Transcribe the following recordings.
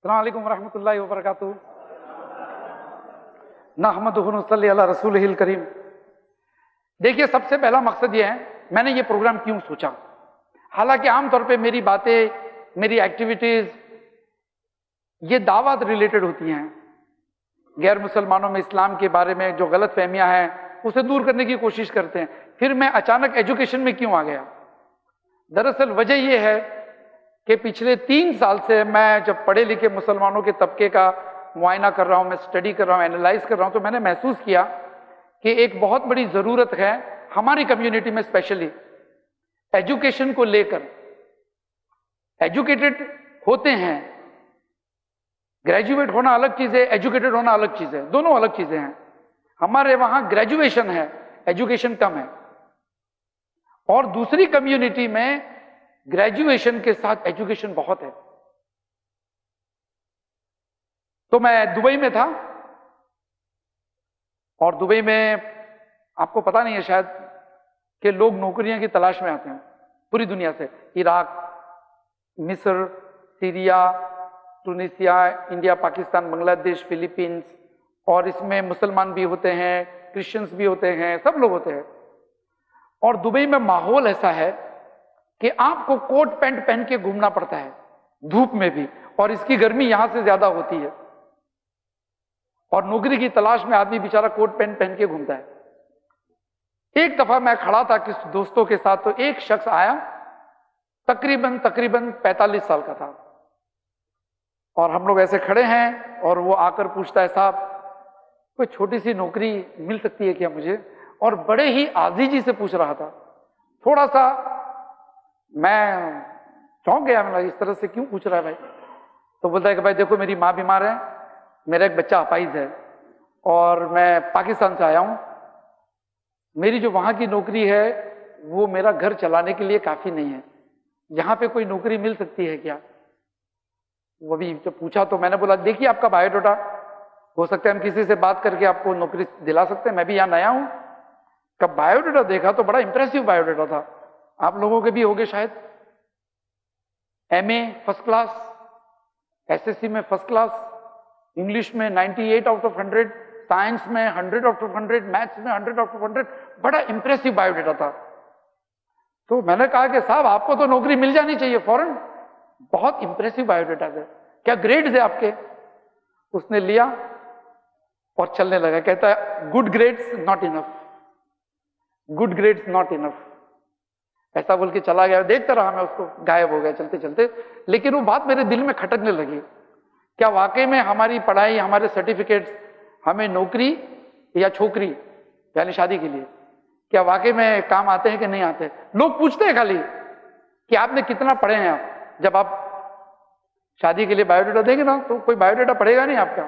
अस्सलाम वालेकुम रहमतुल्लाहि व बरकातुहू। नहमदुहु व नसल्ली अला रसूलिहिल करीम। देखिए, सबसे पहला मकसद ये है, मैंने ये प्रोग्राम क्यों सोचा। हालांकि आमतौर पे मेरी बातें, मेरी एक्टिविटीज ये दावत रिलेटेड होती हैं, गैर मुसलमानों में इस्लाम के बारे में जो गलत फहमियां हैं उसे दूर करने की कोशिश करते हैं। फिर मैं अचानक एजुकेशन में क्यों आ गया? दरअसल वजह यह है कि पिछले 3 साल से मैं जब पढ़े लिखे मुसलमानों के तबके का मुआयना कर रहा हूं, मैं स्टडी कर रहा हूं, एनालाइज कर रहा हूं, तो मैंने महसूस किया कि एक बहुत बड़ी जरूरत है हमारी कम्युनिटी में, स्पेशली एजुकेशन को लेकर। एजुकेटेड होते हैं, ग्रेजुएट होना अलग चीज है, एजुकेटेड होना अलग चीज है, दोनों अलग चीजें हैं। हमारे वहां ग्रेजुएशन है, एजुकेशन कम है। और दूसरी कम्युनिटी में ग्रेजुएशन के साथ एजुकेशन बहुत है। तो मैं दुबई में था, और दुबई में आपको पता नहीं है शायद कि लोग नौकरियों की तलाश में आते हैं पूरी दुनिया से। इराक, मिस्र, Syria, Tunisia, India, Pakistan, Bangladesh, Philippines, और इसमें मुसलमान भी होते हैं, क्रिश्चियंस भी होते हैं, सब लोग होते हैं। और दुबई में माहौल ऐसा है कि आपको कोट पैंट पहन के घूमना पड़ता है धूप में भी, और इसकी गर्मी यहां से ज्यादा होती है। और नौकरी की तलाश में आदमी बेचारा कोट पैंट पहन के घूमता है। एक दफा मैं खड़ा था किस दोस्तों के साथ, तो एक शख्स आया, तकरीबन 45 साल का था, और हम लोग ऐसे खड़े हैं, और वो आकर पूछता है, साहब कोई छोटी सी नौकरी मिल सकती है क्या मुझे? और बड़े ही आजीजी से पूछ रहा था। थोड़ा सा मैं चौंक गया, मैं इस तरह से क्यों पूछ रहा है भाई? तो बोलता है कि भाई देखो, मेरी माँ बीमार है, मेरा एक बच्चा अपाहिज है, और मैं पाकिस्तान से आया हूं। मेरी जो वहां की नौकरी है वो मेरा घर चलाने के लिए काफी नहीं है, यहां पे कोई नौकरी मिल सकती है क्या? वो भी जब पूछा तो मैंने बोला, देखिए आपका बायोडाटा, हो सकता है हम किसी से बात करके आपको नौकरी दिला सकते हैं, मैं भी यहाँ नया हूं। कब बायोडाटा देखा तो बड़ा इंप्रेसिव बायोडाटा था, आप लोगों के भी होंगे शायद। एमए फर्स्ट क्लास, एसएससी में फर्स्ट क्लास, इंग्लिश में 98 आउट ऑफ 100, साइंस में 100 आउट ऑफ 100, मैथ्स में 100 आउट ऑफ 100, बड़ा इंप्रेसिव बायोडाटा था। तो मैंने कहा कि साहब आपको तो नौकरी मिल जानी चाहिए फौरन, बहुत इंप्रेसिव बायोडाटा है, क्या ग्रेड्स है आपके? उसने लिया और चलने लगा, कहता है good grades not enough, good grades not enough, ऐसा बोल के चला गया। देखता रहा मैं उसको, गायब हो गया चलते चलते। लेकिन वो बात मेरे दिल में खटकने लगी, क्या वाकई में हमारी पढ़ाई, हमारे सर्टिफिकेट्स हमें नौकरी या छोकरी यानी शादी के लिए क्या वाकई में काम आते हैं कि नहीं आते? लोग पूछते हैं खाली कि आपने कितना पढ़े हैं आप। जब आप शादी के लिए बायोडाटा देंगे ना, तो कोई बायोडाटा पढ़ेगा नहीं आपका,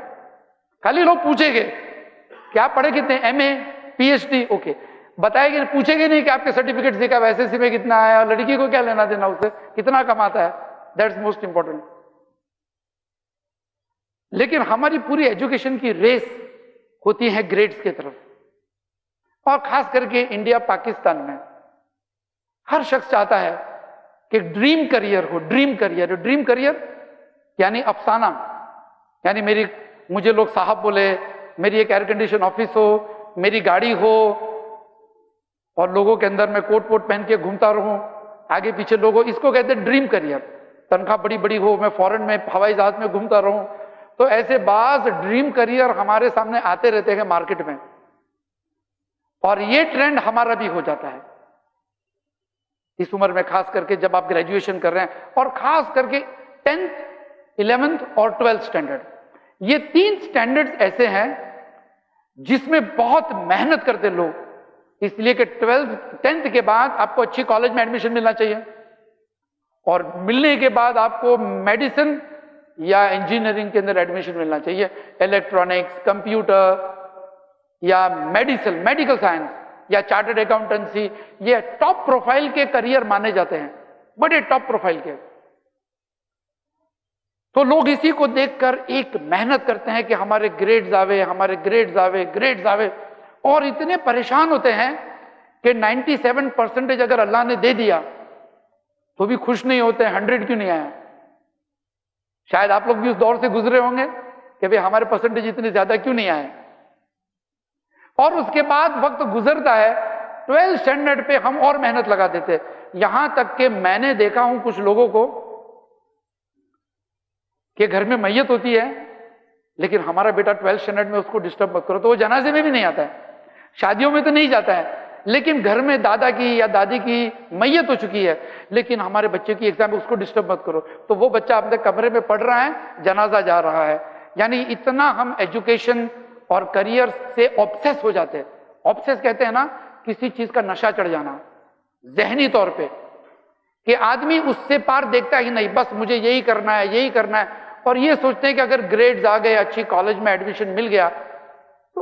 खाली लोग पूछेंगे कि आप पढ़े कितने, एमए, पीएचडी, ओके, बताएंगे, पूछेंगे नहीं कि आपके सर्टिफिकेट से क्या, एसएससी में कितना आया, लड़की को क्या लेना देना उससे, कितना कमाता है, दैट्स मोस्ट इंपॉर्टेंट। लेकिन हमारी पूरी एजुकेशन की रेस होती है ग्रेड्स की तरफ, और खास करके इंडिया पाकिस्तान में हर शख्स चाहता है कि ड्रीम करियर हो, ड्रीम करियर। ड्रीम करियर यानी अफसाना, यानी मुझे लोग साहब बोले, मेरी एक एयर कंडीशन ऑफिस हो, मेरी गाड़ी हो, और लोगों के अंदर मैं कोट वोट पहन के घूमता रहूं, आगे पीछे लोगों, इसको कहते हैं ड्रीम करियर। तनख्वाह बड़ी बड़ी हो, मैं फॉरेन में हवाई जहाज में घूमता रहूं। तो ऐसे बाज ड्रीम करियर हमारे सामने आते रहते हैं मार्केट में, और ये ट्रेंड हमारा भी हो जाता है इस उम्र में, खास करके जब आप ग्रेजुएशन कर रहे हैं, और खास करके 10th, 11th और 12th स्टैंडर्ड। ये 3 स्टैंडर्ड्स ऐसे हैं जिसमें बहुत मेहनत करते लोग, इसलिए कि 10th के बाद आपको अच्छी कॉलेज में एडमिशन मिलना चाहिए, और मिलने के बाद आपको मेडिसिन या इंजीनियरिंग के अंदर एडमिशन मिलना चाहिए, इलेक्ट्रॉनिक्स, कंप्यूटर, या मेडिकल साइंस, या चार्टर्ड अकाउंटेंसी। ये टॉप प्रोफाइल के करियर माने जाते हैं, बड़े टॉप प्रोफाइल के। तो लोग इसी को देखकर एक मेहनत करते हैं कि हमारे ग्रेड्स आवे, हमारे ग्रेड्स आवे, ग्रेड्स आवे, और इतने परेशान होते हैं कि 97% अगर अल्लाह ने दे दिया तो भी खुश नहीं होते, 100 क्यों नहीं आया? शायद आप लोग भी उस दौर से गुजरे होंगे कि भाई हमारे परसेंटेज इतने ज्यादा क्यों नहीं आए। और उसके बाद वक्त गुजरता है, 12th स्टैंडर्ड पे हम और मेहनत लगा देते। यहां तक कि मैंने देखा हूं कुछ लोगों को कि घर में मैयत होती है, लेकिन हमारा बेटा 12th स्टैंडर्ड में, उसको डिस्टर्ब मत करो, तो वो जनाजे में भी नहीं आता है, शादियों में तो नहीं जाता है, लेकिन घर में दादा की या दादी की मैयत हो चुकी है, लेकिन हमारे बच्चे की एग्जाम, उसको डिस्टर्ब मत करो, तो वो बच्चा अपने कमरे में पढ़ रहा है, जनाजा जा रहा है। यानी इतना हम एजुकेशन और करियर से ऑब्सेस हो जाते हैं। ऑब्सेस कहते हैं ना, किसी चीज का नशा चढ़ जाना जहनी तौर पे, कि आदमी उससे पार देखता ही नहीं, बस मुझे यही करना है, यही करना है, और ये सोचते हैं कि अगर ग्रेड्स आ गए, अच्छी कॉलेज में एडमिशन मिल गया तो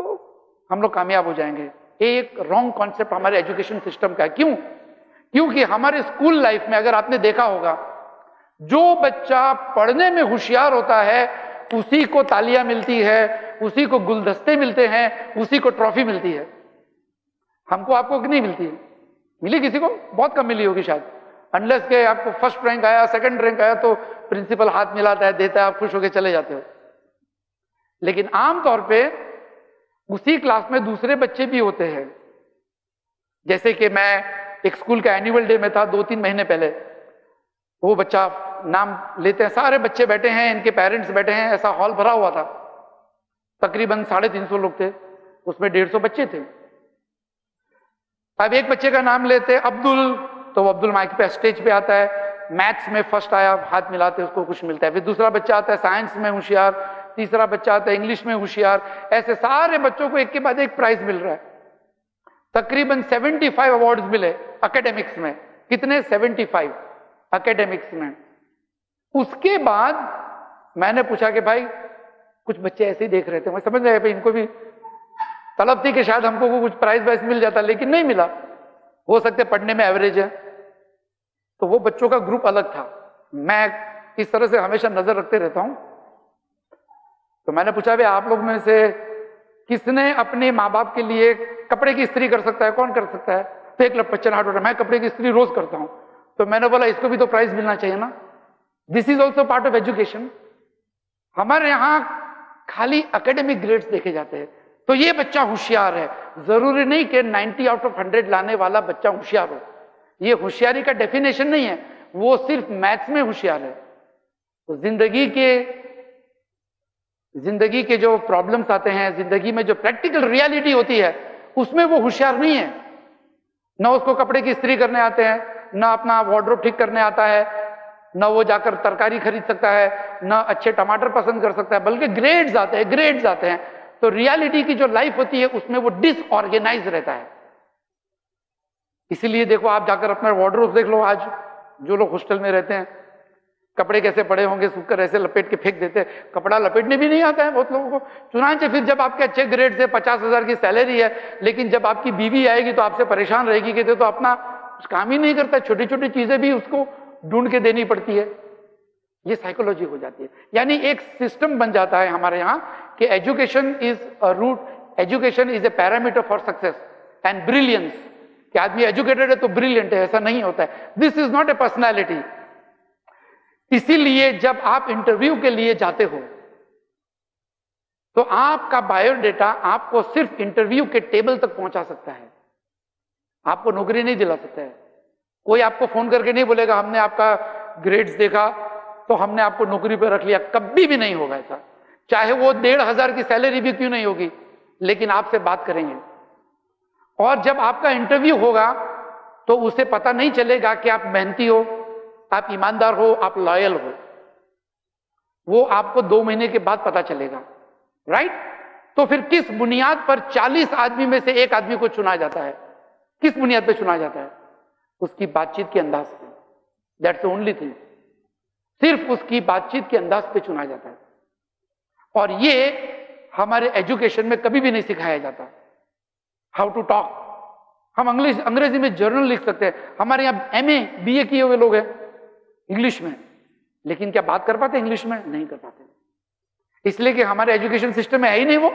हम लोग कामयाब हो जाएंगे। एक रॉन्ग कॉन्सेप्ट हमारे एजुकेशन सिस्टम का है। क्यों? क्योंकि हमारे स्कूल लाइफ में अगर आपने देखा होगा, जो बच्चा पढ़ने में होशियार होता है उसी को तालियां मिलती है, उसी को गुलदस्ते मिलते हैं, उसी को ट्रॉफी मिलती है। हमको आपको नहीं मिलती है। मिली किसी को? बहुत कम मिली होगी शायद, अनलेस के आपको फर्स्ट रैंक आया, सेकंड रैंक आया तो प्रिंसिपल हाथ मिलाता है, देता है, आप खुश होकर चले जाते हो। लेकिन आमतौर पे उसी क्लास में दूसरे बच्चे भी होते हैं। जैसे कि मैं एक स्कूल का एनुअल डे में था 2-3 महीने पहले, वो बच्चा नाम लेते हैं, सारे बच्चे बैठे हैं, इनके पेरेंट्स बैठे हैं, ऐसा हॉल भरा हुआ था, तकरीबन 350 लोग थे, उसमें 150 बच्चे थे। अब एक बच्चे का नाम लेते अब्दुल, तो वो अब्दुल माइक पे स्टेज पे आता है, मैथ्स में फर्स्ट आया, हाथ मिलाते उसको कुछ मिलता है। फिर दूसरा बच्चा आता है साइंस में होशियार, तीसरा बच्चा आता है इंग्लिश में होशियार, ऐसे सारे बच्चों को एक के बाद एक प्राइज मिल रहा है। तकरीबन 75 अवार्ड्स मिले एकेडमिक्स में। कितने? 75 एकेडमिक्स में। उसके बाद मैंने पूछा कि भाई, कुछ बच्चे ऐसे ही देख रहे थे, मैं समझ रहा है इनको भी तलब थी कि शायद हमको कुछ प्राइज वाइज मिल जाता, लेकिन नहीं मिला। हो सकते पढ़ने में एवरेज है, तो वो बच्चों का ग्रुप अलग था। मैं इस तरह से हमेशा नजर रखते रहता हूं। तो मैंने पूछा भाई, आप लोग में से किसने अपने माँ बाप के लिए कपड़े की इस्त्री कर सकता है? कौन कर सकता है? तो एक बच्चा हाथ उठा, मैं कपड़े की इस्त्री रोज करता हूं। तो मैंने बोला, इसको भी तो प्राइज मिलना चाहिए ना, this is also part of education. हमारे यहां खाली एकेडमिक ग्रेड्स देखे जाते हैं, तो ये बच्चा होशियार है। जरूरी नहीं कि 90 आउट ऑफ 100 लाने वाला बच्चा होशियार हो, ये होशियारी का डेफिनेशन नहीं है, वो सिर्फ मैथ्स में होशियार है। तो जिंदगी के जो प्रॉब्लम्स आते हैं, जिंदगी में जो प्रैक्टिकल रियलिटी होती है, उसमें वो होशियार नहीं है। ना उसको कपड़े की इस्त्री करने आते हैं, ना अपना वार्डरोब ठीक करने आता है, ना वो जाकर तरकारी खरीद सकता है, ना अच्छे टमाटर पसंद कर सकता है, बल्कि ग्रेड्स आते हैं। तो रियलिटी की जो लाइफ होती है उसमें वो डिसऑर्गेनाइज रहता है। इसीलिए देखो, आप जाकर अपना वार्डरोब देख लो, आज जो लोग हॉस्टल में रहते हैं, कपड़े कैसे पड़े होंगे, सूखकर ऐसे लपेट के फेंक देते हैं। कपड़ा लपेटने भी नहीं आता है बहुत लोगों को। चुनाचे फिर जब आपके अच्छे ग्रेड से 50,000 की सैलरी है, लेकिन जब आपकी बीवी आएगी तो आपसे परेशान रहेगी कि तो अपना कुछ काम ही नहीं करता, छोटी छोटी चीजें भी उसको ढूंढ के देनी पड़ती है। ये साइकोलॉजी हो जाती है। यानी एक सिस्टम बन जाता है हमारे यहाँ कि education is a root, education is a parameter for success and brilliance, कि आदमी एजुकेटेड है तो ब्रिलियंट है, ऐसा नहीं होता है। This is not a personality. इसीलिए जब आप इंटरव्यू के लिए जाते हो तो आपका बायोडेटा आपको सिर्फ इंटरव्यू के टेबल तक पहुंचा सकता है, आपको नौकरी नहीं दिला सकता है। कोई आपको फोन करके नहीं बोलेगा हमने आपका ग्रेड्स देखा तो हमने आपको नौकरी पर रख लिया, कभी भी नहीं होगा ऐसा। चाहे वो 1,500 की सैलरी भी क्यों नहीं होगी, लेकिन आपसे बात करेंगे। और जब आपका इंटरव्यू होगा तो उसे पता नहीं चलेगा कि आप मेहनती हो, आप ईमानदार हो, आप लॉयल हो। वो आपको 2 महीने के बाद पता चलेगा, राइट? तो फिर किस बुनियाद पर 40 आदमी में से एक आदमी को चुना जाता है? किस बुनियाद पर चुना जाता है? उसकी बातचीत के अंदाज पे। That's the only thing. सिर्फ उसकी बातचीत के अंदाज पे चुना जाता है। और ये हमारे एजुकेशन में कभी भी नहीं सिखाया जाता, हाउ टू टॉक। हम अंग्रेजी में जर्नल लिख सकते हैं, हमारे यहाँ MA BA किए हुए लोग हैं इंग्लिश में, लेकिन क्या बात कर पाते इंग्लिश में? नहीं कर पाते, इसलिए कि हमारे एजुकेशन सिस्टम में है ही नहीं वो।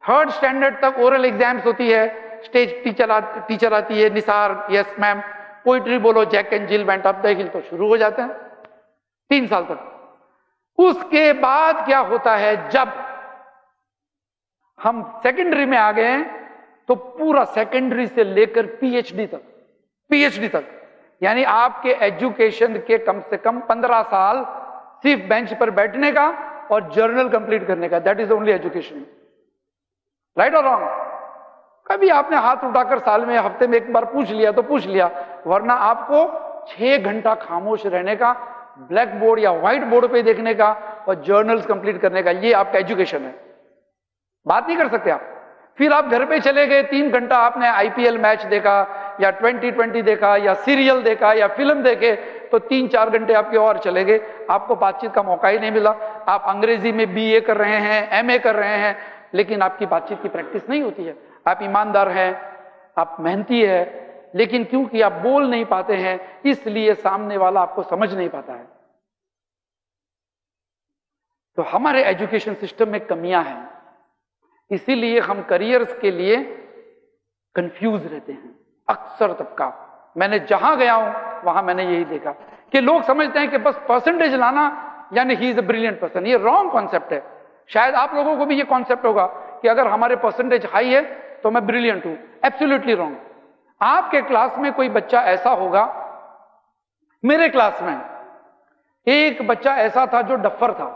3rd स्टैंडर्ड तक ओरल एग्जाम्स होती है, स्टेज टीचर आती है, निसार यस मैम, पोइट्री बोलो, Jack and Jill went up the hill, तो शुरू हो जाते हैं 3 साल तक। उसके बाद क्या होता है, जब हम सेकेंडरी में आ गए हैं तो पूरा सेकेंडरी से लेकर पीएचडी तक यानी आपके एजुकेशन के कम से कम 15 साल सिर्फ बेंच पर बैठने का और जर्नल कंप्लीट करने का। That is only education. Right और रॉन्ग? कभी आपने हाथ उठाकर साल में, हफ्ते में एक बार पूछ लिया तो पूछ लिया, वरना आपको 6 घंटा खामोश रहने का, ब्लैक बोर्ड या व्हाइट बोर्ड पे देखने का और जर्नल्स कंप्लीट करने का, ये आपका एजुकेशन है। बात नहीं कर सकते आप। फिर आप घर पे चले गए, 3 घंटा आपने आईपीएल मैच देखा या 2020 देखा या सीरियल देखा या फिल्म देखे, तो 3-4 घंटे आपके और चले गए, आपको बातचीत का मौका ही नहीं मिला। आप अंग्रेजी में बीए कर रहे हैं, एमए कर रहे हैं, लेकिन आपकी बातचीत की प्रैक्टिस नहीं होती है। आप ईमानदार हैं, आप मेहनती है, लेकिन क्योंकि आप बोल नहीं पाते हैं, इसलिए सामने वाला आपको समझ नहीं पाता है। तो हमारे एजुकेशन सिस्टम में कमियां हैं, इसीलिए हम करियर्स के लिए कंफ्यूज रहते हैं। अक्सर तबका, मैंने जहां गया हूं वहां मैंने यही देखा कि लोग समझते हैं कि बस परसेंटेज लाना यानी he is a brilliant person. ये रॉन्ग कॉन्सेप्ट है। शायद आप लोगों को भी ये कॉन्सेप्ट होगा कि अगर हमारे परसेंटेज हाई है तो मैं ब्रिलियंट हूं। Absolutely wrong. आपके क्लास में कोई बच्चा ऐसा होगा, मेरे क्लास में एक बच्चा ऐसा था जो डफर था,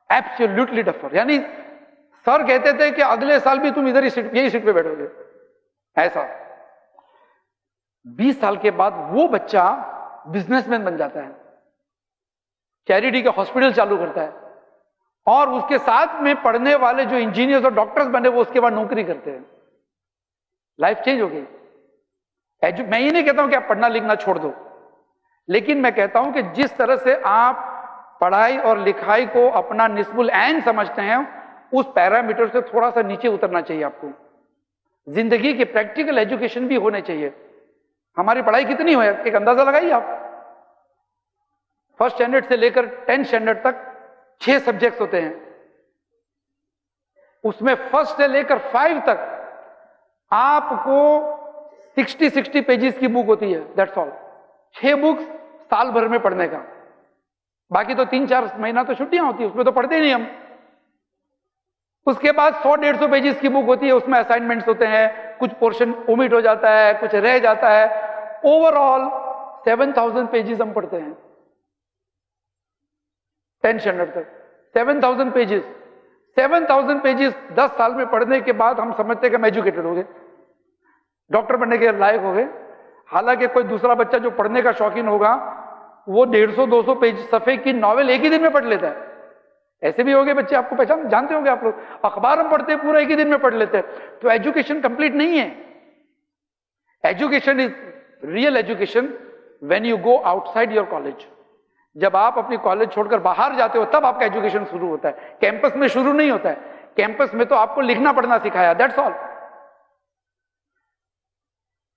एब्सोल्युटली डफर, यानी सर कहते थे कि अगले साल भी तुम इधर ही यही सीट पे बैठोगे, ऐसा। 20 साल के बाद वो बच्चा बिजनेसमैन बन जाता है, चैरिटी का हॉस्पिटल चालू करता है, और उसके साथ में पढ़ने वाले जो इंजीनियर्स और डॉक्टर्स बने वो उसके बाद नौकरी करते हैं। लाइफ चेंज हो गई। मैं ये नहीं कहता हूं कि आप पढ़ना लिखना छोड़ दो, लेकिन मैं कहता हूं कि जिस तरह से आप पढ़ाई और लिखाई को अपना निस्बुल ऐन समझते हैं, उस पैरामीटर से थोड़ा सा नीचे उतरना चाहिए आपको। जिंदगी के प्रैक्टिकल एजुकेशन भी होने चाहिए। हमारी पढ़ाई कितनी हो, एक अंदाजा लगाइए आप। फर्स्ट स्टैंडर्ड से लेकर 10th स्टैंडर्ड तक 6 सब्जेक्ट्स होते हैं, उसमें फर्स्ट से लेकर 5 तक आपको 60 पेजेस की बुक होती है, दैट्स ऑल। 6 बुक्स साल भर में पढ़ने का, बाकी तो 3-4 महीना तो छुट्टियां होती है, उसमें तो पढ़ते नहीं हम। उसके बाद 100-150 पेजेस की बुक होती है, उसमें असाइनमेंट्स होते हैं, कुछ पोर्शन ओमिट हो जाता है, कुछ रह जाता है। ओवरऑल 7000 पेजेस हम पढ़ते हैं 10th स्टैंडर्ड तक। 7000 पेजेस 7000 पेजेस 10 साल में पढ़ने के बाद हम समझते हैं कि हम एजुकेटेड हो गए, डॉक्टर बनने के लायक हो गए। हालांकि कोई दूसरा बच्चा जो पढ़ने का शौकीन होगा वो 150-200 पेज सफे की नॉवेल एक ही दिन में पढ़ लेता है। ऐसे भी हो गए बच्चे, आपको पहचान जानते होंगे आप लोग। अखबार हम पढ़ते हैं, पूरा एक ही दिन में पढ़ लेते हैं। तो एजुकेशन कंप्लीट नहीं है। Education is real education when you go outside your college. जब आप अपनी कॉलेज छोड़कर बाहर जाते हो तब आपका एजुकेशन शुरू होता है, कैंपस में शुरू नहीं होता है। कैंपस में तो आपको लिखना पढ़ना सिखाया, दैट्स ऑल।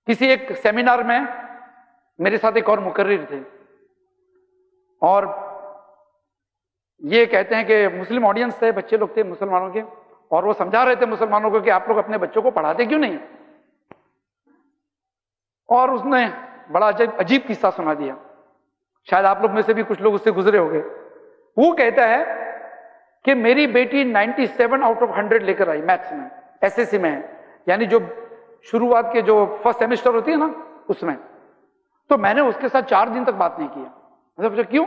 किसी एक सेमिनार में मेरे साथ एक और मुकर्रिर थे, और ये कहते हैं कि मुस्लिम ऑडियंस थे, बच्चे लोग थे मुसलमानों के, और वो समझा रहे थे मुसलमानों को कि आप लोग अपने बच्चों को पढ़ाते क्यों नहीं। और उसने बड़ा अजीब किस्सा सुना दिया, शायद आप लोग में से भी कुछ लोग उससे गुजरे होंगे। वो कहता है कि मेरी बेटी 97 आउट ऑफ 100 लेकर आई मैथ्स में, एसएससी में है, यानी जो शुरुआत के जो फर्स्ट सेमेस्टर होती है ना उसमें। तो मैंने उसके साथ 4 दिन तक बात नहीं किया। मतलब पूछा क्यों,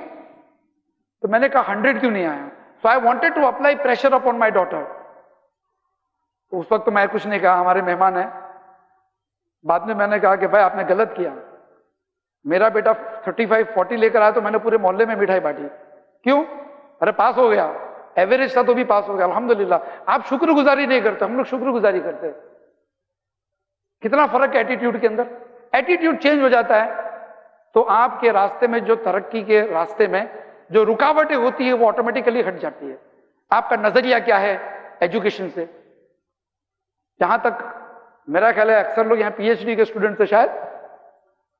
तो मैंने कहा 100 क्यों नहीं आया। So I wanted to apply pressure upon my daughter. तो उस वक्त तो मैं कुछ नहीं कहा, हमारे मेहमान हैं। बाद में मैंने कहा कि भाई आपने गलत किया, मेरा बेटा 35-40 लेकर आया तो मैंने पूरे मोहल्ले में मिठाई बांटी। क्यों? अरे पास हो गया, एवरेज था तो भी पास हो गया, अल्हम्दुलिल्लाह। आप शुक्रगुजारी नहीं करते, हम लोग शुक्रगुजारी करते हैं। कितना फर्क है एटीट्यूड के अंदर। एटीट्यूड चेंज हो जाता है तो आपके रास्ते में, जो तरक्की के रास्ते में जो रुकावटें होती है वो ऑटोमेटिकली हट जाती है। आपका नजरिया क्या है एजुकेशन से। जहां तक मेरा ख्याल है, अक्सर लोग यहाँ पीएचडी के स्टूडेंट थे, शायद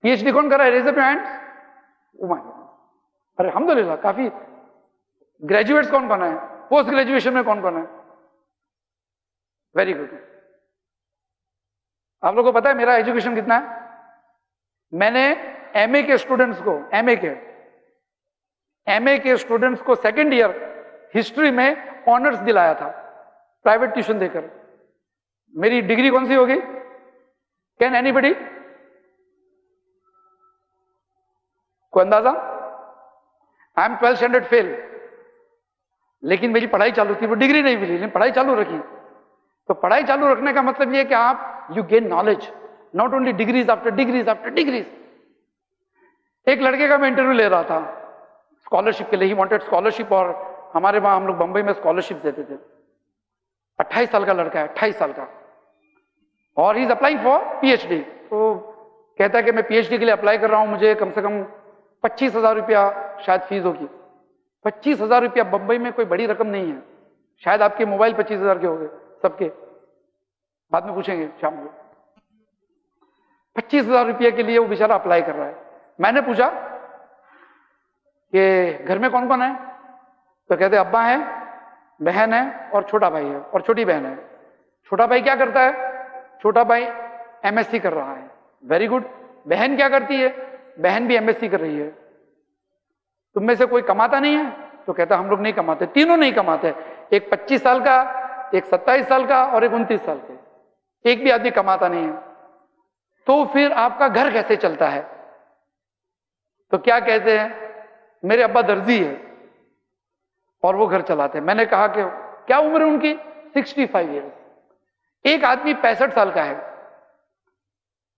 पीएचडी कौन कर रहा है, रेज अप योर हैंड्स। अरे अल्हम्दुलिल्लाह, काफी। ग्रेजुएट्स कौन कौन है, पोस्ट ग्रेजुएशन में कौन कौन है, वेरी गुड। आप लोगों को पता है मेरा एजुकेशन कितना है। मैंने एमए के स्टूडेंट्स को, एमए के स्टूडेंट्स को सेकेंड ईयर हिस्ट्री में ऑनर्स दिलाया था प्राइवेट ट्यूशन देकर। मेरी डिग्री कौन सी होगी? Can anybody? कोई अंदाजा? I am 12th standard fail, लेकिन मेरी पढ़ाई चालू थी, वो डिग्री नहीं मिली, लेकिन पढ़ाई चालू रखी। तो पढ़ाई चालू रखने का मतलब ये कि आप you gain knowledge, not only degrees after degrees after degrees. एक लड़के का मैं इंटरव्यू ले रहा था स्कॉलरशिप के लिए, ही वांटेड स्कॉलरशिप, और हमारे वहां हम लोग बंबई में स्कॉलरशिप देते थे। 28 साल का लड़का है, 28 साल का, और he is applying for PhD. तो कहता है कि मैं पीएचडी के लिए अप्लाई कर रहा हूं, मुझे कम से कम 25,000 रुपया शायद फीस होगी। 25,000 रुपया बंबई में कोई बड़ी रकम नहीं है, शायद आपके मोबाइल 25,000 के हो गए सबके, बाद में पूछेंगे शाम को। 25,000 रुपये के लिए वो बेचारा अप्लाई कर रहा है। मैंने पूछा कि घर में कौन कौन है? तो कहते अब्बा है, बहन है और छोटा भाई है और छोटी बहन है। छोटा भाई क्या करता है? छोटा भाई एमएससी कर रहा है, वेरी गुड। बहन क्या करती है? बहन भी एमएससी कर रही है। तुम में से कोई कमाता नहीं है? तो कहता हम लोग नहीं कमाते, तीनों नहीं कमाते, एक 25 साल का, एक 27 साल का और एक 29 साल का, एक भी आदमी कमाता नहीं है। तो फिर आपका घर कैसे चलता है? तो क्या कहते हैं, मेरे अब्बा दर्जी है और वो घर चलाते हैं। मैंने कहा कि क्या उम्र है उनकी? 65 ईयर्स। एक आदमी 65 साल का है,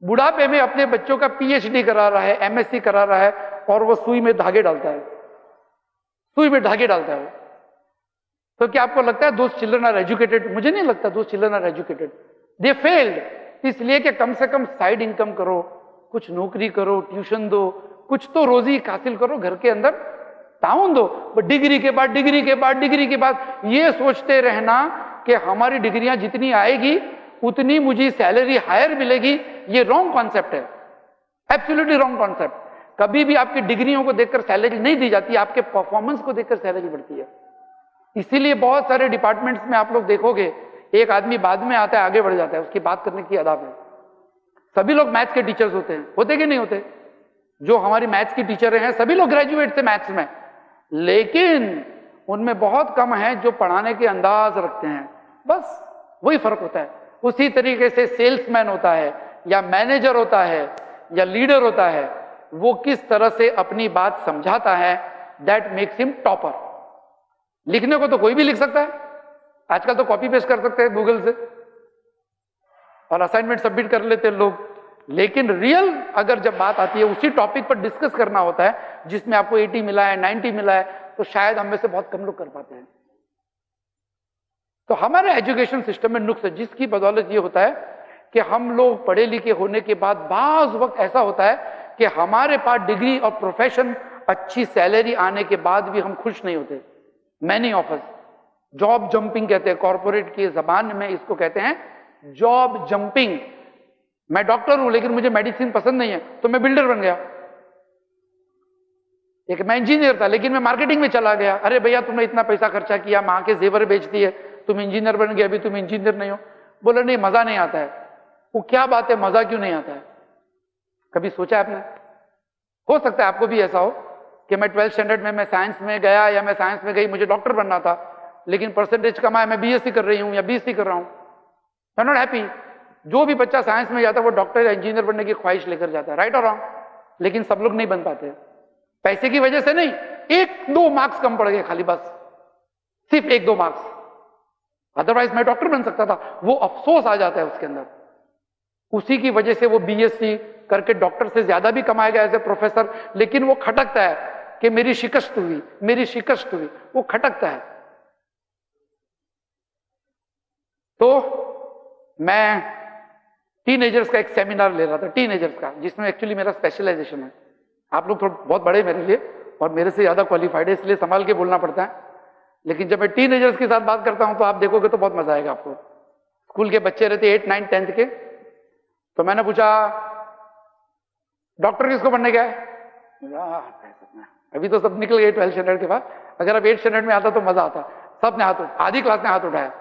बुढ़ापे में अपने बच्चों का पीएचडी करा रहा है, एमएससी करा रहा है, और वो सुई में धागे डालता है, सुई में धागे डालता है। तो क्या आपको लगता है दोस चिल्ड्रन आर एजुकेटेड? मुझे नहीं लगता those children are educated, they failed. इसलिए कि कम से कम साइड इनकम करो, कुछ नौकरी करो, ट्यूशन दो, कुछ तो रोजी हासिल करो, घर के अंदर ताउन दो। डिग्री के बाद डिग्री के बाद डिग्री के बाद ये सोचते रहना कि हमारी डिग्रियां जितनी आएगी उतनी मुझे सैलरी हायर मिलेगी, ये रॉन्ग कॉन्सेप्ट है, एब्सोल्युटली रॉन्ग कॉन्सेप्ट। कभी भी आपकी डिग्रियों को देखकर सैलरी नहीं दी जाती, आपके परफॉर्मेंस को देखकर सैलरी बढ़ती है। इसीलिए बहुत सारे डिपार्टमेंट्स में आप लोग देखोगे एक आदमी बाद में आता है, आगे बढ़ जाता है, उसकी बात करने की आदत है। सभी लोग मैथ्स के टीचर्स होते कि नहीं होते? जो हमारी मैथ्स की टीचर हैं सभी लोग ग्रेजुएट थे मैथ्स में, लेकिन उनमें बहुत कम है जो पढ़ाने के अंदाज रखते हैं, बस वही फर्क होता है। उसी तरीके से सेल्समैन होता है या मैनेजर होता है या लीडर होता है, वो किस तरह से अपनी बात समझाता है, दैट मेक्स हिम टॉपर। लिखने को तो कोई भी लिख सकता है, आजकल तो कॉपी पेस्ट कर सकते हैं गूगल से और असाइनमेंट सबमिट कर लेते हैं लोग, लेकिन रियल अगर जब बात आती है उसी टॉपिक पर डिस्कस करना होता है जिसमें आपको 80 मिला है, 90 मिला है, तो शायद हम में से बहुत कम लोग कर पाते हैं। तो हमारे एजुकेशन सिस्टम में नुक्स है, जिसकी बदौलत ये होता है कि हम लोग पढ़े लिखे होने के बाद बाज वक्त ऐसा होता है कि हमारे पास डिग्री और प्रोफेशन, अच्छी सैलरी आने के बाद भी हम खुश नहीं होते। Many of us job jumping कहते हैं, कॉर्पोरेट की जबान में इसको कहते हैं जॉब जंपिंग। मैं डॉक्टर हूं लेकिन मुझे मेडिसिन पसंद नहीं है तो मैं बिल्डर बन गया। एक मैं इंजीनियर था लेकिन मैं मार्केटिंग में चला गया। अरे भैया तुमने इतना पैसा खर्चा किया, मां के जेवर बेच दिए, तुम इंजीनियर बन गए, अभी तुम इंजीनियर नहीं हो। बोले नहीं मजा नहीं आता है। वो क्या बात है, मजा क्यों नहीं आता है? कभी सोचा आपने? हो सकता है आपको भी ऐसा हो कि मैं 12th स्टैंडर्ड में मैं साइंस में गया या मैं साइंस में गई, मुझे डॉक्टर बनना था, लेकिन परसेंटेज कम आया, मैं बीएससी कर रही हूं या बीएससी कर रहा हूं, आई एम नॉट हैप्पी। जो भी बच्चा साइंस में जाता है वो डॉक्टर या इंजीनियर बनने की ख्वाहिश लेकर जाता है, राइट और रॉन्ग? लेकिन सब लोग नहीं बन पाते, पैसे की वजह से नहीं, 1-2 मार्क्स कम पड़ गए खाली, बस सिर्फ 1-2 मार्क्स, अदरवाइज मैं डॉक्टर बन सकता था। वो अफसोस आ जाता है उसके अंदर, उसी की वजह से वो बीएससी करके डॉक्टर से ज्यादा भी कमाएगा एज ए प्रोफेसर, लेकिन वो खटकता है कि मेरी शिकस्त हुई, मेरी शिकस्त हुई, वो खटकता है। तो मैं टीनेजर्स का एक सेमिनार ले रहा था, टीनेजर्स का, जिसमें एक्चुअली मेरा स्पेशलाइजेशन है। आप लोग थोड़ा बहुत बड़े मेरे लिए और मेरे से ज्यादा क्वालिफाइड है, इसलिए संभाल के बोलना पड़ता है, लेकिन जब मैं टीनेजर्स के साथ बात करता हूं तो आप देखोगे तो बहुत मजा आएगा आपको। स्कूल के बच्चे रहते 8, 9, 10th के। तो मैंने पूछा डॉक्टर किसको बनने गया है? अभी तो सब निकल गए 12th स्टैंडर्ड के बाद, अगर अब 8th स्टैंडर्ड में आता तो मजा आता। सब ने हाथ, आधी क्लास ने हाथ उठाया।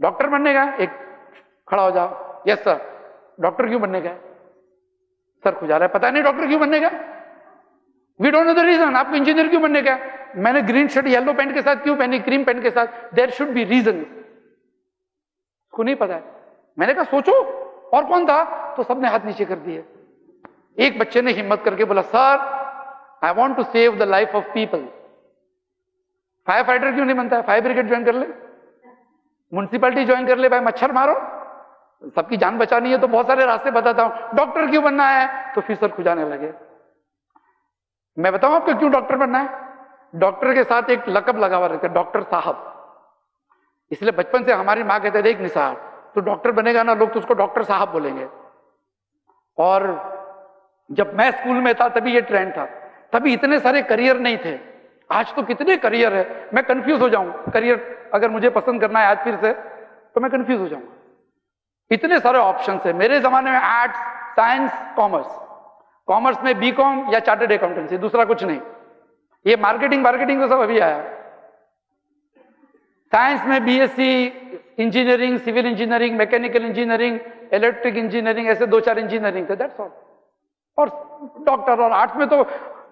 डॉक्टर बनने गया? एक खड़ा हो जाओ। Yes sir. डॉक्टर क्यों बनने गया? सर खुजा रहा है, पता नहीं डॉक्टर क्यों बनने गया, we don't know the reason. आपको इंजीनियर क्यों बनने गया? मैंने ग्रीन शर्ट येलो पैंट के साथ क्यों पहनी, क्रीम पैंट के साथ, देयर शुड बी रीजन। उसको नहीं पता है। मैंने कहा सोचो और कौन था, तो सबने हाथ नीचे कर दिए। एक बच्चे ने हिम्मत करके बोला, sir I want to save the life of people. Fire fighter क्यों नहीं बनता है, फायर ब्रिगेड ज्वाइन कर ले, म्युनिसिपैलिटी ज्वाइन कर ले, भाई मच्छर मारो, सबकी जान बचानी है तो बहुत सारे रास्ते बताता हूं। डॉक्टर क्यों बनना है, तो फिर सर खुजाने लगे। मैं बताऊं आपको क्यों डॉक्टर बनना है। डॉक्टर के साथ एक लकब लगा हुआ रहता है, डॉक्टर साहब। इसलिए बचपन से हमारी माँ कहते थे, एक निसार तो डॉक्टर बनेगा ना, लोग तो उसको डॉक्टर साहब बोलेंगे। और जब मैं स्कूल में था तभी ये ट्रेंड था, तभी इतने सारे करियर नहीं थे। आज तो कितने करियर है, मैं कंफ्यूज हो जाऊं। करियर अगर मुझे पसंद करना है आज फिर से, तो मैं कंफ्यूज हो जाऊंगा। इतने सारे ऑप्शंस है। मेरे जमाने में आर्ट्स, साइंस, कॉमर्स, कॉमर्स में बीकॉम या चार्टर्ड अकाउंटेंसी, दूसरा कुछ नहीं। ये मार्केटिंग तो सब अभी आया। साइंस में BSc, engineering, civil engineering, mechanical engineering, electric engineering, ऐसे 2-4 इंजीनियरिंग थे, दैट्स ऑल। और डॉक्टर। और आर्ट्स में तो,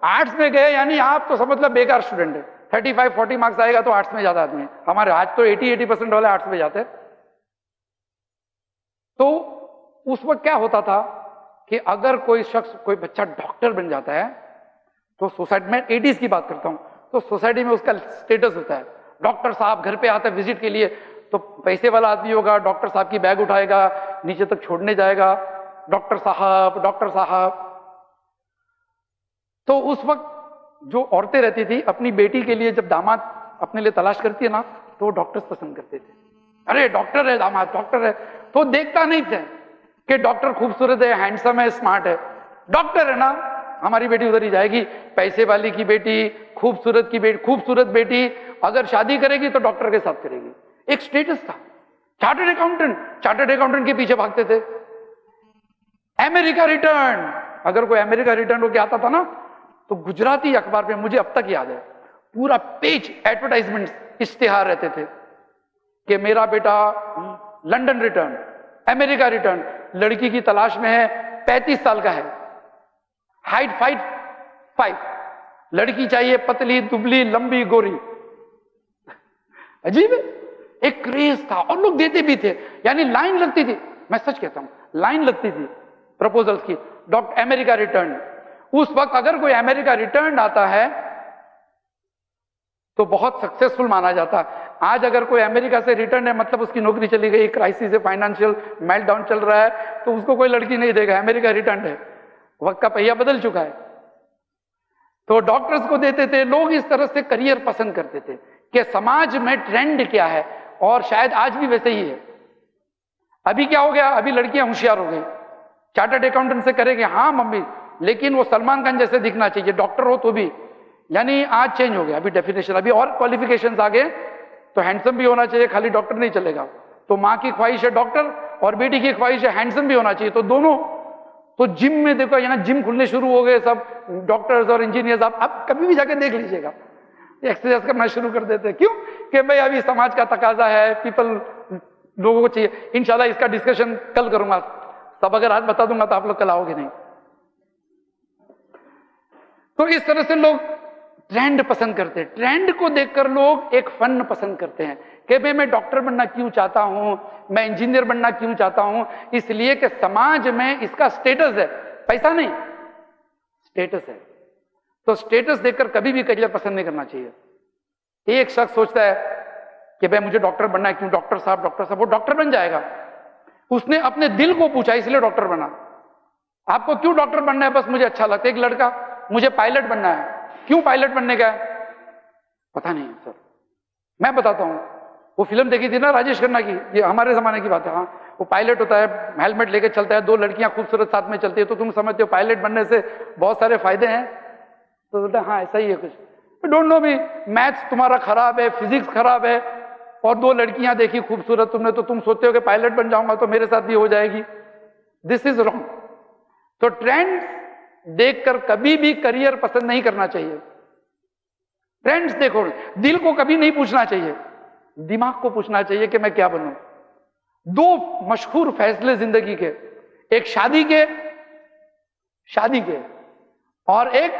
आर्ट्स में गए यानी आप तो समझ लो बेकार स्टूडेंट है। 35-40 मार्क्स आएगा तो आर्ट्स में ज्यादा आदमी है। हमारे आज तो 80% वाले आर्ट्स में जाते हैं। तो उस वक्त क्या होता था कि अगर कोई शख्स, कोई बच्चा डॉक्टर बन जाता है तो सोसाइटी में, 80s की बात करता हूं, तो सोसाइटी में उसका स्टेटस होता है। डॉक्टर साहब घर पे आता है विजिट के लिए, तो पैसे वाला आदमी होगा, डॉक्टर साहब की बैग उठाएगा, नीचे तक छोड़ने जाएगा, डॉक्टर साहब, डॉक्टर साहब। तो उस वक्त जो औरतें रहती थी, अपनी बेटी के लिए जब दामाद अपने लिए तलाश करती है ना, तो वो डॉक्टर्स पसंद करते थे। अरे डॉक्टर है दामाद, डॉक्टर है। तो देखता नहीं थे कि डॉक्टर खूबसूरत है, हैंडसम है, स्मार्ट है। डॉक्टर है ना, हमारी बेटी उधर ही जाएगी। पैसे वाली की बेटी, खूबसूरत की बेटी, खूबसूरत बेटी अगर शादी करेगी तो डॉक्टर के साथ करेगी। एक स्टेटस था। चार्टर्ड अकाउंटेंट के पीछे भागते थे। अमेरिका रिटर्न, अगर कोई अमेरिका रिटर्न होके आता था ना, तो गुजराती अखबार पे, मुझे अब तक याद है, पूरा पेज एडवर्टाइजमेंट, इश्तिहार रहते थे कि मेरा बेटा लंदन रिटर्न, अमेरिका रिटर्न, लड़की की तलाश में है, 35 साल का है, हाइट 5'5", लड़की चाहिए पतली, दुबली, लंबी, गोरी। अजीब है। एक क्रेज था और लोग देते भी थे, यानी लाइन लगती थी। मैं सच कहता हूं, लाइन लगती थी प्रपोजल्स की। डॉक्टर अमेरिका रिटर्न, उस वक्त अगर कोई अमेरिका रिटर्न आता है तो बहुत सक्सेसफुल माना जाता है। आज अगर कोई अमेरिका से रिटर्न है, मतलब उसकी नौकरी चली गई, क्राइसिस है, फाइनेंशियल मेल्टडाउन चल रहा है, तो उसको कोई लड़की नहीं देगा। अमेरिका रिटर्न है, वक्त का पहिया बदल चुका है। तो डॉक्टर्स को देते थे। लोग इस तरह से करियर पसंद करते थे कि समाज में ट्रेंड क्या है, और शायद आज भी वैसे ही है। अभी क्या हो गया, अभी लड़कियां होशियार हो गई, चार्टर्ड अकाउंटेंट से करेंगे, हाँ मम्मी, लेकिन वो सलमान खान जैसे दिखना चाहिए, डॉक्टर हो तो भी। यानी आज चेंज हो गया, अभी डेफिनेशन, अभी और क्वालिफिकेशंस आ गए। तो हैंडसम भी होना चाहिए, खाली डॉक्टर नहीं चलेगा। तो माँ की ख्वाहिश है डॉक्टर, और बेटी की ख्वाहिश है हैंडसम भी होना चाहिए, तो दोनों। तो जिम में देखो, यहाँ जिम खुलने शुरू हो गए, सब डॉक्टर्स और इंजीनियर्स। आप कभी भी जाके देख लीजिएगा, एक्सरसाइज करना शुरू कर देते हैं। क्यों? कि भाई अभी समाज का तकाजा है, पीपल, लोगों को चाहिए। इंशाल्लाह इसका डिस्कशन कल करूंगा, सब अगर आज बता दूंगा तो आप लोग कल आओगे नहीं। तो इस तरह से लोग ट्रेंड पसंद करते हैं। ट्रेंड को देखकर लोग एक फन पसंद करते हैं कि भाई मैं डॉक्टर बनना क्यों चाहता हूं, मैं इंजीनियर बनना क्यों चाहता हूं, इसलिए कि समाज में इसका स्टेटस है, पैसा नहीं, स्टेटस है। तो स्टेटस देखकर कभी भी करियर पसंद नहीं करना चाहिए। एक शख्स सोचता है कि भाई मुझे डॉक्टर बनना है, क्यों, डॉक्टर साहब, वो डॉक्टर बन जाएगा। उसने अपने दिल को पूछा, इसलिए डॉक्टर बना। आपको क्यों डॉक्टर बनना है? बस मुझे अच्छा लगता है। एक लड़का, मुझे पायलट बनना है। क्यों पायलट बनने का है? पता नहीं सर, मैं बताता हूं। वो फिल्म देखी थी ना राजेश खन्ना की, ये हमारे जमाने की बात है। हाँ, वो पायलट होता है, हेलमेट लेके चलता है, 2 लड़कियां खूबसूरत साथ में चलती है। तो तुम समझते हो पायलट बनने से बहुत सारे फायदे हैं? तो बोलता हाँ ऐसा ही है कुछ। डोंट नो भी, मैथ्स तुम्हारा खराब है, फिजिक्स खराब है, और 2 लड़कियां देखी खूबसूरत तुमने, तो तुम सोचते हो कि पायलट बन जाऊंगा तो मेरे साथ भी हो जाएगी। This is wrong. तो ट्रेंड देखकर कभी भी करियर पसंद नहीं करना चाहिए। ट्रेंड्स देखो, दिल को कभी नहीं पूछना चाहिए, दिमाग को पूछना चाहिए कि मैं क्या बनूं। 2 मशहूर फैसले जिंदगी के, एक शादी के और एक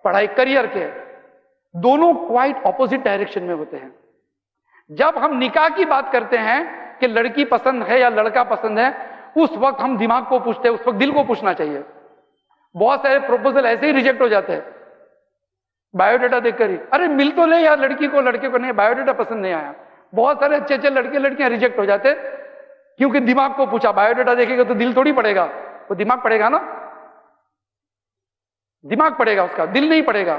पढ़ाई, करियर के। दोनों क्वाइट ऑपोजिट डायरेक्शन में होते हैं। जब हम निकाह की बात करते हैं कि लड़की पसंद है या लड़का पसंद है, उस वक्त हम दिमाग को पूछते हैं, उस वक्त दिल को पूछना चाहिए। बहुत सारे प्रपोजल ऐसे ही रिजेक्ट हो जाते हैं बायोडाटा देखकर ही, अरे मिल तो ले यार लड़की को, लड़के को नहीं, बायोडाटा पसंद नहीं आया। बहुत सारे अच्छे अच्छे लड़के लड़कियां रिजेक्ट हो जाते क्योंकि दिमाग को पूछा। बायोडाटा देखेगा तो दिल थोड़ी पड़ेगा, वो दिमाग पड़ेगा ना, दिमाग पड़ेगा उसका, दिल नहीं पड़ेगा,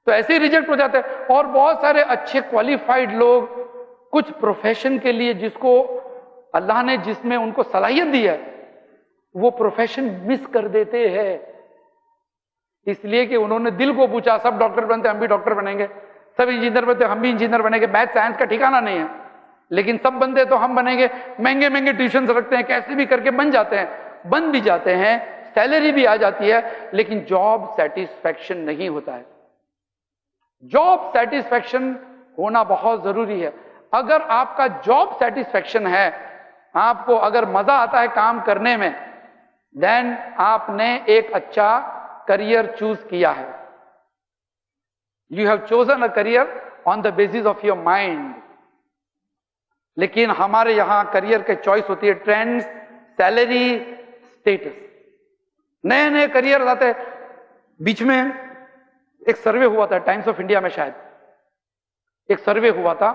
तो ऐसे ही रिजेक्ट हो जाते हैं। और बहुत सारे अच्छे क्वालिफाइड लोग कुछ प्रोफेशन के लिए जिसको अल्लाह ने जिसमें उनको सलाहियत दी है, वो प्रोफेशन मिस कर देते हैं, इसलिए कि उन्होंने दिल को पूछा। सब डॉक्टर बनते हम भी डॉक्टर बनेंगे, सब इंजीनियर बनते हम भी इंजीनियर बनेंगे, मैथ साइंस का ठिकाना नहीं है, लेकिन सब बनते तो हम बनेंगे। महंगे महंगे ट्यूशन रखते हैं, कैसे भी करके बन जाते हैं, बन भी जाते हैं, सैलरी भी आ जाती है, लेकिन जॉब सेटिस्फैक्शन नहीं होता है। जॉब सेटिस्फैक्शन होना बहुत जरूरी है। अगर आपका जॉब सेटिस्फैक्शन है, आपको अगर मजा आता है काम करने में, देन आपने एक अच्छा करियर चूज किया है। You have chosen a career on the basis of your mind. लेकिन हमारे यहां करियर के चॉइस होती है ट्रेंड्स, सैलरी, स्टेटस, नए नए करियर आते हैं। बीच में एक सर्वे हुआ था टाइम्स ऑफ इंडिया में, शायद एक सर्वे हुआ था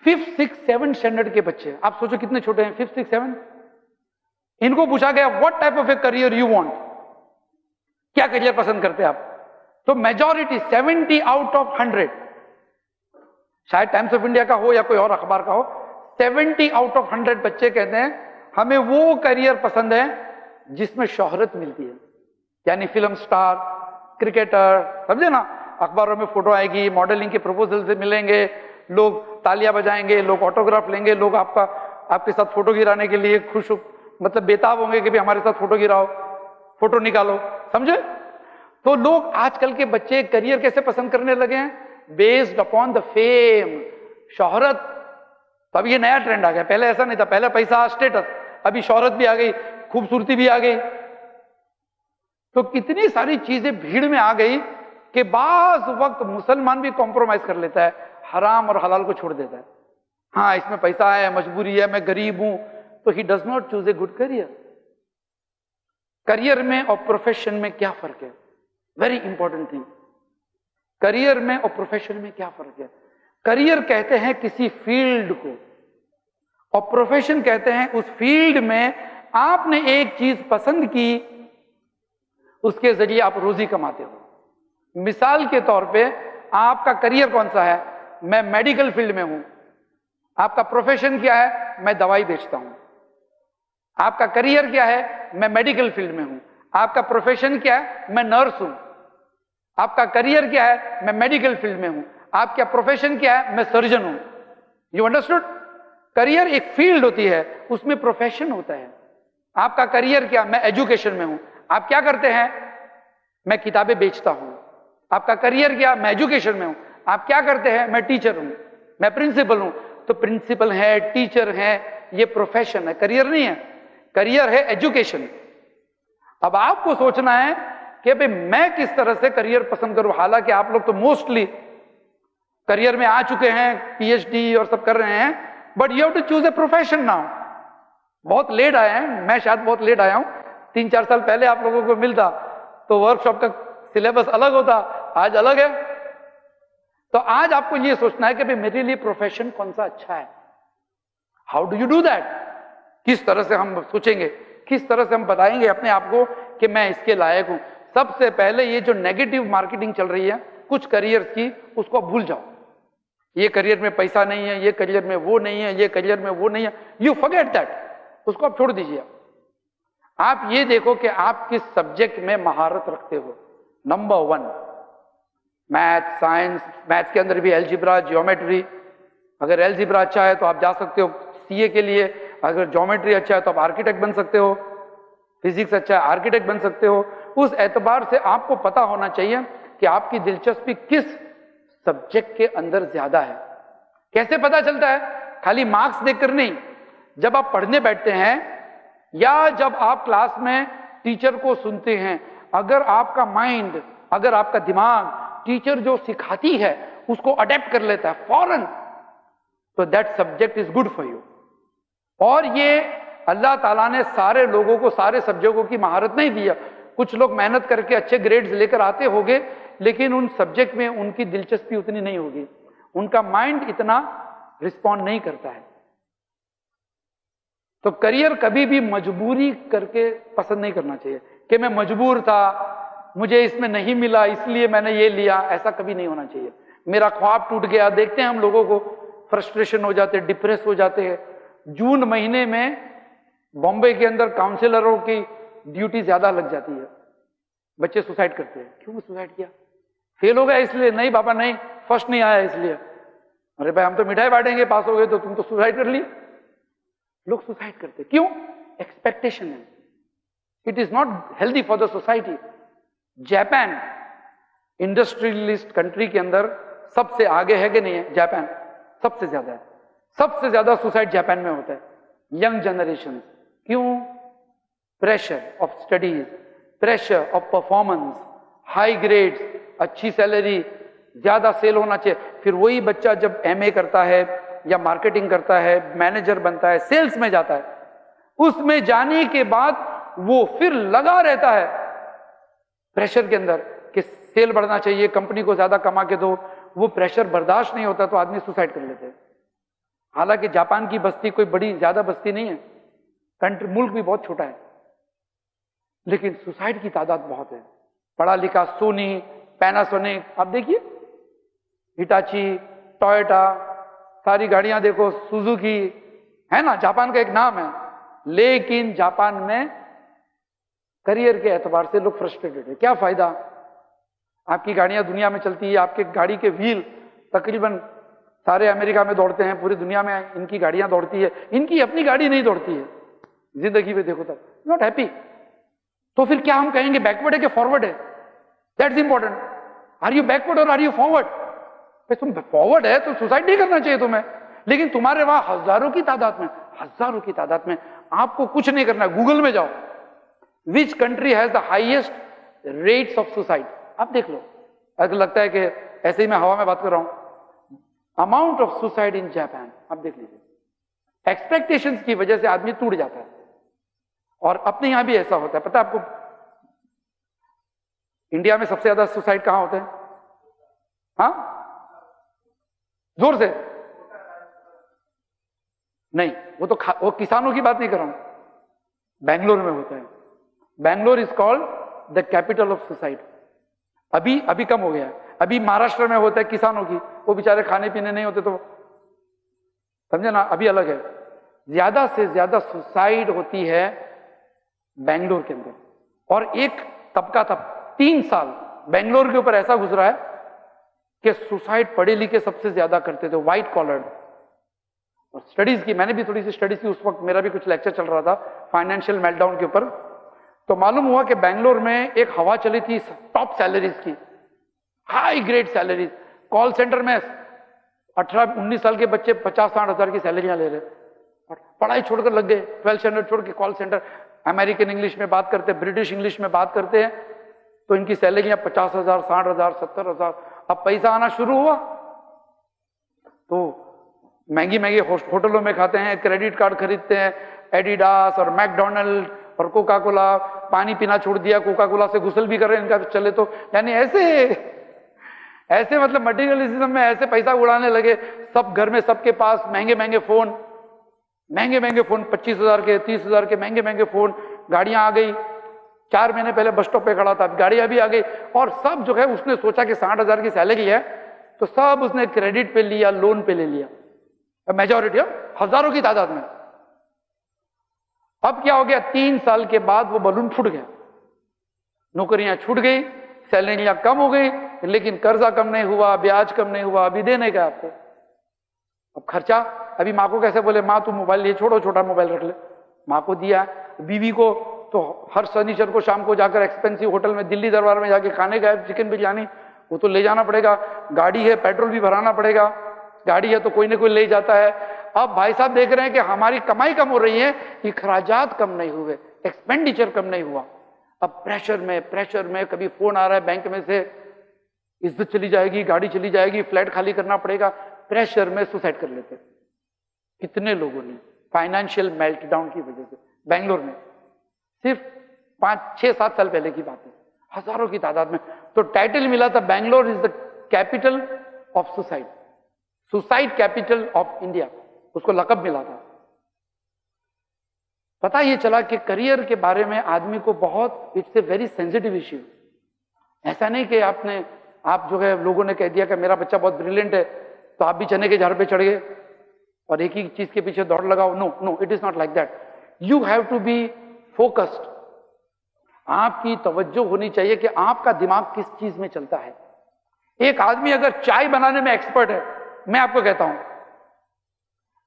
5th 6th 7th स्टैंडर्ड के बच्चे, आप सोचो कितने छोटे हैं, 5th 6th 7th, इनको पूछा गया what type of a career you want, क्या करियर पसंद करते हैं आप? तो मेजॉरिटी 70 आउट ऑफ 100, शायद टाइम्स ऑफ इंडिया का हो या कोई और अखबार का हो, 70 आउट ऑफ 100 बच्चे कहते हैं हमें वो करियर पसंद है जिसमें शोहरत मिलती है, यानी फिल्म स्टार, क्रिकेटर, समझे ना, अखबारों में फोटो आएगी, मॉडलिंग के प्रपोजल से मिलेंगे, लोग तालियां बजाएंगे, लोग ऑटोग्राफ लेंगे, लोग आपके साथ फोटो गिराने के लिए खुश, मतलब बेताब होंगे कि भी हमारे साथ फोटो गिराओ, फोटो निकालो, समझे? तो लोग आजकल के बच्चे करियर कैसे पसंद करने लगे हैं? बेस्ड अपॉन द फेम, शोहरत। तो अब ये नया ट्रेंड आ गया, पहले ऐसा नहीं था, पहले पैसा, स्टेटस, अभी शोहरत भी आ गई, खूबसूरती भी आ गई। तो कितनी सारी चीजें भीड़ में आ गई कि बाज वक्त मुसलमान भी कॉम्प्रोमाइज कर लेता है, हराम और हलाल को छोड़ देता है। हाँ इसमें पैसा है, मजबूरी है, मैं गरीब हूं, तो he does not choose a good career. Career में और प्रोफेशन में क्या फर्क है? वेरी इंपॉर्टेंट थिंग, करियर में और प्रोफेशन में क्या फर्क है? करियर कहते हैं किसी फील्ड को, और प्रोफेशन कहते हैं उस फील्ड में आपने एक चीज पसंद की, उसके जरिए आप रोजी कमाते हो। मिसाल के तौर पे आपका करियर कौन सा है? मैं मेडिकल फील्ड में हूं। आपका प्रोफेशन क्या है? मैं दवाई बेचता हूं। आपका करियर क्या है? मैं मेडिकल फील्ड में हूं। आपका प्रोफेशन क्या है? मैं नर्स हूं। आपका करियर क्या है? मैं मेडिकल फील्ड में हूं। आपका प्रोफेशन क्या है? मैं सर्जन हूं। You understood? करियर एक फील्ड होती है, उसमें प्रोफेशन होता है। आपका करियर क्या? मैं एजुकेशन में हूं। आप क्या करते हैं? मैं किताबें बेचता हूं। आपका करियर क्या? मैं एजुकेशन में हूं। आप क्या करते हैं? मैं टीचर हूं, मैं प्रिंसिपल हूं। तो प्रिंसिपल है, टीचर है, ये प्रोफेशन है, करियर नहीं है। करियर है एजुकेशन। अब आपको सोचना है कि भाई मैं किस तरह से करियर पसंद करूं। हालांकि आप लोग तो मोस्टली करियर में आ चुके हैं, पीएचडी और सब कर रहे हैं, but you have to choose a profession now. बहुत लेट आए हैं, मैं शायद बहुत लेट आया हूं। 3-4 साल पहले आप लोगों को मिलता तो वर्कशॉप का सिलेबस अलग होता, आज अलग है। तो आज आपको यह सोचना है कि भाई मेरे लिए प्रोफेशन कौन सा अच्छा है। How do you do that? किस तरह से हम सोचेंगे, किस तरह से हम बताएंगे अपने आप को कि मैं इसके लायक हूं? सबसे पहले ये जो नेगेटिव मार्केटिंग चल रही है कुछ करियर्स की, उसको आप भूल जाओ। ये करियर में पैसा नहीं है, ये करियर में वो नहीं है, ये करियर में वो नहीं है, यू फॉरगेट दैट, उसको आप छोड़ दीजिए। आप ये देखो कि आप किस सब्जेक्ट में महारत रखते हो। नंबर 1 मैथ, साइंस, मैथ्स के अंदर भी एल्जिब्रा, ज्योमेट्री। अगर एल्जिब्रा अच्छा है तो आप जा सकते हो सीए के लिए, अगर ज्योमेट्री अच्छा है तो आप आर्किटेक्ट बन सकते हो, फिजिक्स अच्छा है आर्किटेक्ट बन सकते हो। उस एतबार से आपको पता होना चाहिए कि आपकी दिलचस्पी किस सब्जेक्ट के अंदर ज्यादा है। कैसे पता चलता है? खाली मार्क्स देखकर नहीं, जब आप पढ़ने बैठते हैं या जब आप क्लास में टीचर को सुनते हैं, अगर आपका माइंड, अगर आपका दिमाग टीचर जो सिखाती है उसको अडेप्ट कर लेता है फौरन, तो that subject is good for you. और ये अल्लाह ताला ने सारे लोगों को सारे सब्जेक्टों की महारत नहीं दिया। कुछ लोग मेहनत करके अच्छे ग्रेड्स लेकर आते होंगे, लेकिन उन सब्जेक्ट में उनकी दिलचस्पी उतनी नहीं होगी, उनका माइंड इतना रिस्पॉन्ड नहीं करता है। तो करियर कभी भी मजबूरी करके पसंद नहीं करना चाहिए कि मैं मजबूर था, मुझे इसमें नहीं मिला इसलिए मैंने ये लिया, ऐसा कभी नहीं होना चाहिए। मेरा ख्वाब टूट गया, देखते हैं हम लोगों को फ्रस्ट्रेशन हो जाते हैं, डिप्रेस हो जाते हैं। जून महीने में बॉम्बे के अंदर काउंसलरों की ड्यूटी ज्यादा लग जाती है, बच्चे सुसाइड करते हैं। क्यों सुसाइड किया? फेल हो गया इसलिए? नहीं बाबा नहीं, फर्स्ट नहीं आया इसलिए। अरे भाई हम तो मिठाई बांटेंगे, पास हो गए तो तुम तो सुसाइड कर लिए। लोग सुसाइड करते क्यों? एक्सपेक्टेशन है। It is not healthy for the society. Japan industrialist country के अंदर सबसे आगे है कि नहीं है? जापान सबसे ज्यादा है। सबसे ज्यादा सुसाइड जापान में होता है, यंग जनरेशन। क्यों? Pressure of studies, pressure of performance, high grades, अच्छी सैलरी, ज्यादा सेल होना चाहिए। फिर वही बच्चा जब एमए करता है या मार्केटिंग करता है, मैनेजर बनता है, सेल्स में जाता है, उसमें जाने के बाद वो फिर लगा रहता है प्रेशर के अंदर कि सेल बढ़ना चाहिए, कंपनी को ज्यादा कमा के दो। वो प्रेशर बर्दाश्त नहीं होता तो आदमी सुसाइड कर लेते हैं। हालांकि जापान की बस्ती कोई बड़ी ज्यादा बस्ती नहीं है, कंट्री मुल्क भी बहुत छोटा है, लेकिन सुसाइड की तादाद बहुत है। पढ़ा लिखा सोनी, पैनासोनिक, आप देखिए हिटाची, टोयोटा, सारी गाड़ियां देखो, सुजुकी, है ना, जापान का एक नाम है। लेकिन जापान में करियर के एतबार से लोग फ्रस्ट्रेटेड है। क्या फायदा? आपकी गाड़ियां दुनिया में चलती है, आपके गाड़ी के व्हील तकरीबन सारे अमेरिका में दौड़ते हैं, पूरी दुनिया में इनकी गाड़ियां दौड़ती है, इनकी अपनी गाड़ी नहीं दौड़ती है। जिंदगी में देखो तब नॉट हैप्पी। तो फिर क्या हम कहेंगे बैकवर्ड है कि फॉरवर्ड है? That's important. Are you backward और आर यू फॉरवर्ड? तुम फॉरवर्ड है तो सुसाइड नहीं करना चाहिए तुम्हें, लेकिन तुम्हारे वहां हजारों की तादाद में आपको कुछ नहीं करना है। गूगल में जाओ, which country has the highest rates of suicide, आप देख लो। अगर लगता है कि ऐसे ही मैं हवा में बात कर रहा हूं, amount of suicide in Japan, आप देख लीजिए। एक्सपेक्टेशंस की वजह से आदमी टूट जाता है। और अपने यहां भी ऐसा होता है, पता है आपको? इंडिया में सबसे ज्यादा सुसाइड कहां होते हैं? हाँ, जोर से नहीं, वो किसानों की बात नहीं कर रहा हूं। बेंगलोर में होता है। Bangalore is called the capital of suicide. अभी कम हो गया है। अभी महाराष्ट्र में होता है किसानों की, वो बेचारे खाने पीने नहीं होते, तो समझे ना, अभी अलग है। ज्यादा से ज्यादा सुसाइड होती है बेंगलोर के अंदर। और एक तबका था 3 साल बेंगलोर के ऊपर ऐसा गुजरा है कि सुसाइड पढ़े लिखे सबसे ज्यादा करते थे, व्हाइट कॉलर्ड। और स्टडीज की, मैंने भी थोड़ी सी स्टडीज की, उस वक्त मेरा भी कुछ लेक्चर चल रहा था फाइनेंशियल मेल्टडाउन के ऊपर। तो मालूम हुआ कि बेंगलोर में एक हवा चली थी टॉप सैलरीज की, high grade salaries. Call centre में 18-19 साल के बच्चे 50-60 हजार की सैलरियां ले रहे, पढ़ाई छोड़कर लग गए, 12th स्टैंडर्ड छोड़ के कॉल सेंटर। अमेरिकन इंग्लिश में बात करते, ब्रिटिश इंग्लिश में बात करते हैं, तो इनकी सैलरियां 50,000, 60,000, 70,000। अब पैसा आना शुरू हुआ तो महंगी महंगी होटलों में खाते हैं, क्रेडिट कार्ड खरीदते हैं, एडिडास और मैकडोनल्ड और कोका कोला। पानी पीना छोड़ दिया, कोका कोला से गुसल भी कर रहे हैं, इनका चले तो। यानी ऐसे मतलब मटेरियलिज्म में ऐसे पैसा उड़ाने लगे। सब घर में सबके पास महंगे महंगे फोन 25,000 के, 30,000 के महंगे महंगे फोन। गाड़ियां आ गई, 4 महीने पहले बस स्टॉप पे खड़ा था, गाड़ियां भी आ गई। और सब जो है उसने सोचा कि 60,000 की सैलरी है तो सब उसने क्रेडिट पे लिया, लोन पे ले लिया, मेजॉरिटी हजारों की तादाद में। अब क्या हो गया, 3 साल के बाद वो बलून फूट गया, नौकरियां छूट गई, सैलरियां कम हो गई, लेकिन कर्जा कम नहीं हुआ, ब्याज कम नहीं हुआ, अभी देने का आपको। अब खर्चा, अभी माँ को कैसे बोले, माँ तू मोबाइल लिए, छोटा मोबाइल रख ले, माँ को दिया। बीवी को तो हर शनिचर को शाम को जाकर एक्सपेंसिव होटल में, दिल्ली दरबार में जाके खाने गए, चिकन बिरयानी, वो तो ले जाना पड़ेगा। गाड़ी है, पेट्रोल भी भराना पड़ेगा, गाड़ी है तो कोई ना कोई ले जाता है। अब भाई साहब देख रहे हैं कि हमारी कमाई कम हो रही है, इखराजात कम नहीं हुए, एक्सपेंडिचर कम नहीं हुआ। अब प्रेशर में कभी फोन आ रहा है बैंक में से, इज्जत चली जाएगी, गाड़ी चली जाएगी, फ्लैट खाली करना पड़ेगा, प्रेशर में सुसाइड कर लेते। कितने लोगों ने फाइनेंशियल मेल्टडाउन की वजह से, बेंगलोर में सिर्फ 5-6-7 साल पहले की बात है, हजारों की तादाद में। तो टाइटल मिला था Bangalore is the capital of suicide, suicide capital of India, उसको लकब मिला था। पता ये चला कि करियर के बारे में आदमी को बहुत, it's a very sensitive issue. ऐसा नहीं कि आप जो है लोगों ने कह दिया कि मेरा बच्चा बहुत ब्रिलियंट है तो आप भी चने के झाड़ पे चढ़ गए और एक ही चीज के पीछे दौड़ लगाओ। No no, it is not like that. You have to be focused. आपकी तवज्जो होनी चाहिए कि आपका दिमाग किस चीज में चलता है। एक आदमी अगर चाय बनाने में एक्सपर्ट है, मैं आपको कहता हूं,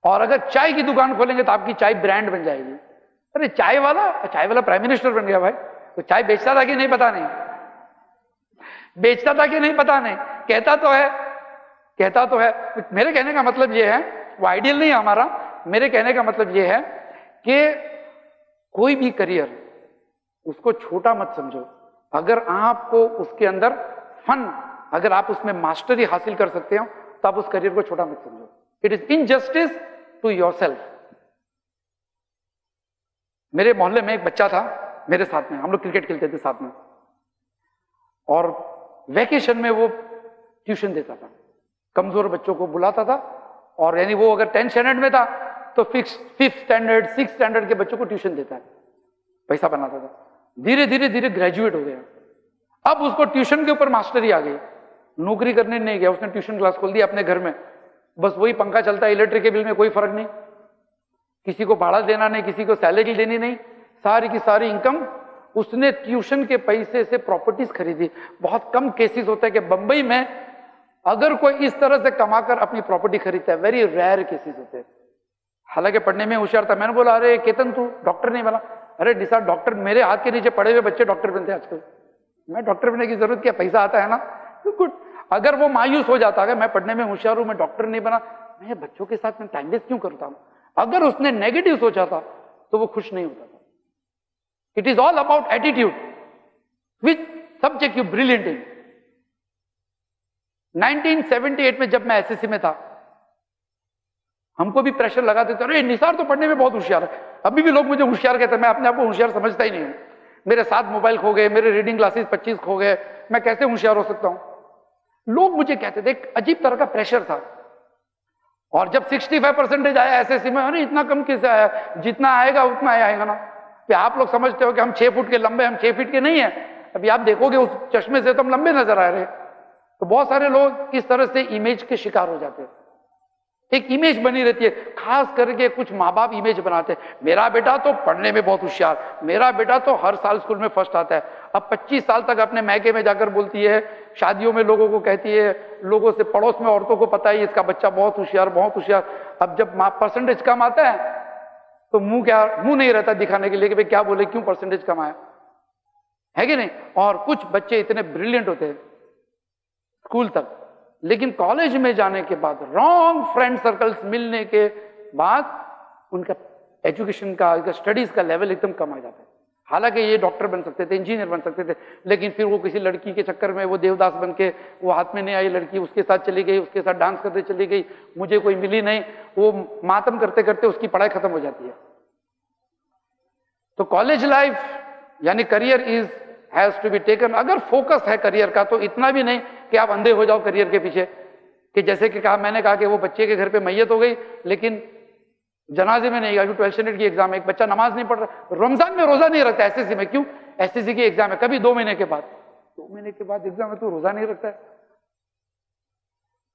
और अगर चाय की दुकान खोलेंगे तो आपकी चाय ब्रांड बन जाएगी। अरे चाय वाला प्राइम मिनिस्टर बन गया भाई। तो चाय बेचता था कि नहीं पता नहीं, बेचता था कि नहीं पता नहीं, कहता तो है। मेरे कहने का मतलब यह है, वो आइडियल नहीं है हमारा, मेरे कहने का मतलब यह है कि कोई भी करियर उसको छोटा मत समझो। अगर आपको उसके अंदर फन, अगर आप उसमें मास्टरी हासिल कर सकते हो तो आप उस करियर को छोटा मत समझो। It is injustice to yourself. मेरे मोहल्ले में एक बच्चा था मेरे साथ में, हम लोग क्रिकेट खेलते थे साथ में, और वैकेशन में वो ट्यूशन देता था, कमजोर बच्चों को बुलाता था। और यानी वो अगर 10th स्टैंडर्ड में था तो 5th स्टैंडर्ड 6th स्टैंडर्ड के बच्चों को ट्यूशन देता है, पैसा बनाता था। धीरे धीरे ग्रेजुएट हो गया। अब उसको ट्यूशन के ऊपर मास्टरी आ गई, नौकरी करने नहीं गया, उसने ट्यूशन क्लास खोल दिया अपने घर में। बस वही पंखा चलता है, इलेक्ट्रिक के बिल में कोई फर्क नहीं, किसी को भाड़ा देना नहीं, किसी को सैलरी देनी नहीं, सारी की सारी इनकम उसने ट्यूशन के पैसे से प्रॉपर्टीज खरीदी। बहुत कम केसेस होते हैं कि बंबई में अगर कोई इस तरह से कमाकर अपनी प्रॉपर्टी खरीदता है, वेरी रेयर केसेस होते हैं। हालांकि पढ़ने में होशियार था। मैंने बोला, अरे केतन तू डॉक्टर नहीं बना? अरे डिसा डॉक्टर, मेरे हाथ के नीचे पड़े हुए बच्चे डॉक्टर बनते हैं आजकल, मैं डॉक्टर बनने की जरूरत क्या, पैसा आता है ना, तो गुड। अगर वो मायूस हो जाता है मैं पढ़ने में होशियार हूं, मैं डॉक्टर नहीं बना, मैं बच्चों के साथ में टाइम वेस्ट क्यों करता हूं, अगर उसने नेगेटिव सोचा था तो वो खुश नहीं होता था। It is all about attitude, which subject you brilliant in. 1978 में जब मैं एसएससी में था, हमको भी प्रेशर लगाते थे, अरे निसार तो पढ़ने में बहुत होशियार है। अभी भी लोग मुझे होशियार कहते हैं, मैं अपने आप को होशियार समझता ही नहीं हूं। मेरे 7 मोबाइल खो गए, मेरे रीडिंग क्लासेस 25 खो गए, मैं कैसे होशियार हो सकता हूं। लोग मुझे कहते थे, एक अजीब तरह का प्रेशर था। और जब 65% आया एसएससी में, अरे इतना कम कैसे आया, जितना आएगा उतना आएगा ना। कि आप लोग समझते हो कि हम 6 फुट के लंबे, हम 6 फीट के नहीं है। अभी आप देखोगे उस चश्मे से तो हम लंबे नजर आ रहे हैं। तो बहुत सारे लोग इस तरह से इमेज के शिकार हो जाते हैं, एक इमेज बनी रहती है। खास करके कुछ माँ बाप इमेज बनाते हैं, मेरा बेटा तो पढ़ने में बहुत होशियार, मेरा बेटा तो हर साल स्कूल में फर्स्ट आता है। अब 25 साल तक अपने मैके में जाकर बोलती है, शादियों में लोगों को कहती है, लोगों से पड़ोस में औरतों को पता है इसका बच्चा बहुत होशियार, बहुत होशियार। अब जब परसेंटेज कम आता है तो मुंह नहीं रहता दिखाने के लिए कि भाई क्या बोले, क्यों परसेंटेज कम आया, है कि नहीं। और कुछ बच्चे इतने ब्रिलियंट होते हैं स्कूल तक, लेकिन कॉलेज में जाने के बाद, रॉन्ग फ्रेंड सर्कल्स मिलने के बाद उनका एजुकेशन का, स्टडीज का लेवल एकदम कम आ जाता है। हालांकि ये डॉक्टर बन सकते थे, इंजीनियर बन सकते थे, लेकिन फिर वो किसी लड़की के चक्कर में वो देवदास बन के, वो हाथ में नहीं आई लड़की, उसके साथ चली गई, उसके साथ डांस करते चली गई, मुझे कोई मिली नहीं, वो मातम करते करते उसकी पढ़ाई खत्म हो जाती है। तो कॉलेज लाइफ यानी career is has to be taken. अगर फोकस है करियर का तो इतना भी नहीं कि आप अंधे हो जाओ करियर के पीछे, कि जैसे कि मैंने कहा कि वो बच्चे के घर पे मैयत हो गई लेकिन जनाजे में नहीं गया, 12th स्टैंडर्ड की एग्जाम है, एक बच्चा नमाज नहीं पढ़ रहा, रमजान में रोजा नहीं रखता एसएससी में, क्यों, एसएससी की एग्जाम है, कभी 2 महीने के बाद, 2 महीने के बाद एग्जाम है तो रोजा नहीं रखता है।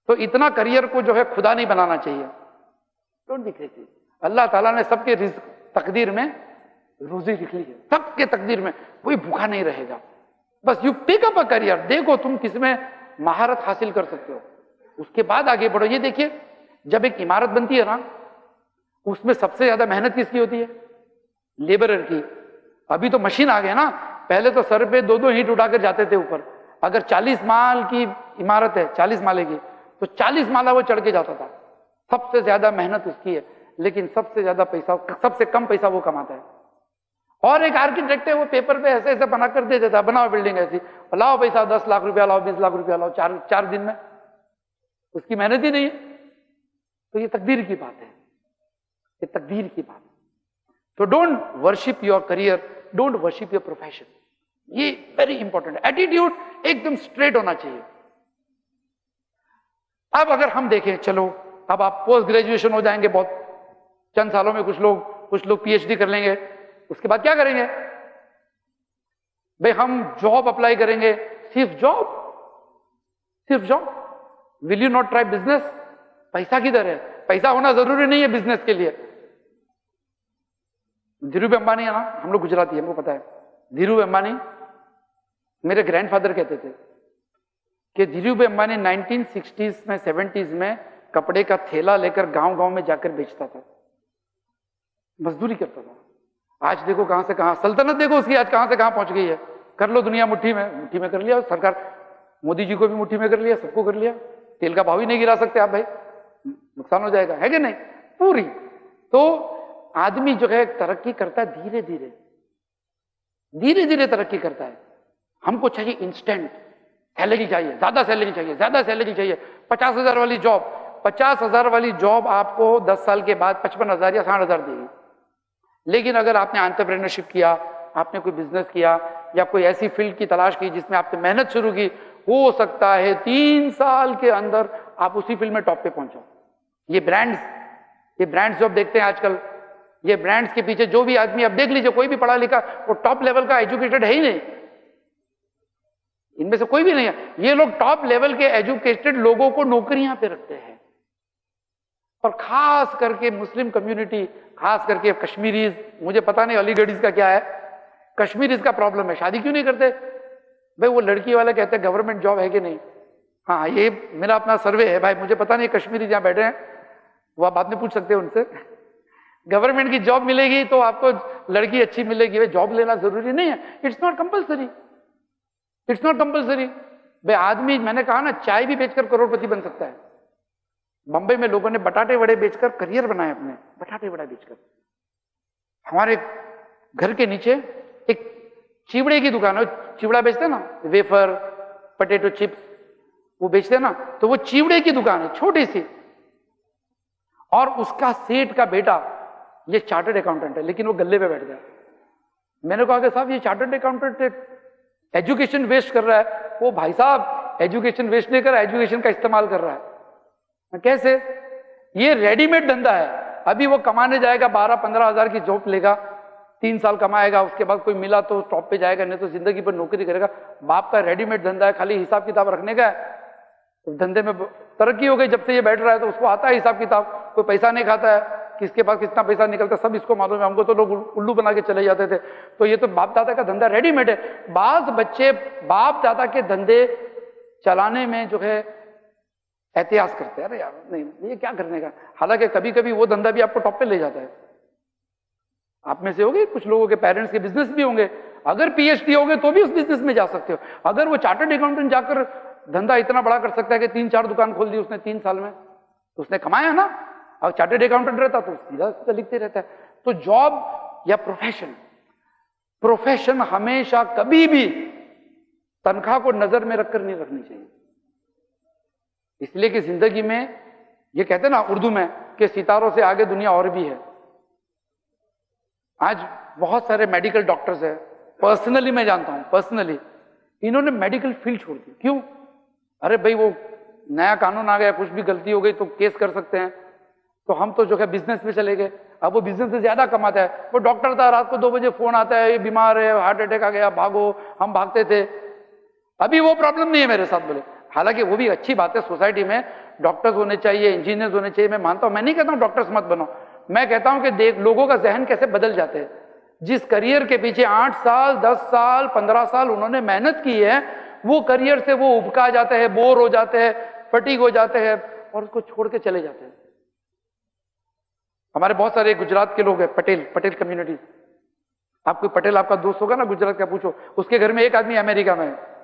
तो इतना करियर को जो है खुदा नहीं बनाना चाहिए। Don't be crazy. अल्लाह ताला ने सबके रिज्क तकदीर में रोजी लिख ली है, सबके तकदीर में कोई भूखा नहीं रहेगा। बस you pick up a career, देखो तुम किसमें महारत हासिल कर सकते हो, उसके बाद आगे बढ़ो। ये देखिए, जब एक इमारत बनती है ना, उसमें सबसे ज्यादा मेहनत किसकी होती है, लेबरर की। अभी तो मशीन आ गए ना, पहले तो सर पे 2-2 ईंट उठाकर जाते थे ऊपर। अगर 40 माल की इमारत है, 40 माले की, तो 40 माला वो चढ़ के जाता था। सबसे ज्यादा मेहनत उसकी है, लेकिन सबसे ज्यादा पैसा, सबसे कम पैसा वो कमाता है। और एक आर्किटेक्ट है, वो पेपर पे ऐसे ऐसे बना कर दे देता, बनाओ बिल्डिंग ऐसी, लाओ पैसा 10 लाख रुपया लाओ, 20 लाख रुपया लाओ, चार दिन में। उसकी मेहनत ही नहीं है। तो ये तकदीर की बात है, ये तकदीर की बात है। तो don't worship your career, don't worship your profession. ये वेरी इंपॉर्टेंट है। एटीट्यूड एकदम स्ट्रेट होना चाहिए। अब अगर हम देखें, चलो अब आप पोस्ट ग्रेजुएशन हो जाएंगे, बहुत चंद सालों में कुछ लोग पीएचडी कर लेंगे, उसके बाद क्या करेंगे भाई? हम जॉब अप्लाई करेंगे, सिर्फ job. Will you not try business? पैसा किधर है? पैसा होना जरूरी नहीं है बिजनेस के लिए। धीरू अंबानी है ना, हम लोग गुजराती है, हमको पता है। धीरू अंबानी, मेरे ग्रैंडफादर कहते थे कि धीरू अंबानी 1960s में 70s में कपड़े का थैला लेकर गांव-गांव में जाकर बेचता था, मजदूरी करता था। आज देखो कहां से कहां, सल्तनत देखो उसकी आज कहां से कहां पहुंच गई है। कर लो दुनिया मुट्ठी में कर लिया सरकार, मोदी जी को भी मुट्ठी में कर लिया, सबको कर लिया। तेल का भाव ही नहीं गिरा सकते आप भाई, नुकसान हो जाएगा, है कि नहीं? पूरी। तो आदमी जो है तरक्की करता है धीरे धीरे तरक्की करता है। हमको चाहिए इंस्टेंट सैलरी, चाहिए ज्यादा सैलरी चाहिए। 50,000 वाली जॉब, 50,000 वाली जॉब आपको 10 साल के बाद 55,000 या 60,000 देगी। लेकिन अगर आपने एंटरप्रेन्योरशिप किया, आपने कोई बिजनेस किया या कोई ऐसी फील्ड की तलाश की जिसमें आपने मेहनत शुरू की, हो सकता है 3 साल के अंदर आप उसी फील्ड में टॉप पे पहुंचो। ये ब्रांड्स जो आप देखते हैं आजकल, ये ब्रांड्स के पीछे जो भी आदमी, अब देख लीजिए, कोई भी पढ़ा लिखा वो टॉप लेवल का एजुकेटेड है ही नहीं, इनमें से कोई भी नहीं है। ये लोग टॉप लेवल के एजुकेटेड लोगों को नौकरियां पे रखते हैं। और खास करके मुस्लिम कम्युनिटी, खास करके कश्मीरीज, मुझे पता नहीं अलीगढ़ीज का क्या है, कश्मीरीज का प्रॉब्लम है, शादी क्यों नहीं करते भाई? वो लड़की वाले कहते हैं गवर्नमेंट जॉब है कि नहीं। हाँ, ये मेरा अपना सर्वे है भाई, मुझे पता नहीं कश्मीरी जहां बैठे हैं वो आप बाद में पूछ सकते हैं उनसे। गवर्नमेंट की जॉब मिलेगी तो आपको लड़की अच्छी मिलेगी, जॉब लेना जरूरी नहीं है। इट्स नॉट कंपल्सरी भाई। आदमी, मैंने कहा ना, चाय भी बेचकर करोड़पति बन सकता है। बंबई में लोगों ने बटाटे वड़े बेचकर करियर बनाए अपने, बटाटे वड़ा बेचकर। हमारे घर के नीचे एक चिवड़े की दुकान है, चिवड़ा बेचते हैं ना, वेफर, पोटैटो चिप्स, वो बेचते हैं ना, तो वो चिवड़े की दुकान है छोटी सी, और उसका सेठ का बेटा ये चार्टर्ड अकाउंटेंट है, लेकिन वो गल्ले पे बैठ गया। मैंने कहा कि साहब ये चार्टर्ड अकाउंटेंट एजुकेशन वेस्ट कर रहा है। वो भाई साहब एजुकेशन वेस्ट नहीं कर रहा, एजुकेशन का इस्तेमाल कर रहा है। कैसे? ये रेडीमेड धंधा है। अभी वो कमाने जाएगा, 12-15 हजार की जॉब लेगा, 3 साल कमाएगा, उसके बाद कोई मिला तो टॉप पे जाएगा, नहीं तो जिंदगी भर नौकरी करेगा। बाप का रेडीमेड धंधा है, खाली हिसाब किताब रखने का है। तो धंधे में तरक्की हो गई, जब से ये बैठ रहा है तो उसको आता है हिसाब किताब, कोई पैसा नहीं खाता है, किसके पास कितना पैसा निकलता सब इसको मालूम है। हमको तो लोग उल्लू बना के चले जाते थे। तो ये तो बाप दादा का धंधा रेडीमेड है। बाज बच्चे बाप दादा के धंधे चलाने में जो है एहतियात करते हैं, अरे यार नहीं ये क्या करने का। हालांकि कभी कभी वो धंधा भी आपको टॉप पे ले जाता है। आप में से होंगे कुछ लोगों के पेरेंट्स के बिजनेस भी होंगे, अगर पीएचडी होगे तो भी उस बिजनेस में जा सकते हो। अगर वो चार्टर्ड अकाउंटेंट जाकर धंधा इतना बड़ा कर सकता है कि 3-4 दुकान खोल दी उसने 3 साल में, तो उसने कमाया ना। और चार्टर्ड अकाउंटेंट रहता तो सीधा लिखते रहता है। तो जॉब या प्रोफेशन हमेशा कभी भी तनख्वाह को नजर में रखकर नहीं रखनी चाहिए। इसलिए कि जिंदगी में ये कहते हैं ना उर्दू में कि सितारों से आगे दुनिया और भी है। आज बहुत सारे मेडिकल डॉक्टर्स हैं, पर्सनली मैं जानता हूं, पर्सनली इन्होंने मेडिकल फील्ड छोड़ दी। क्यों? अरे भाई वो नया कानून आ गया, कुछ भी गलती हो गई तो केस कर सकते हैं, तो हम तो जो है बिजनेस में चले गए। अब वो बिजनेस से ज्यादा कमाता है। वो डॉक्टर था, रात को 2 बजे फोन आता है, ये बीमार है, हार्ट अटैक आ गया, भागो। हम भागते थे। अभी वो प्रॉब्लम नहीं है मेरे साथ, बोले। हालांकि वो भी अच्छी बात है, सोसाइटी में डॉक्टर्स होने चाहिए, इंजीनियर्स होने चाहिए, मैं मानता हूं। मैं नहीं कहता हूं डॉक्टर्स मत बनो, मैं कहता हूं कि देख लोगों का जहन कैसे बदल जाते हैं। जिस करियर के पीछे 8 साल 10 साल 15 साल उन्होंने मेहनत की है, वो करियर से वो उबका जाते हैं, बोर हो जाते हैं, फटीग हो जाते हैं और उसको छोड़ के चले जाते हैं। हमारे बहुत सारे गुजरात के लोग हैं, पटेल कम्युनिटी। आप कोई पटेल आपका दोस्त होगा ना गुजरात का, पूछो, उसके घर में एक आदमी अमेरिका में है।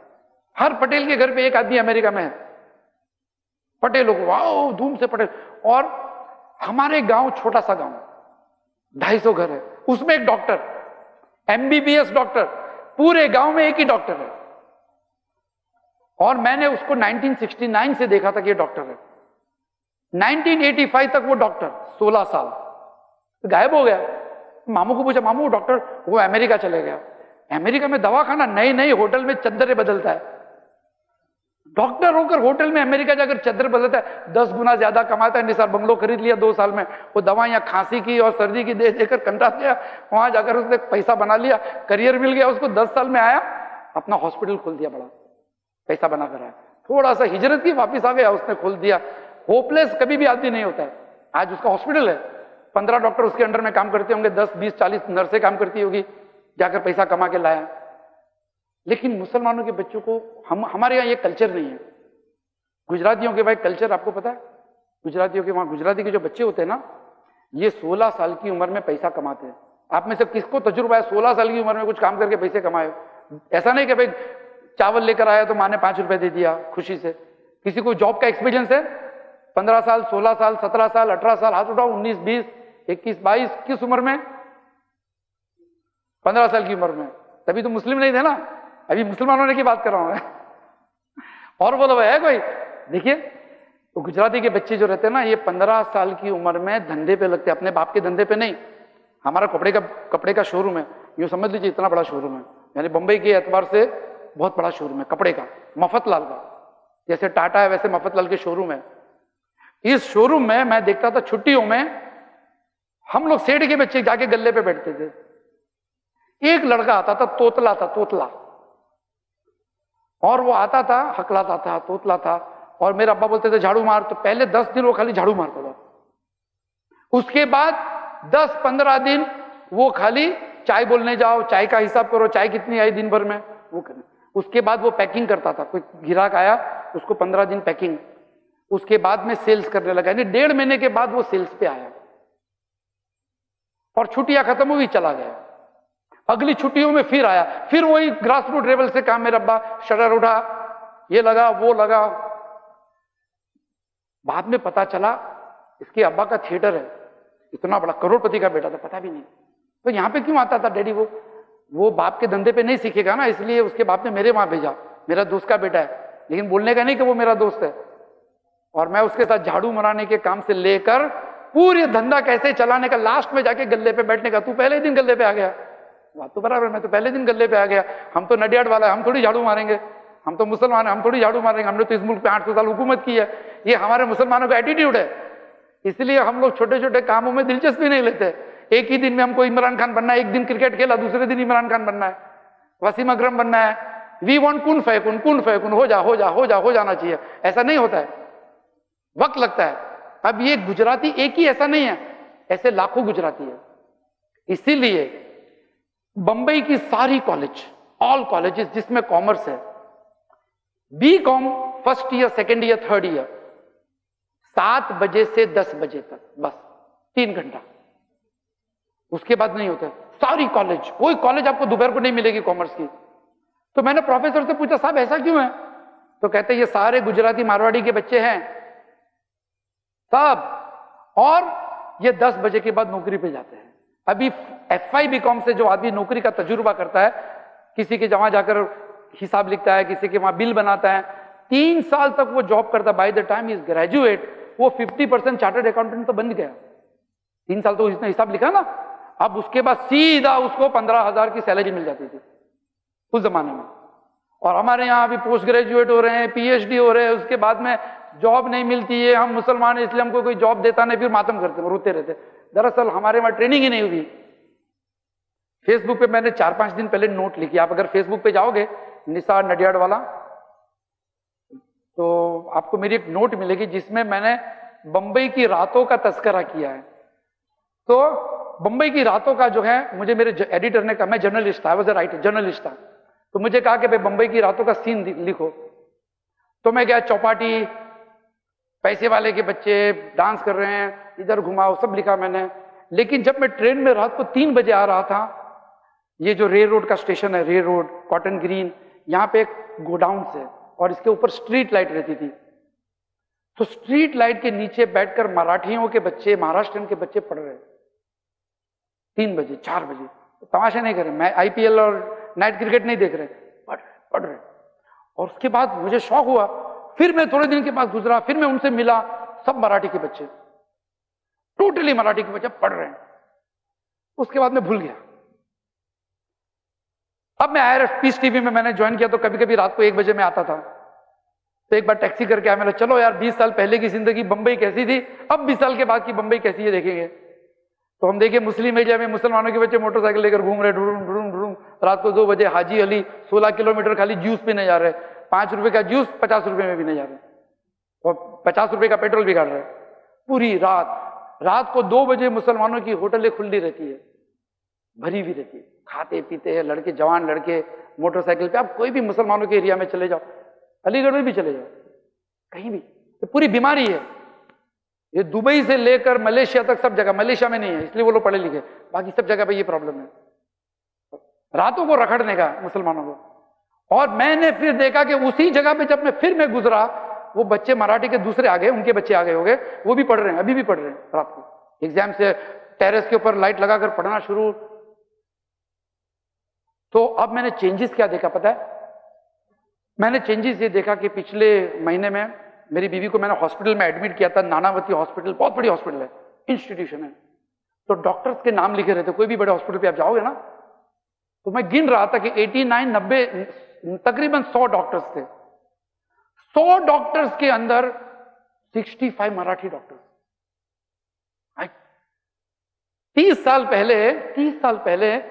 हर पटेल के घर पे एक आदमी अमेरिका में है। पटेल लोग वाह धूम से पटेल। और हमारे गांव छोटा सा गांव, 250 घर है, उसमें एक डॉक्टर, MBBS डॉक्टर, पूरे गांव में एक ही डॉक्टर है। और मैंने उसको 1969 से देखा था कि ये डॉक्टर है। 1985 तक वो डॉक्टर, 16 साल, गायब हो गया। मामू को पूछा, मामू डॉक्टर, वो अमेरिका चले गया। अमेरिका में दवाखाना, नई नई होटल में चद्दरें बदलता है। डॉक्टर होकर होटल में अमेरिका जाकर चद्दर बदलता है, 10 गुना ज्यादा कमाता है। निसार बंगलो खरीद लिया 2 साल में, वो दवाइयां खांसी की और सर्दी की दे देकर कंटा गया। वहां जाकर उसने पैसा बना लिया, करियर मिल गया उसको। 10 साल में आया, अपना हॉस्पिटल खोल दिया, बड़ा पैसा बनाकर आया। थोड़ा सा हिजरत की, वापिस आ गया, उसने खोल दिया। होपलेस कभी भी आदमी नहीं होता है। आज उसका हॉस्पिटल है, 15 डॉक्टर उसके अंडर में काम करते होंगे, 10, 20, 40 नर्सें काम करती होगी, जाकर पैसा कमा के लाया। लेकिन मुसलमानों के बच्चों को हमारे यहाँ ये कल्चर नहीं है। गुजरातियों के भाई कल्चर आपको पता है, गुजरातियों के वहां गुजराती के जो बच्चे होते हैं ना, ये 16 साल की उम्र में पैसा कमाते हैं। आप में से किसको तजुर्बा है 16 साल की उम्र में कुछ काम करके पैसे कमाए? ऐसा नहीं कि भाई चावल लेकर आया तो माँ ने 5 रुपए दे दिया खुशी से। किसी को जॉब का एक्सपीरियंस है? 15 साल, 16 साल, 17 साल, 18 साल, हाथ उठाओ। 19, 20, 21, 22, किस उम्र में? 15 साल की उम्र में। तभी तो मुस्लिम नहीं थे ना, अभी मुसलमान होने की बात कर रहा हूं मैं। और बोलो भाई है कोई? देखिए तो गुजराती के बच्चे जो रहते हैं ना, ये 15 साल की उम्र में धंधे पे लगते हैं, अपने बाप के धंधे पे नहीं। हमारा कपड़े का शोरूम है, यूं समझ लीजिए इतना बड़ा शोरूम है, यानी बंबई के एतबार से बहुत बड़ा शोरूम है कपड़े का, मफतलाल का। जैसे टाटा है वैसे मफतलाल के शोरूम है। इस शोरूम में मैं देखता था छुट्टियों में हम लोग सेठ के बच्चे जाके गल्ले पे बैठते थे। एक लड़का आता था, तोतला था, तोतला, और वो आता था, हकलाता था, तोतला था, और मेरे अब्बा बोलते थे झाड़ू मार। तो पहले 10 दिन वो खाली झाड़ू मारता था, उसके बाद 10-15 दिन वो खाली चाय बोलने जाओ, चाय का हिसाब करो, चाय कितनी आई दिन भर में, वो करें। उसके बाद वो पैकिंग करता था, कोई ग्राहक आया उसको 15 दिन पैकिंग, उसके बाद में सेल्स करने लगा, यानी 1.5 महीने के बाद वो सेल्स पे आया और छुट्टियां खत्म हुई, चला गया। अगली छुट्टियों में फिर आया, फिर वही ग्रास रूट लेवल से काम। मेरा अब्बा शटर उठा, ये लगा वो लगा। बाद में पता चला इसके अब्बा का थिएटर है, इतना बड़ा करोड़पति का बेटा था, पता भी नहीं। तो यहां पे क्यों आता था डैडी? वो बाप के धंधे पे नहीं सीखेगा ना, इसलिए उसके बाप ने मेरे वहां भेजा। मेरा दोस्त का बेटा है, लेकिन बोलने का नहीं कि वो मेरा दोस्त है। और मैं उसके साथ झाड़ू मराने के काम से लेकर पूरे धंधा कैसे चलाने का, लास्ट में जाके गल्ले पे बैठने का। तू पहले ही दिन गल्ले पे आ गया, बात तो बराबर, मैं तो पहले दिन गल्ले पे आ गया। हम तो नडियाड वाला है, हम थोड़ी झाड़ू मारेंगे, हम तो मुसलमान है, हम थोड़ी झाड़ू मारेंगे, हमने तो इस मुल्क पे 800 साल हुकूमत की है। ये हमारे मुसलमानों का एटीट्यूड है, इसलिए हम लोग छोटे छोटे कामों में दिलचस्पी नहीं लेते। एक ही दिन में हमको इमरान खान बनना है, एक दिन क्रिकेट खेला, दूसरे दिन इमरान खान बनना है, वसीम अकरम बनना है। वी वांट कुन फैकुन, कुन फैकुन, हो जाना चाहिए। ऐसा नहीं होता है, वक्त लगता है। अब ये गुजराती एक ही ऐसा नहीं है, ऐसे लाखों गुजराती है। इसीलिए बंबई की सारी कॉलेज, ऑल कॉलेजेस जिसमें कॉमर्स है, BCom first year, second year, third year, 7 बजे से 10 बजे तक, बस 3 घंटा, उसके बाद नहीं होता। सारी कॉलेज, कोई कॉलेज आपको दोपहर को नहीं मिलेगी कॉमर्स की। तो मैंने प्रोफेसर से पूछा, साहब ऐसा क्यों है? तो कहते ये सारे गुजराती मारवाड़ी के बच्चे हैं सब, और ये 10 बजे के बाद नौकरी पे जाते हैं। अभी FI BCom से जो आदमी नौकरी का तजुर्बा करता है, किसी के जहां जाकर हिसाब लिखता है, किसी के वहां बिल बनाता है, 3 साल तक वो जॉब करता है। By the time is graduate, वो 50% चार्टर्ड अकाउंटेंट तो बन गया। 3 साल तो उसने हिसाब लिखा ना। अब उसके बाद सीधा उसको 15,000 की सैलरी मिल जाती थी उस जमाने में। और हमारे यहाँ अभी पोस्ट ग्रेजुएट हो रहे हैं, PhD हो रहे हैं, उसके बाद में जॉब नहीं मिलती है। हम मुसलमान हैं इसलिए हमको कोई जॉब देता नहीं, फिर मातम करते हैं, रोते रहते। दरअसल हमारे वहां ट्रेनिंग ही नहीं हुई। फेसबुक पे मैंने 4-5 दिन पहले नोट लिखी, आप अगर फेसबुक पे जाओगे निसार नडियाड वाला, तो आपको मेरी एक नोट मिलेगी जिसमें मैंने बंबई की रातों का तस्करा किया है। तो बंबई की रातों का जो है, मुझे मेरे एडिटर ने कहा, मैं जर्नलिस्ट था, I was a writer, journalist था, तो मुझे कहा कि भाई बंबई की रातों का सीन लिखो। तो मैं गया, चौपाटी, पैसे वाले के बच्चे डांस कर रहे हैं, इधर घुमाओ, सब लिखा मैंने। लेकिन जब मैं ट्रेन में रात को 3 बजे आ रहा था, ये जो रे रोड का स्टेशन है, रे रोड, कॉटन ग्रीन, यहाँ पे एक गोडाउन है और इसके ऊपर स्ट्रीट लाइट रहती थी। तो स्ट्रीट लाइट के नीचे बैठकर मराठियों के बच्चे, महाराष्ट्र के बच्चे पढ़ रहे, 3 बजे 4 बजे। तमाशा नहीं कर रहे, मैं IPL और नाइट क्रिकेट नहीं देख रहे, पढ़ रहे। और उसके बाद मुझे शौक हुआ, फिर मैं थोड़े दिन के बाद गुजरा, फिर मैं उनसे मिला, सब मराठी के बच्चे, टोटली मराठी के बच्चे पढ़ रहे हैं। उसके बाद मैं भूल गया। अब मैं IRF पीस टीवी में मैंने ज्वाइन किया, तो कभी कभी रात को 1 बजे मैं आता था। तो एक बार टैक्सी करके आया, मैंने चलो यार 20 साल पहले की जिंदगी बंबई कैसी थी, अब 20 साल के बाद की बंबई कैसी है देखेंगे। तो हम देखे मुस्लिम एरिया में मुसलमानों के बच्चे मोटरसाइकिल लेकर घूम रहे, ढूंढ ढूंढ ढूंढ, रात को 2 बजे हाजी अली 16 किलोमीटर खाली जूस पीने जा रहे, 5 रुपए का जूस 50 रुपए में पीने जा रहे, और 50 रुपए का पेट्रोल भी काट रहे। पूरी रात को 2 बजे मुसलमानों की होटलें खुली रहती है, भरी भी रहती है, खाते पीते हैं लड़के, जवान लड़के मोटरसाइकिल पे। आप कोई भी मुसलमानों के एरिया में चले जाओ, अलीगढ़ में भी चले जाओ, कहीं भी, ये पूरी बीमारी है। ये दुबई से लेकर मलेशिया तक सब जगह, मलेशिया में नहीं है इसलिए वो लोग पढ़े लिखे, बाकी सब जगह पे ये प्रॉब्लम है, रातों को रखड़ने का मुसलमानों को। और मैंने फिर देखा कि उसी जगह पे जब मैं गुजरा, वो बच्चे मराठी के दूसरे आ गए, उनके बच्चे आ गए हो गए, वो भी पढ़ रहे हैं, अभी भी पढ़ रहे हैं रात को एग्जाम से टेरेस के ऊपर लाइट लगाकर पढ़ना शुरू। तो अब मैंने चेंजेस क्या देखा पता है? मैंने चेंजेस ये देखा कि पिछले महीने में मेरी बीवी को मैंने हॉस्पिटल में एडमिट किया था, नानावती हॉस्पिटल, बहुत बड़ी हॉस्पिटल है, इंस्टीट्यूशन है। तो डॉक्टर्स के नाम लिखे रहते, कोई भी बड़े हॉस्पिटल पे आप जाओगे ना, तो मैं गिन रहा था कि 89, 90, तकरीबन 100 डॉक्टर्स थे। 100 डॉक्टर्स के अंदर 65 मराठी डॉक्टर्स। 30 साल पहले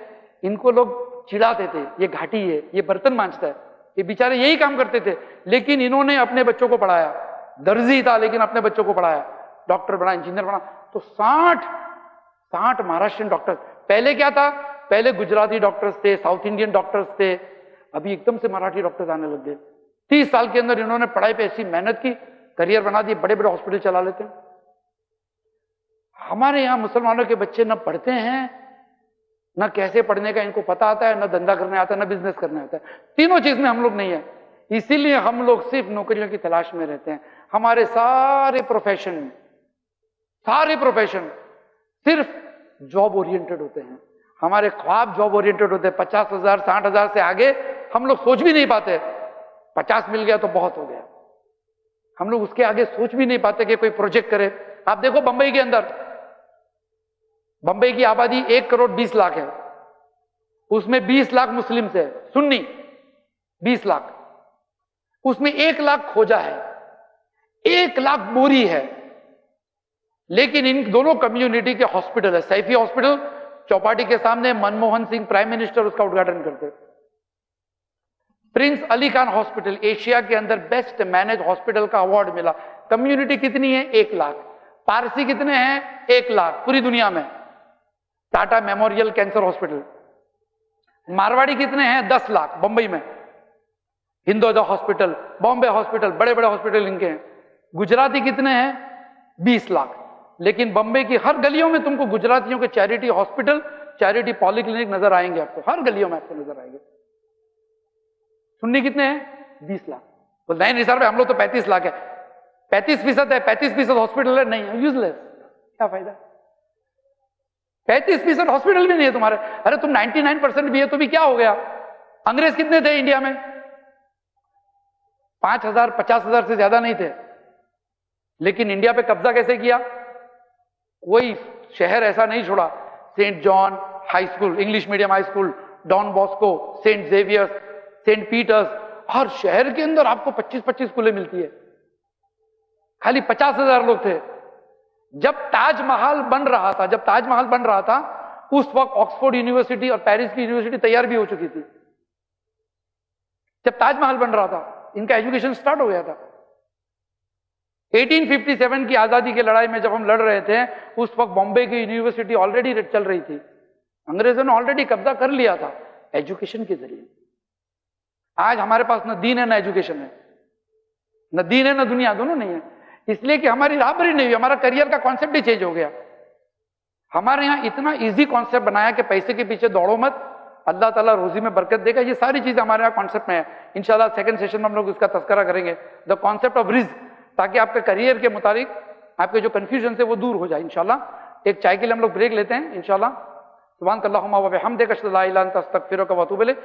इनको लोग चिढ़ाते थे, ये घाटी है, ये बर्तन मांजता है, ये बेचारे यही काम करते थे। लेकिन इन्होंने अपने बच्चों को पढ़ाया, दर्जी था लेकिन अपने बच्चों को पढ़ाया, डॉक्टर बना, इंजीनियर बना। तो 60 महाराष्ट्रियन डॉक्टर्स। पहले क्या था? पहले गुजराती डॉक्टर्स थे, साउथ इंडियन डॉक्टर्स थे, अभी एकदम से मराठी डॉक्टर्स आने लग गए। 30 साल के अंदर इन्होंने पढ़ाई पे ऐसी मेहनत की, करियर बना दिए, बड़े बड़े हॉस्पिटल चला लेते हैं। हमारे यहां मुसलमानों के बच्चे न पढ़ते हैं, न कैसे पढ़ने का इनको पता आता है, न धंधा करने आता है, न बिजनेस करने आता है। तीनों चीज में हम लोग नहीं है, इसीलिए हम लोग सिर्फ नौकरियों की तलाश में रहते हैं। हमारे सारे प्रोफेशन सिर्फ जॉब ओरिएंटेड होते हैं, हमारे ख्वाब जॉब ओरिएंटेड होते हैं। 50,000 60,000 से आगे हम लोग सोच भी नहीं पाते। 50 मिल गया तो बहुत हो गया, हम लोग उसके आगे सोच भी नहीं पाते कि कोई प्रोजेक्ट करे। आप देखो बंबई के अंदर, बंबई की आबादी 1 करोड़ 20 लाख है, उसमें 20 लाख मुस्लिम से सुन्नी, 20 लाख, उसमें 1 लाख खोजा है, 1 लाख बोरी है। लेकिन इन दोनों कम्युनिटी के हॉस्पिटल है, सैफी हॉस्पिटल चौपाटी के सामने, मनमोहन सिंह प्राइम मिनिस्टर उसका उद्घाटन करते। Prince Ali Khan hospital Asia के अंदर बेस्ट मैनेज हॉस्पिटल का अवार्ड मिला। कम्युनिटी कितनी है? 1 लाख। पारसी कितने हैं? 1 लाख पूरी दुनिया में। Tata memorial cancer hospital. Marwari कितने हैं? 10 लाख बंबई में। हिंदोजा हॉस्पिटल, बॉम्बे हॉस्पिटल, बड़े बड़े हॉस्पिटल इनके हैं। गुजराती कितने हैं? 20 लाख। लेकिन बंबई की हर गलियों में तुमको गुजरातियों के चैरिटी हॉस्पिटल, चैरिटी पॉलीक्लिनिक नजर आएंगे, आपको हर गलियों में आपको नजर आएंगे। सुन्नी कितने हैं? 20 लाख। तो नए निसार में हम लोग तो 35 लाख है, 35% है, 35% हॉस्पिटल है, नहीं है, यूजलेस, क्या फायदा? 35% हॉस्पिटल भी नहीं है तुम्हारे। अरे तुम 99% भी है तो भी क्या हो गया? अंग्रेज कितने थे इंडिया में? 5,000 50,000 से ज्यादा नहीं थे। लेकिन इंडिया पे कब्जा कैसे किया? कोई शहर ऐसा नहीं छोड़ा। Saint John High School, English medium high school, Don Bosco, Saint Xavier's, Saint Peter's, हर शहर के अंदर आपको 25-25 स्कूलें मिलती है। खाली 50,000 लोग थे। जब ताजमहल बन रहा था, उस वक्त ऑक्सफोर्ड यूनिवर्सिटी और पेरिस की यूनिवर्सिटी तैयार भी हो चुकी थी। जब ताजमहल बन रहा था, इनका एजुकेशन स्टार्ट हो गया था। 1857 की आजादी की लड़ाई में जब हम लड़ रहे थे, उस वक्त बॉम्बे की यूनिवर्सिटी ऑलरेडी चल रही थी। अंग्रेजों ने ऑलरेडी कब्जा कर लिया था एजुकेशन के जरिए। आज हमारे पास न दीन है न एजुकेशन है, न दीन है न दुनिया, दोनों नहीं है। इसलिए कि हमारी राबरी नहीं हुई, हमारा करियर का कॉन्सेप्ट ही चेंज हो गया। हमारे यहां इतना इजी कॉन्सेप्ट बनाया कि पैसे के पीछे दौड़ो मत, अल्लाह ताला रोजी में बरकत देगा। ये सारी चीजें हमारे यहाँ कॉन्सेप्ट में है। इंशाल्लाह सेकंड सेशन में हम लोग इसका तस्करा करेंगे, द कॉन्सेप्ट ऑफ रिस्क, ताकि आपके करियर के मुताबिक आपके जो कंफ्यूजन है वो दूर हो जाए इंशाल्लाह। एक चाय के लिए हम लोग ब्रेक लेते हैं इंशाल्लाह। सुब्हानकल्लाहुम्मा व बिहम्दिक अशहदु अल्ला इलाहा इल्ला अंत अस्तगफिरुका व अतूबु इलैक।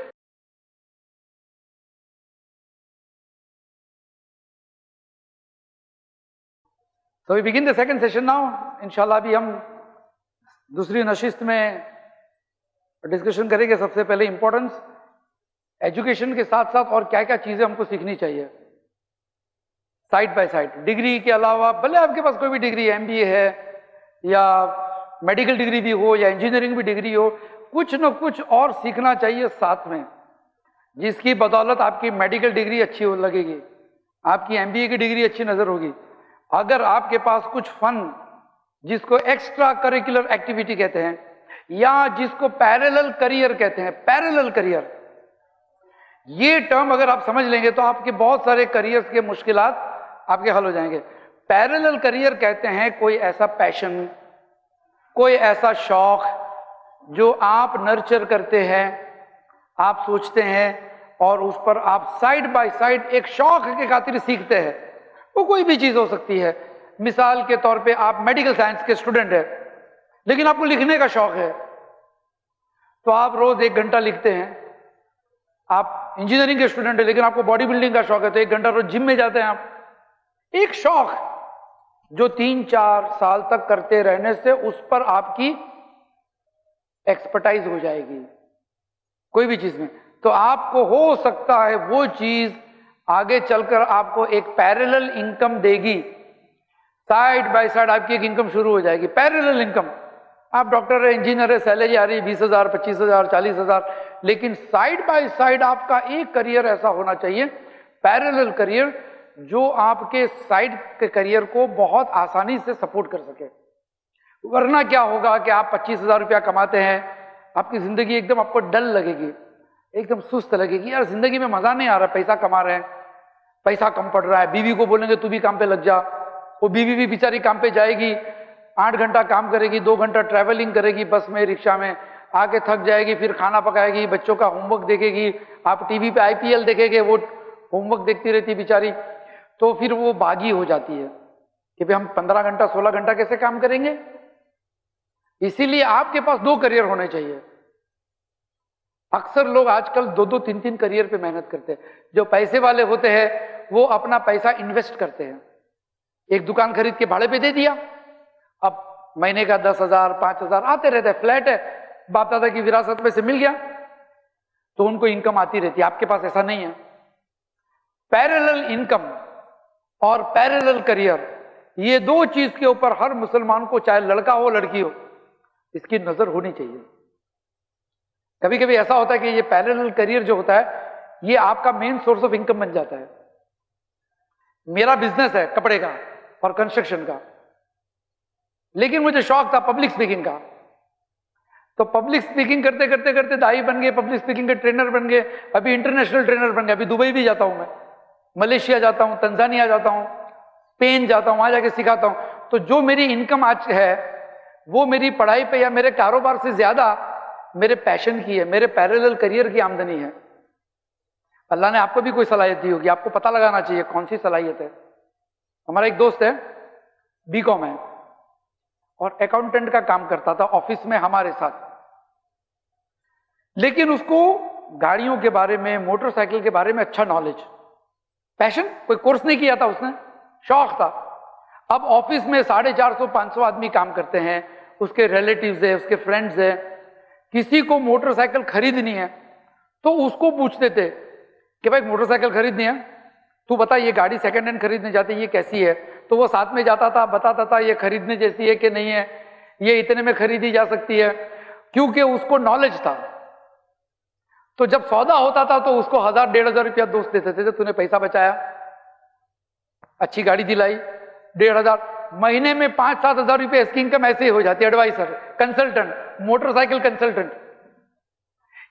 So we begin the second session now. इंशाल्लाह अभी हम दूसरी नशिस्त में डिस्कशन करेंगे। सबसे पहले इंपॉर्टेंस एजुकेशन के साथ साथ और क्या क्या चीजें हमको सीखनी चाहिए साइड बाय साइड। डिग्री के अलावा भले आपके पास कोई भी डिग्री है, MBA है या मेडिकल डिग्री भी हो या इंजीनियरिंग भी डिग्री हो, कुछ न कुछ और सीखना चाहिए साथ में, जिसकी बदौलत आपकी मेडिकल डिग्री अच्छी हो लगेगी, आपकी MBA की डिग्री अच्छी नजर होगी। अगर आपके पास कुछ फन, जिसको एक्स्ट्रा करिकुलर एक्टिविटी कहते हैं या जिसको पैरेलल करियर कहते हैं, पैरेलल करियर, ये टर्म अगर आप समझ लेंगे तो आपके बहुत सारे करियर्स के मुश्किलात आपके हल हो जाएंगे। पैरेलल करियर कहते हैं कोई ऐसा पैशन, कोई ऐसा शौक जो आप नर्चर करते हैं, आप सोचते हैं और उस पर आप साइड बाय साइड एक शौक के खातिर सीखते हैं। वो कोई भी चीज हो सकती है। मिसाल के तौर पे आप मेडिकल साइंस के स्टूडेंट हैं लेकिन आपको लिखने का शौक है, तो आप रोज 1 घंटा लिखते हैं। आप इंजीनियरिंग के स्टूडेंट है लेकिन आपको बॉडी बिल्डिंग का शौक है, तो 1 घंटा रोज जिम में जाते हैं आप। एक शौक जो 3-4 साल तक करते रहने से उस पर आपकी एक्सपर्टाइज हो जाएगी कोई भी चीज में, तो आपको हो सकता है वो चीज आगे चलकर आपको एक पैरेलल इनकम देगी। साइड बाय साइड आपकी एक इनकम शुरू हो जाएगी, पैरेलल इनकम। आप डॉक्टर है, इंजीनियर है, सैलरी आ रही है 20,000, 25,000, 40,000, लेकिन साइड बाय साइड आपका एक करियर ऐसा होना चाहिए, पैरेलल करियर, जो आपके साइड के करियर को बहुत आसानी से सपोर्ट कर सके। वरना क्या होगा कि आप 25,000 रुपया कमाते हैं, आपकी जिंदगी एकदम आपको डल लगेगी, एकदम सुस्त लगेगी, यार जिंदगी में मजा नहीं आ रहा, पैसा कमा रहे हैं, पैसा कम पड़ रहा है। बीवी को बोलेंगे तू भी काम पे लग जा, वो बीवी भी बेचारी काम पे जाएगी, 8 घंटा काम करेगी, 2 घंटा ट्रैवलिंग करेगी बस में, रिक्शा में, आके थक जाएगी, फिर खाना पकाएगी, बच्चों का होमवर्क देखेगी, आप टीवी पे IPL देखेंगे, वो होमवर्क देखती रहती बेचारी, तो फिर वो बागी हो जाती है कि भाई हम 15 घंटा 16 घंटा कैसे काम करेंगे। इसीलिए आपके पास 2 करियर होने चाहिए। अक्सर लोग आजकल 2-2, 3-3 करियर पे मेहनत करते हैं। जो पैसे वाले होते हैं वो अपना पैसा इन्वेस्ट करते हैं। एक दुकान खरीद के भाड़े पे दे दिया, अब महीने का 10,000, 5,000 आते रहते हैं, फ्लैट है, बाप दादा की विरासत में से मिल गया, तो उनको इनकम आती रहती है। आपके पास ऐसा नहीं है। पैरेलल इनकम और पैरेलल करियर, ये 2 चीज के ऊपर हर मुसलमान को, चाहे लड़का हो लड़की हो, इसकी नजर होनी चाहिए। कभी कभी ऐसा होता है कि ये पैरेलल करियर जो होता है ये आपका मेन सोर्स ऑफ इनकम बन जाता है। मेरा बिजनेस है कपड़े का और कंस्ट्रक्शन का, लेकिन मुझे शौक था पब्लिक स्पीकिंग का, तो पब्लिक स्पीकिंग करते करते करते दाई बन गए, पब्लिक स्पीकिंग के ट्रेनर बन गए, अभी इंटरनेशनल ट्रेनर बन गए। अभी दुबई भी जाता हूं मैं, मलेशिया जाता हूं, तंजानिया जाता हूं, स्पेन जाता हूं, वहां जाके सिखाता हूं। तो जो मेरी इनकम आज है वो मेरी पढ़ाई पे या मेरे कारोबार से ज्यादा मेरे पैशन की है, मेरे पैरेलल करियर की आमदनी है। अल्लाह ने आपको भी कोई सलाहियत दी होगी, आपको पता लगाना चाहिए कौन सी सलाहियत है। हमारा एक दोस्त है, BCom है और अकाउंटेंट का काम करता था ऑफिस में हमारे साथ, लेकिन उसको गाड़ियों के बारे में, मोटरसाइकिल के बारे में अच्छा नॉलेज, पैशन, कोई कोर्स नहीं किया था उसने, शौक था। अब ऑफिस में 450-500 आदमी काम करते हैं, उसके रिलेटिव्स है, उसके फ्रेंड्स है, किसी को मोटरसाइकिल खरीदनी है तो उसको पूछते थे कि भाई मोटरसाइकिल खरीदनी है, तू बता ये गाड़ी सेकंड हैंड खरीदने जाते ये कैसी है, तो वो साथ में जाता था, बताता था ये खरीदने जैसी है कि नहीं है, ये इतने में खरीदी जा सकती है, क्योंकि उसको नॉलेज था। तो जब सौदा होता था तो उसको 1,000-1,500 रुपया दोस्त देते थे, तूने पैसा बचाया, अच्छी गाड़ी दिलाई, 1,500, महीने में 5-7 हजार रुपये इसकी इनकम ऐसे ही हो जाती है। Adviser, consultant, motorcycle consultant.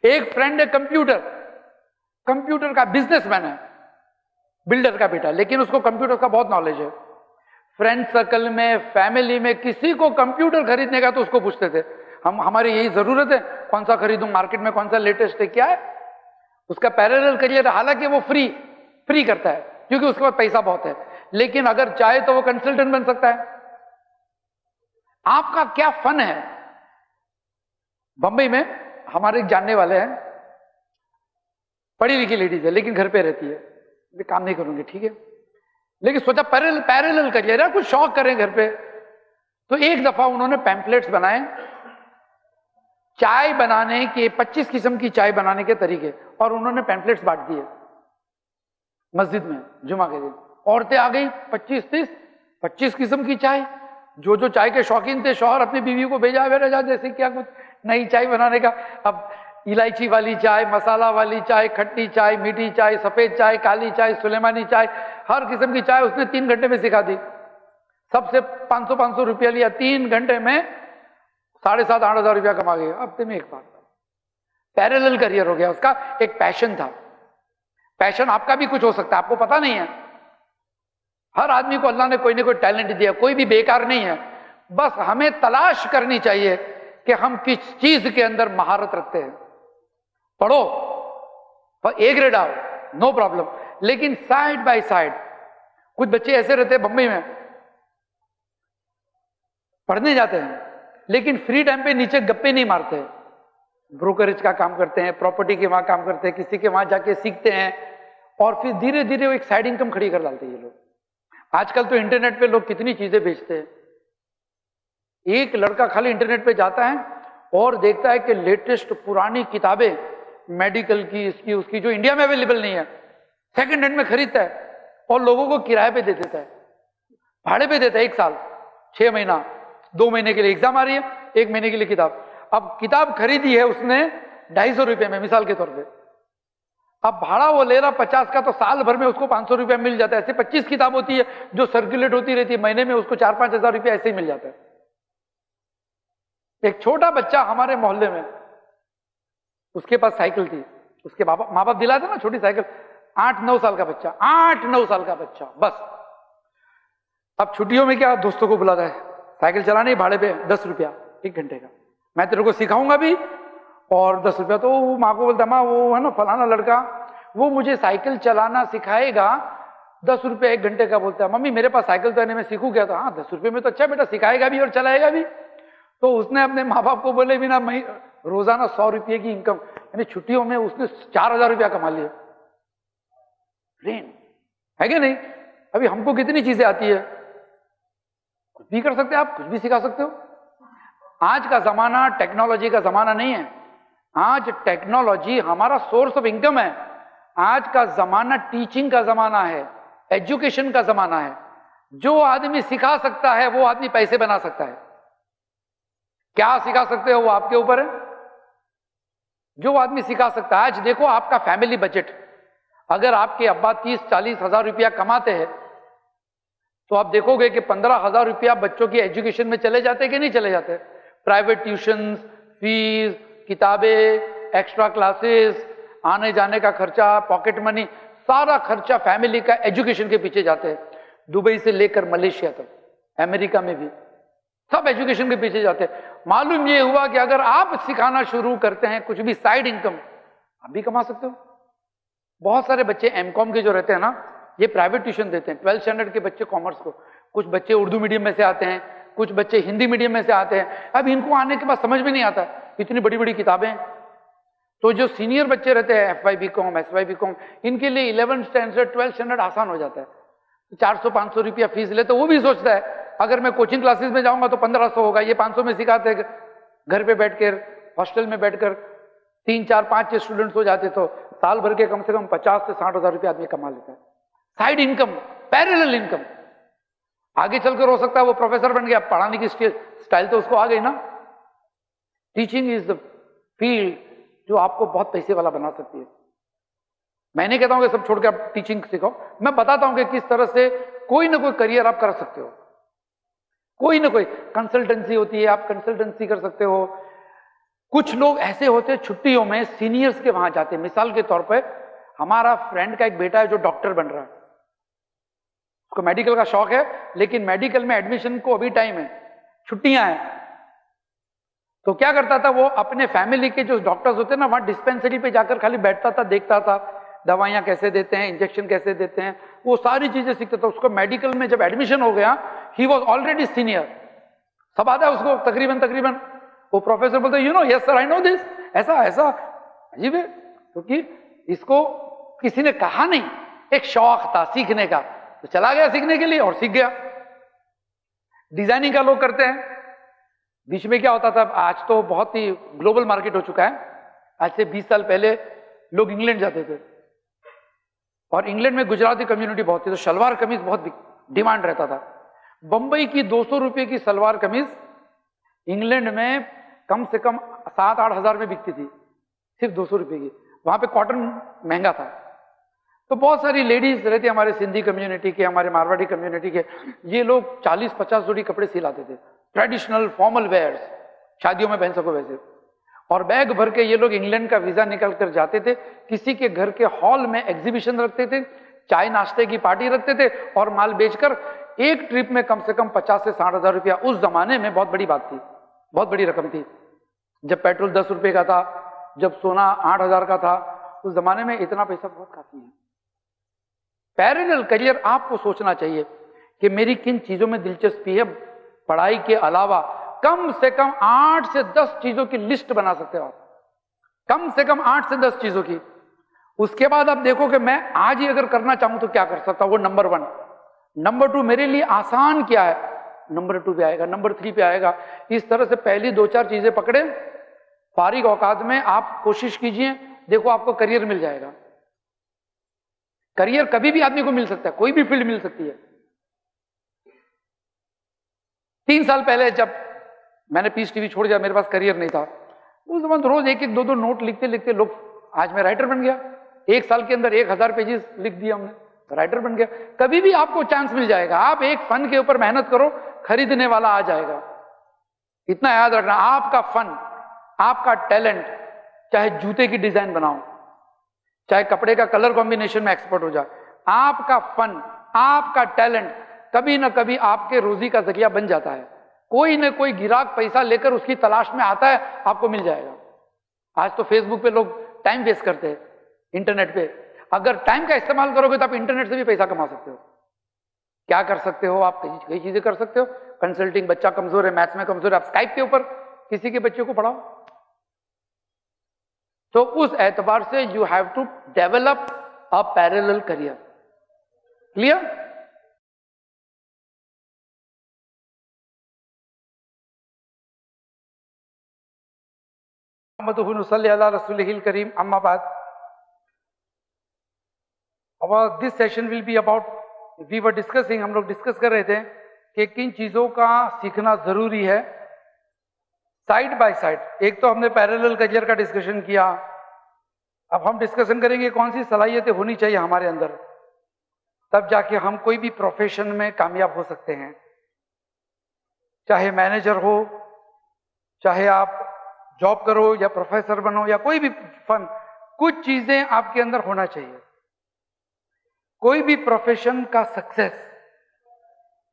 एक फ्रेंड है कंप्यूटर का बिजनेसमैन है, बिल्डर का बेटा, लेकिन उसको कंप्यूटर का बहुत नॉलेज है। फ्रेंड सर्कल में, फैमिली में किसी को कंप्यूटर खरीदने का तो उसको पूछते थे, हमारी यही जरूरत है, कौन सा खरीदूं, मार्केट में कौन सा लेटेस्ट है, क्या है। उसका पैरेलल करियर, हालांकि वो फ्री करता है क्योंकि उसके पास पैसा बहुत है, लेकिन अगर चाहे तो वो कंसल्टेंट बन सकता है। आपका क्या फन है, बंबई में हमारे एक जानने वाले हैं, पढ़ी लिखी लेडीज है लेकिन घर पे रहती है, मैं काम नहीं करूंगी ठीक है, लेकिन सोचा पैरेलल करिए ना, कुछ शौक करें घर पे। तो एक दफा उन्होंने पैम्पलेट्स बनाए चाय बनाने के, 25 किस्म की चाय बनाने के तरीके, और उन्होंने पैम्पलेट्स बांट दिए मस्जिद में जुमा के दिन। औरतें आ गई 25 किस्म की चाय, जो चाय के शौकीन थे, शौहर अपनी बीवी को भेजा जैसे क्या कुछ नई चाय बनाने का। अब इलायची वाली चाय, मसाला वाली चाय, खट्टी चाय, मीठी चाय, सफेद चाय, काली चाय, सुलेमानी चाय, हर किस्म की चाय उसने 3 घंटे में सिखा दी। सबसे 500 रुपया लिया, 3 घंटे में 7,500-8 हजार रुपया कमा गया हफ्ते में एक बार। पैरेलल करियर हो गया उसका, एक पैशन था। पैशन आपका भी कुछ हो सकता है, आपको पता नहीं है। हर आदमी को अल्लाह ने कोई ना कोई टैलेंट दिया, कोई भी बेकार नहीं है, बस हमें तलाश करनी चाहिए कि हम किस चीज के अंदर महारत रखते हैं। पढ़ो, पर ए ग्रेड आओ, नो प्रॉब्लम, लेकिन साइड बाय साइड। कुछ बच्चे ऐसे रहते हैं बंबई में, पढ़ने जाते हैं लेकिन फ्री टाइम पे नीचे गप्पे नहीं मारते, ब्रोकरेज का काम करते हैं, प्रॉपर्टी के वहां काम करते हैं, किसी के वहां जाके सीखते हैं, और फिर धीरे धीरे वो एक साइड इनकम खड़ी कर डालते हैं ये लोग। आजकल तो इंटरनेट पे लोग कितनी चीजें बेचते हैं। एक लड़का खाली इंटरनेट पे जाता है और देखता है कि लेटेस्ट पुरानी किताबें मेडिकल की, इसकी उसकी, जो इंडिया में अवेलेबल नहीं है, सेकंड हैंड में खरीदता है और लोगों को किराए पे दे देता है, भाड़े पे देता है। 1 साल, 6 महीना, 2 महीने के लिए एग्जाम आ रही है, 1 महीने के लिए किताब। अब किताब खरीदी है उसने 250 रुपये में, मिसाल के तौर पे। अब भाड़ा वो ले रहा 50 का, तो साल भर में उसको 500 रुपया मिल जाता है। ऐसे 25 किताब होती है जो सर्कुलेट होती रहती है, महीने में उसको 4-5 हजार रुपया ऐसे ही मिल जाता है। एक छोटा बच्चा हमारे मोहल्ले में, उसके पास साइकिल थी, उसके माँ बाप दिलाते ना छोटी साइकिल, 8-9 साल का बच्चा, 8-9 साल का बच्चा बस। अब छुट्टियों में क्या दोस्तों को बुलाता है, साइकिल चलाने भाड़े पे 10 रुपया 1 घंटे का, मैं तेरे को सिखाऊंगा भी और 10 रुपया। तो वो माँ को बोलता, माँ वो है ना फलाना लड़का, वो मुझे साइकिल चलाना सिखाएगा, 10 रुपया 1 घंटे का। बोलता है, मम्मी मेरे पास साइकिल तो है, मैं सीखूं क्या? था हाँ 10 रुपये में तो अच्छा बेटा, सिखाएगा भी और चलाएगा भी। तो उसने अपने माँ बाप को बोले बिना, मैं रोजाना 100 रुपये की इनकम, यानी छुट्टियों में उसने 4,000 रुपया कमा लिया। है क्या नहीं? अभी हमको कितनी चीजें आती है, कुछ भी कर सकते हैं आप, कुछ भी सिखा सकते हो। आज का जमाना टेक्नोलॉजी का जमाना नहीं है, आज टेक्नोलॉजी हमारा सोर्स ऑफ इनकम है। आज का जमाना टीचिंग का जमाना है, एजुकेशन का जमाना है। जो आदमी सिखा सकता है वो आदमी पैसे बना सकता है। क्या सिखा सकते हो वो आपके ऊपर है। जो आदमी सिखा सकता है, आज देखो आपका फैमिली बजट, अगर आपके अब्बा 30-40 हजार रुपया कमाते हैं तो आप देखोगे कि 15,000 रुपया बच्चों की एजुकेशन में चले जाते कि नहीं चले जाते। प्राइवेट ट्यूशंस, फीस, किताबें, एक्स्ट्रा क्लासेस, आने जाने का खर्चा, पॉकेट मनी, सारा खर्चा फैमिली का एजुकेशन के पीछे जाते हैं। दुबई से लेकर मलेशिया तक, अमेरिका में भी सब एजुकेशन के पीछे जाते हैं। मालूम ये हुआ कि अगर आप सिखाना शुरू करते हैं कुछ भी साइड इनकम, आप भी कमा सकते हो। बहुत सारे बच्चे एमकॉम के जो रहते हैं ना, ये प्राइवेट ट्यूशन देते हैं। 12th स्टैंडर्ड के बच्चे कॉमर्स को, कुछ बच्चे उर्दू मीडियम में से आते हैं, कुछ बच्चे हिंदी मीडियम में से आते हैं। अब इनको आने के बाद समझ में नहीं आता, इतनी बड़ी बड़ी किताबें। तो जो सीनियर बच्चे रहते हैं, FY BCom, SY BCom, इनके लिए 11th स्टैंडर्ड 12th स्टैंडर्ड आसान हो जाता है। 400-500 रुपया फीस ले, तो वो भी सोचता है अगर मैं कोचिंग क्लासेस में जाऊंगा तो 1500 होगा, ये 500 में सिखाते हैं। घर पे बैठकर, हॉस्टल में बैठकर 3-4-5 स्टूडेंट्स हो जाते तो साल भर के कम से कम 50 से 60 हजार रुपया आदमी कमा लेता है। Side income, parallel income. आगे चलकर हो सकता है वो प्रोफेसर बन गया, पढ़ाने की स्टाइल तो उसको आ गई ना। टीचिंग इज द फील्ड जो आपको बहुत पैसे वाला बना सकती है। मैं नहीं कहता हूं कि सब छोड़ के आप टीचिंग सीखो, मैं बताता हूं कि किस तरह से कोई ना कोई करियर आप कर सकते हो। कोई ना कोई कंसल्टेंसी होती है, आप कंसल्टेंसी कर सकते हो। कुछ लोग ऐसे होते हैं छुट्टियों में सीनियर्स के वहां जाते हैं। मिसाल के तौर पे हमारा फ्रेंड का एक बेटा है जो डॉक्टर बन रहा है, उसको मेडिकल का शौक है, लेकिन मेडिकल में एडमिशन को अभी टाइम है, छुट्टियां हैं। तो क्या करता था वो, अपने फैमिली के जो डॉक्टर्स होते हैं ना, वहां डिस्पेंसरी पे जाकर खाली बैठता था, देखता था दवाइयां कैसे देते हैं, इंजेक्शन कैसे देते हैं, वो सारी चीजें सीखता था। उसको मेडिकल में जब एडमिशन हो गया, ही वॉज ऑलरेडी सीनियर, सब आता है उसको तकरीबन वो प्रोफेसर बोलते you know yes sir I know this, ऐसा ऐसा। अजीब है, क्योंकि इसको किसी ने कहा नहीं, एक शौक था सीखने का, तो चला गया सीखने के लिए और सीख गया। डिजाइनिंग का लोग करते हैं। बीच में क्या होता था, आज तो बहुत ही ग्लोबल मार्केट हो चुका है, आज से 20 साल पहले लोग इंग्लैंड जाते थे और इंग्लैंड में गुजराती कम्युनिटी बहुत थी, तो सलवार कमीज बहुत डिमांड रहता था। बंबई की 200 रुपए की सलवार कमीज इंग्लैंड में कम से कम 7-8 हजार में बिकती थी, सिर्फ 200 रुपए की। वहां पे कॉटन महंगा था, तो बहुत सारी लेडीज रहती, हमारे सिंधी कम्युनिटी के, हमारे मारवाड़ी कम्युनिटी के, ये लोग 40-50 जोड़ी कपड़े सिलाते थे, ट्रेडिशनल फॉर्मल वेयर्स, शादियों में पहन सको वैसे। और बैग भर के ये लोग इंग्लैंड का वीजा निकल कर जाते थे, किसी के घर के हॉल में एग्जीबिशन रखते थे, चाय नाश्ते की पार्टी रखते थे और माल बेचकर एक ट्रिप में कम से कम 50 से 60 हजार रुपया, उस जमाने में बहुत बड़ी बात थी, बहुत बड़ी रकम थी। जब पेट्रोल 10 रुपए का था, जब सोना 8,000 का था, उस जमाने में इतना पैसा बहुत काफी है। पैरेलल करियर आपको सोचना चाहिए कि मेरी किन चीजों में दिलचस्पी है। पढ़ाई के अलावा कम से कम 8 से 10 चीजों की लिस्ट बना सकते हो आप, कम से कम 8 से 10 चीजों की। उसके बाद आप देखो कि मैं आज ही अगर करना चाहूं तो क्या कर सकता हूं, वो नंबर 1। नंबर 2 मेरे लिए आसान क्या है, नंबर 2 पे आएगा, नंबर 3 पे आएगा। इस तरह से पहली 2-4 चीजें पकड़े, फारिग औकात में आप कोशिश कीजिए, देखो आपको करियर मिल जाएगा। करियर कभी भी आदमी को मिल सकता है, कोई भी फील्ड मिल सकती है। 3 साल पहले जब मैंने पीस टीवी छोड़ दिया, मेरे पास करियर नहीं था, उस zaman रोज 1-1, 2-2 नोट लिखते लिखते लोग, आज मैं राइटर बन गया। 1 साल के अंदर 1000 पेजेस लिख दिया हमने, राइटर बन गया। कभी भी आपको चांस मिल जाएगा, आप एक फन के ऊपर मेहनत करो, खरीदने वाला आ जाएगा। इतना याद रखना, आपका फन, आपका टैलेंट, चाहे जूते की डिजाइन बनाओ, चाहे कपड़े का कलर कॉम्बिनेशन में एक्सपर्ट हो जाए, आपका फन, आपका टैलेंट कभी ना कभी आपके रोजी का जरिया बन जाता है। कोई ना कोई गिराक पैसा लेकर उसकी तलाश में आता है, आपको मिल जाएगा। आज तो फेसबुक पे लोग टाइम वेस्ट करते हैं, इंटरनेट पे। अगर टाइम का इस्तेमाल करोगे तो आप इंटरनेट से भी पैसा कमा सकते हो। क्या कर सकते हो आप, कई चीजें कर सकते हो। कंसल्टिंग, बच्चा कमजोर है, मैथ्स में कमजोर है, आप स्काइप के ऊपर किसी के बच्चे को पढ़ाओ। तो उस एतबार से you have to develop a parallel career. Clear? Karim, अम्मा बाद। अब this session will be about, we were discussing, हम लोग डिस्कस कर रहे थे कि किन चीजों का सीखना जरूरी है साइड बाय साइड। एक तो हमने पैरेलल करियर का डिस्कशन किया, अब हम डिस्कशन करेंगे कौन सी सलाहियतें होनी चाहिए हमारे अंदर, तब जाके हम कोई भी प्रोफेशन में कामयाब हो सकते हैं। चाहे मैनेजर हो, चाहे आप जॉब करो या प्रोफेसर बनो या कोई भी फन, कुछ चीजें आपके अंदर होना चाहिए। कोई भी प्रोफेशन का सक्सेस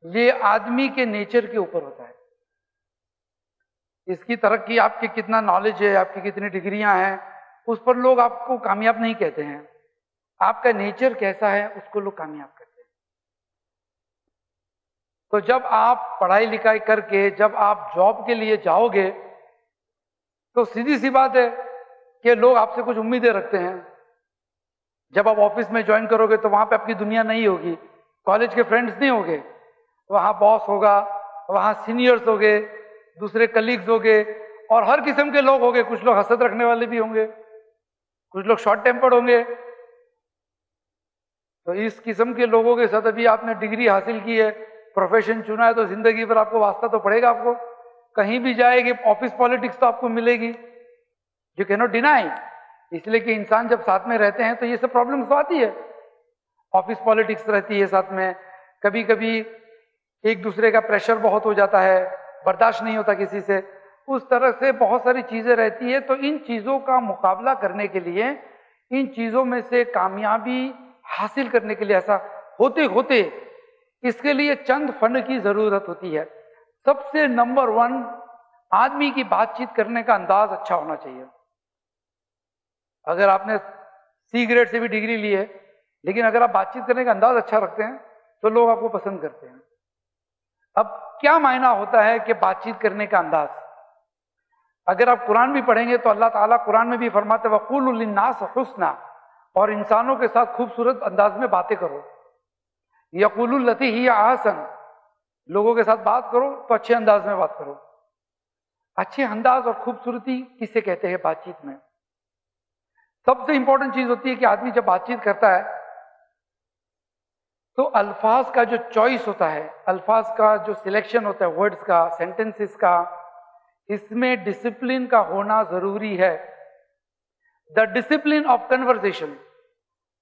ये आदमी के नेचर के ऊपर होता है। इसकी तरक्की आपकी कितना नॉलेज है, आपकी कितनी डिग्रियां हैं, उस पर लोग आपको कामयाब नहीं कहते हैं। आपका नेचर कैसा है उसको लोग कामयाब कहते हैं। तो जब आप पढ़ाई लिखाई करके जब आप जॉब के लिए जाओगे तो सीधी सी बात है कि लोग आपसे कुछ उम्मीदें रखते हैं। जब आप ऑफिस में ज्वाइन करोगे तो वहां पे आपकी दुनिया नहीं होगी, कॉलेज के फ्रेंड्स नहीं होंगे, वहां बॉस होगा, वहां सीनियर्स होंगे, दूसरे कलीग्स होंगे और हर किस्म के लोग होंगे। कुछ लोग हसद रखने वाले भी होंगे, कुछ लोग शॉर्ट टेम्पर्ड होंगे। तो इस किस्म के लोगों के साथ अभी आपने डिग्री हासिल की है, प्रोफेशन चुना है, तो जिंदगी भर आपको वास्ता तो पड़ेगा। आपको कहीं भी जाएगी ऑफिस पॉलिटिक्स तो आपको मिलेगी, यू कैन नॉट डिनाई। इसलिए कि इंसान जब साथ में रहते हैं तो ये सब प्रॉब्लम्स तो आती है। ऑफिस पॉलिटिक्स रहती है साथ में, कभी कभी एक दूसरे का प्रेशर बहुत हो जाता है, बर्दाश्त नहीं होता किसी से, उस तरह से बहुत सारी चीजें रहती है। तो इन चीजों का मुकाबला करने के लिए, इन चीजों में से कामयाबी हासिल करने के लिए, ऐसा होते होते इसके लिए चंद फंड की जरूरत होती है। सबसे नंबर 1, आदमी की बातचीत करने का अंदाज अच्छा होना चाहिए। अगर आपने सी ग्रेड से भी डिग्री ली है, लेकिन अगर आप बातचीत करने का अंदाज अच्छा रखते हैं तो लोग आपको पसंद करते हैं। अब क्या मायना होता है कि बातचीत करने का अंदाज? अगर आप कुरान भी पढ़ेंगे तो अल्लाह ताला कुरान में भी फरमाते वक़ूलु लिन्नास हुस्ना, और इंसानों के साथ खूबसूरत अंदाज में बातें करो। यक़ूलुल लती हिय अहसन, लोगों के साथ बात करो तो अच्छे अंदाज में बात करो। अच्छे अंदाज और खूबसूरती किसे कहते हैं बातचीत में? सबसे इंपॉर्टेंट चीज होती है कि आदमी जब बातचीत करता है तो अल्फाज का जो चॉइस होता है, अल्फाज का जो सिलेक्शन होता है, वर्ड्स का, सेंटेंसेस का, इसमें डिसिप्लिन का होना जरूरी है। द डिसिप्लिन ऑफ कन्वर्सेशन,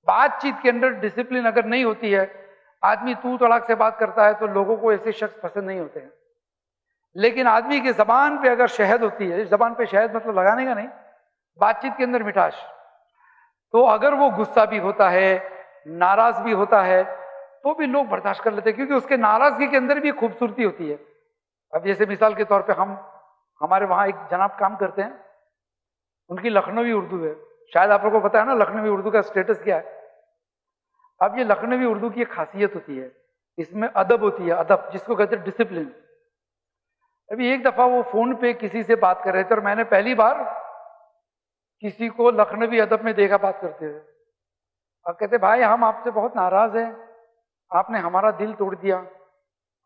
बातचीत के अंदर डिसिप्लिन अगर नहीं होती है, आदमी तू तड़ाक से बात करता है तो लोगों को ऐसे शख्स पसंद नहीं होते हैं। लेकिन आदमी की जबान पे अगर शहद होती है, जबान पे शहद मतलब लगाने का नहीं, बातचीत के अंदर मिठास, तो अगर वो गुस्सा भी होता है, नाराज भी होता है, तो भी लोग बर्दाश्त कर लेते हैं, क्योंकि उसके नाराजगी के अंदर भी खूबसूरती होती है। अब जैसे मिसाल के तौर पे हमारे वहां एक जनाब काम करते हैं, उनकी लखनवी उर्दू है, शायद आप लोगों को पता है ना लखनवी उर्दू का स्टेटस क्या है। अब ये लखनवी उर्दू की एक खासियत होती है, इसमें अदब होती है, अदब जिसको कहते हैं डिसिप्लिन। अभी एक दफा वो फोन पे किसी से बात कर रहे थे और मैंने पहली बार किसी को लखनवी अदब में देखा बात करते हुए। अब कहते भाई हम आपसे बहुत नाराज हैं, आपने हमारा दिल तोड़ दिया,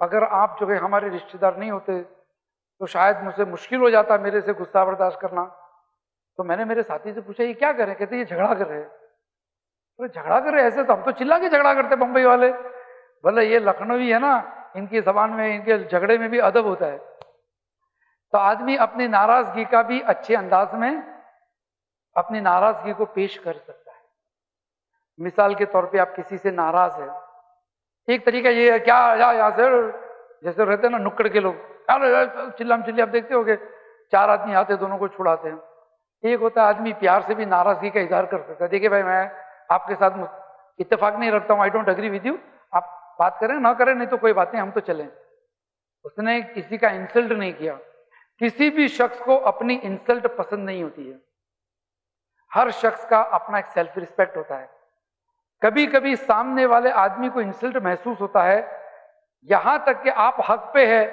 अगर आप जो है हमारे रिश्तेदार नहीं होते तो शायद मुझसे मुश्किल हो जाता मेरे से गुस्सा बर्दाश्त करना। तो मैंने मेरे साथी से पूछा ये क्या कर रहे हैं? कहते ये झगड़ा कर रहे हैं। तो झगड़ा कर रहे हैं? ऐसे तो हम तो चिल्ला के झगड़ा करते बम्बई वाले। बोले ये लखनवी है ना, इनकी जबान में, इनके झगड़े में भी अदब होता है। तो आदमी अपनी नाराजगी का भी अच्छे अंदाज में अपनी नाराजगी को पेश कर सकता है। मिसाल के तौर पे आप किसी से नाराज है, एक तरीका ये है, क्या यहाँ से जैसे रहते हैं ना नुक्कड़ के लोग, चिल्लाम चिल्ली, आप देखते होगे चार आदमी आते दोनों को छुड़ाते हैं। एक होता है आदमी प्यार से भी नाराजगी का इजहार कर सकता है, देखिए भाई मैं आपके साथ इत्तेफाक नहीं रखता हूँ, I don't agree with you, आप बात करें ना करें, नहीं तो कोई बात नहीं, हम तो चलें। उसने किसी का इंसल्ट नहीं किया। किसी भी शख्स को अपनी इंसल्ट पसंद नहीं होती है। हर शख्स का अपना एक सेल्फ रिस्पेक्ट होता है। कभी कभी सामने वाले आदमी को इंसल्ट महसूस होता है, यहां तक कि आप हक पे है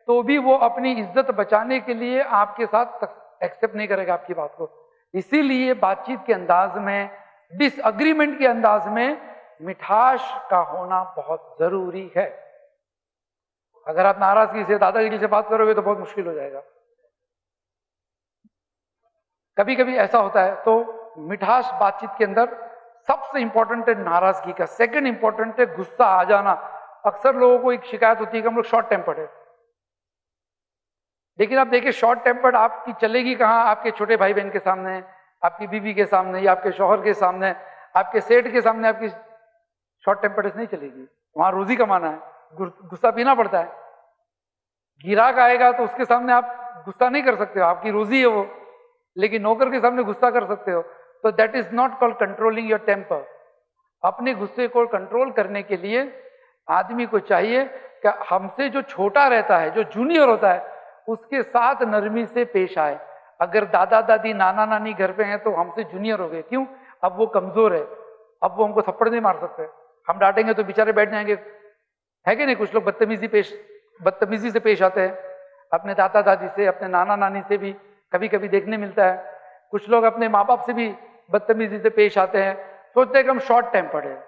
तो भी वो अपनी इज्जत बचाने के लिए आपके साथ एक्सेप्ट नहीं करेगा आपकी बात को। इसीलिए बातचीत के अंदाज में, डिसएग्रीमेंट के अंदाज में मिठास का होना बहुत जरूरी है। अगर आप नाराजगी से, दादागिरी से बात करोगे तो बहुत मुश्किल हो जाएगा। कभी कभी ऐसा होता है। तो मिठास बातचीत के अंदर सबसे इंपॉर्टेंट है नाराजगी का। सेकंड इंपॉर्टेंट है गुस्सा आ जाना। अक्सर लोगों को एक शिकायत होती है कि हम लोग शॉर्ट टेम्पर्ड है। लेकिन आप देखिए शॉर्ट टेम्पर्ड आपकी चलेगी कहाँ? आपके छोटे भाई बहन के सामने, आपकी बीवी के सामने, या आपके शौहर के सामने, आपके सेठ के सामने आपकी शॉर्ट टेम्पर्ड नहीं चलेगी। वहां रोजी कमाना है, गुस्सा पीना पड़ता है। गिराक आएगा तो उसके सामने आप गुस्सा नहीं कर सकते हो, आपकी रोजी है वो। लेकिन नौकर के सामने गुस्सा कर सकते हो। तो that is not called controlling your temper. अपने गुस्से को कंट्रोल करने के लिए आदमी को चाहिए कि हमसे जो छोटा रहता है, जो जूनियर होता है, उसके साथ नरमी से पेश आए। अगर दादा दादी, नाना नानी घर पे हैं तो हमसे जूनियर हो गए, क्यों? अब वो कमजोर है, अब वो हमको थप्पड़ नहीं मार सकते, हम डांटेंगे तो बेचारे बैठ जाएंगे, है कि नहीं? कुछ लोग बदतमीजी से पेश आते हैं अपने दादा दादी से, अपने नाना नानी से भी कभी कभी देखने मिलता है। कुछ लोग अपने माँ बाप से भी बदतमीजी से पेश आते हैं, सोचते हैं कि हम शॉर्ट टेम्पर्ड है।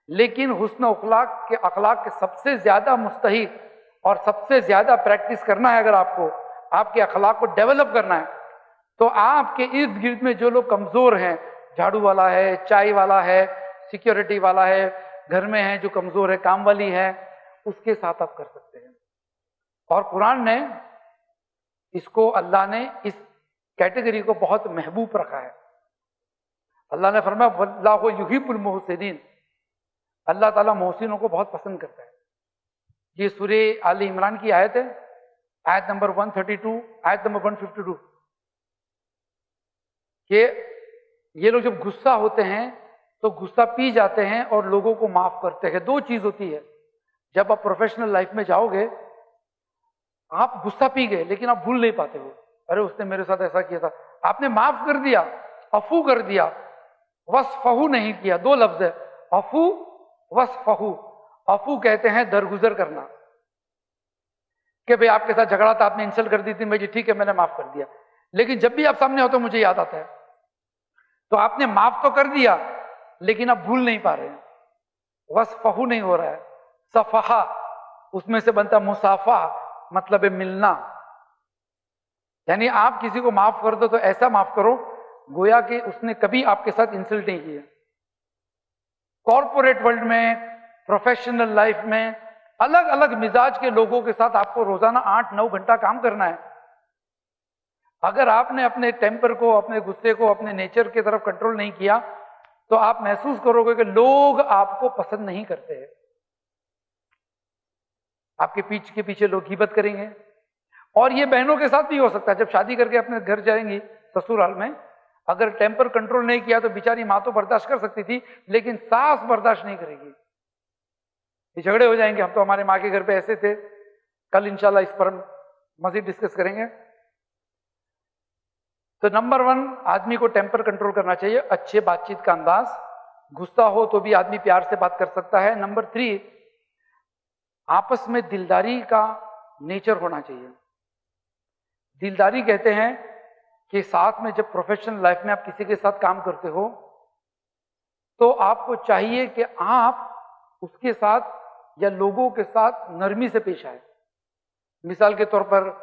लेकिन हुस्न अखलाक के सबसे ज्यादा मुस्तहिक और सबसे ज्यादा प्रैक्टिस करना है, अगर आपको आपके अखलाक को डेवलप करना है, तो आपके इर्द गिर्द में जो लोग कमजोर हैं, झाड़ू वाला है, चाय वाला है, सिक्योरिटी वाला है, घर में है जो कमजोर है, काम वाली है, उसके साथ आप कर सकते हैं। और कुरान ने इसको, अल्लाह ने इस कैटेगरी को बहुत महबूब रखा है। अल्लाह ने फरमाया वल्लाहु युहिब्बुल मुहसिनीन, अल्लाह ताला मोहसिनों को बहुत पसंद करता है। ये सूरे आले इमरान की आयत है, आयत नंबर 132, आयत नंबर 152, कि ये लोग जब गुस्सा होते हैं तो गुस्सा पी जाते हैं और लोगों को माफ करते हैं। दो चीज होती है, जब आप प्रोफेशनल लाइफ में जाओगे, आप गुस्सा पी गए लेकिन आप भूल नहीं पाते हो, अरे उसने मेरे साथ ऐसा किया था, आपने माफ कर दिया, अफू कर दिया, वस्फहू नहीं किया। दो लफ्ज है, अफू वस्फहू। अफू कहते हैं दरगुजर करना, कि भाई आपके साथ झगड़ा था, आपने इंसल्ट कर दी थी, मैं जी ठीक है मैंने माफ कर दिया। लेकिन जब भी आप सामने हो तो मुझे याद आता है। तो आपने माफ तो कर दिया, लेकिन आप भूल नहीं पा रहे हैं, वसफहू नहीं हो रहा है। सफहा उसमें से बनता मुसाफा, मतलब है मिलना। यानी आप किसी को माफ कर दो तो ऐसा माफ करो गोया कि उसने कभी आपके साथ इंसल्ट नहीं किया। कॉर्पोरेट वर्ल्ड में, प्रोफेशनल लाइफ में अलग अलग मिजाज के लोगों के साथ आपको रोजाना 8-9 घंटा काम करना है। अगर आपने अपने टेम्पर को, अपने गुस्से को, अपने नेचर की तरफ कंट्रोल नहीं किया तो आप महसूस करोगे कि लोग आपको पसंद नहीं करते हैं। आपके पीठ के पीछे लोग गिबत करेंगे। और ये बहनों के साथ भी हो सकता है। जब शादी करके अपने घर जाएंगी ससुराल में, अगर टेम्पर कंट्रोल नहीं किया तो बेचारी माँ तो बर्दाश्त कर सकती थी, लेकिन सास बर्दाश्त नहीं करेगी। ये झगड़े हो जाएंगे। हम तो हमारे माँ के घर पे ऐसे थे। कल इंशाल्लाह इस पर हम मजीद डिस्कस करेंगे। तो नंबर 1, आदमी को टेम्पर कंट्रोल करना चाहिए, अच्छे बातचीत का अंदाज। गुस्सा हो तो भी आदमी प्यार से बात कर सकता है। नंबर 3, आपस में दिलदारी का नेचर होना चाहिए। दिलदारी कहते हैं कि साथ में जब प्रोफेशनल लाइफ में आप किसी के साथ काम करते हो तो आपको चाहिए कि आप उसके साथ या लोगों के साथ नरमी से पेश आए। मिसाल के तौर पर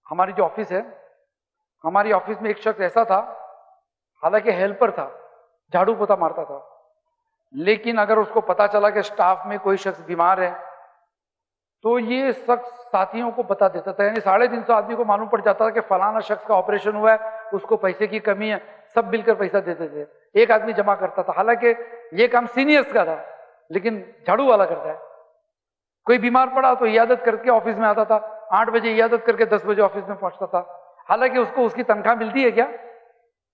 हमारी जो ऑफिस है, हमारी ऑफिस में एक शख्स ऐसा था, हालांकि हेल्पर था, झाड़ू पोछा मारता था, लेकिन अगर उसको पता चला कि स्टाफ में कोई शख्स बीमार है तो ये शख्स साथियों को बता देता था। यानी 350 आदमी को मालूम पड़ जाता था कि फलाना शख्स का ऑपरेशन हुआ है, उसको पैसे की कमी है, सब मिलकर पैसा देते थे। एक आदमी जमा करता था। हालांकि ये काम सीनियर्स का था, लेकिन झाड़ू वाला करता है। कोई बीमार पड़ा तो इयादत करके ऑफिस में आता था, 8 बजे इयादत करके 10 बजे ऑफिस में पहुंचता था। हालांकि उसको उसकी तनख्वाह मिलती है क्या,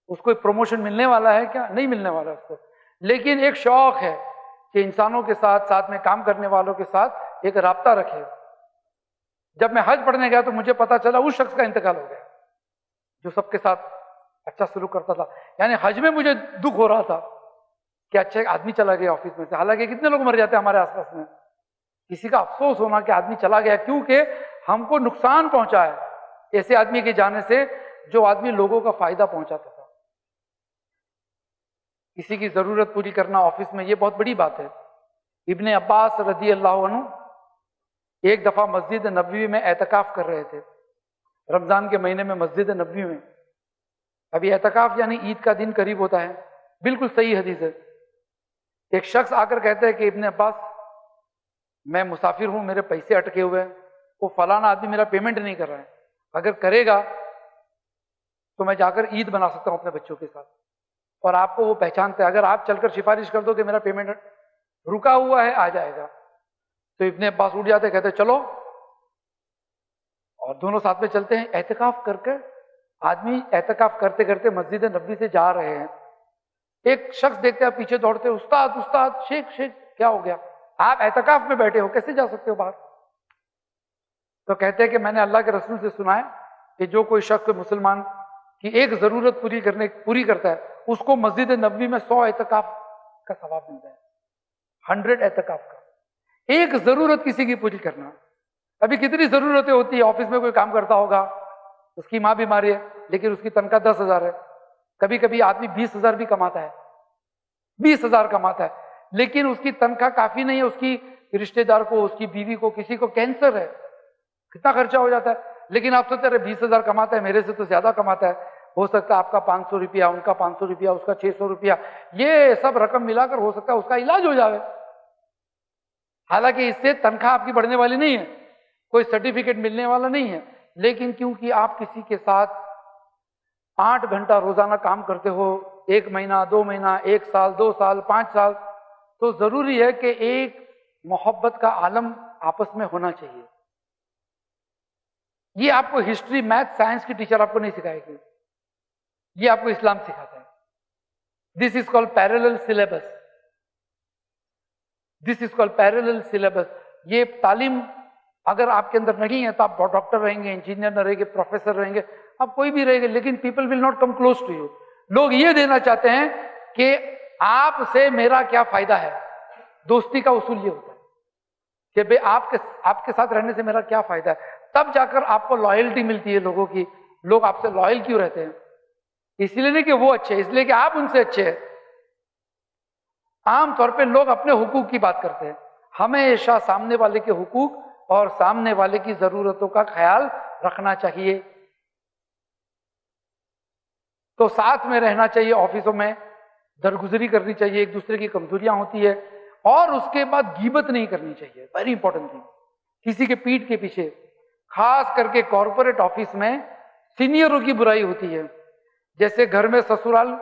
उसको प्रमोशन मिलने वाला है क्या, नहीं मिलने वाला उसको, लेकिन एक शौक है कि इंसानों के साथ, साथ में काम करने वालों के साथ एक राब्ता रखे। जब मैं हज पढ़ने गया तो मुझे पता चला उस शख्स का इंतकाल हो गया जो सबके साथ अच्छा सलूक करता था। यानी हज में मुझे दुख हो रहा था कि अच्छा एक आदमी चला गया ऑफिस में से। हालांकि कितने लोग मर जाते हैं हमारे आसपास में, किसी का अफसोस होना कि आदमी चला गया, क्योंकि हमको नुकसान पहुंचा है ऐसे आदमी के जाने से जो आदमी लोगों का फायदा पहुंचाता था। किसी की जरूरत पूरी करना ऑफिस में, ये बहुत बड़ी बात है। इब्ने अब्बास रजी अल्लाह अन्हु एक दफा मस्जिद नबवी में एतकाफ कर रहे थे, रमजान के महीने में मस्जिद नबवी में। अभी एतकाफ यानी ईद का दिन करीब होता है, बिल्कुल सही हदीस है। एक शख्स आकर कहते हैं कि इब्ने अब्बास मैं मुसाफिर हूं, मेरे पैसे अटके हुए हैं, वो फलाना आदमी मेरा पेमेंट नहीं कर रहा है, अगर करेगा तो मैं जाकर ईद बना सकता हूं अपने बच्चों के साथ, और आपको वो पहचानते हैं, अगर आप चलकर सिफारिश कर दो कि मेरा पेमेंट रुका हुआ है, आ जाएगा। तो इब्ने अब्बास उठ जाते, कहते चलो, और दोनों साथ में चलते हैं। एहतिकाफ करके आदमी एहतिकाफ करते करते मस्जिद नबी से जा रहे हैं। एक शख्स देखते हैं पीछे दौड़ते, उस्ताद उस्ताद, शेख शेख, क्या हो गया, आप एहतिकाफ में बैठे हो, कैसे जा सकते हो बाहर? तो कहते हैं कि मैंने अल्लाह के रसूल से सुना है कि जो कोई शख्स मुसलमान की एक जरूरत पूरी करता है उसको मस्जिद नबवी में 100 एहतिकाफ का सवाब मिलता है। 100 एहतिकाफ का, एक जरूरत किसी की पूरी करना। अभी कितनी जरूरतें होती है, ऑफिस में कोई काम करता होगा, उसकी माँ बीमार है लेकिन उसकी तनख्वाह 10,000 है। कभी कभी आदमी 20,000 भी कमाता है, 20,000 कमाता है, लेकिन उसकी तनख्वाह काफी नहीं है। उसकी रिश्तेदार को, उसकी बीवी को, किसी को कैंसर है, कितना खर्चा हो जाता है। लेकिन आप सोचते रहे 20,000 कमाता है, मेरे से तो ज्यादा कमाता है, हो सकता है आपका 500 रुपया, उनका 500 रुपया, उसका 600 रुपया, ये सब रकम मिलाकर हो सकता है उसका इलाज हो जाए। हालांकि इससे तनख्वाह आपकी बढ़ने वाली नहीं है, कोई सर्टिफिकेट मिलने वाला नहीं है, लेकिन क्योंकि आप किसी के साथ 8 घंटा रोजाना काम करते हो, 1 महीना, 2 महीना, 1 साल, 2 साल, 5 साल, तो जरूरी है कि एक मोहब्बत का आलम आपस में होना चाहिए। ये आपको हिस्ट्री, मैथ, साइंस की टीचर आपको नहीं सिखाएगी, ये आपको इस्लाम सिखाता है। This is called parallel syllabus, this is called parallel syllabus. ये तालीम अगर आपके अंदर नहीं है तो आप डॉक्टर रहेंगे, इंजीनियर न रहेंगे, प्रोफेसर रहेंगे, आप कोई भी रहेंगे, लेकिन people will not come close to you. लोग ये देना चाहते हैं कि आपसे मेरा क्या फायदा है। दोस्ती का उसूल ये होता है कि भाई आपके साथ रहने से मेरा क्या फायदा है, तब जाकर आपको लॉयल्टी मिलती है लोगों की, लोग आपसे लॉयल क्यों रहते हैं? इसलिए नहीं कि वो अच्छे, इसलिए कि आप उनसे अच्छे हैं। आमतौर पे लोग अपने हुकूक की बात करते हैं। हमेशा सामने वाले के हुकूक और सामने वाले की जरूरतों का ख्याल रखना चाहिए। तो साथ में रहना चाहिए, ऑफिसों में दरगुजरी करनी चाहिए, एक दूसरे की कमजोरियां होती है, और उसके बाद गीबत नहीं करनी चाहिए, वेरी इंपॉर्टेंट थिंग। किसी के पीठ के पीछे, खास करके कॉर्पोरेट ऑफिस में सीनियरों की बुराई होती है। जैसे घर में ससुराल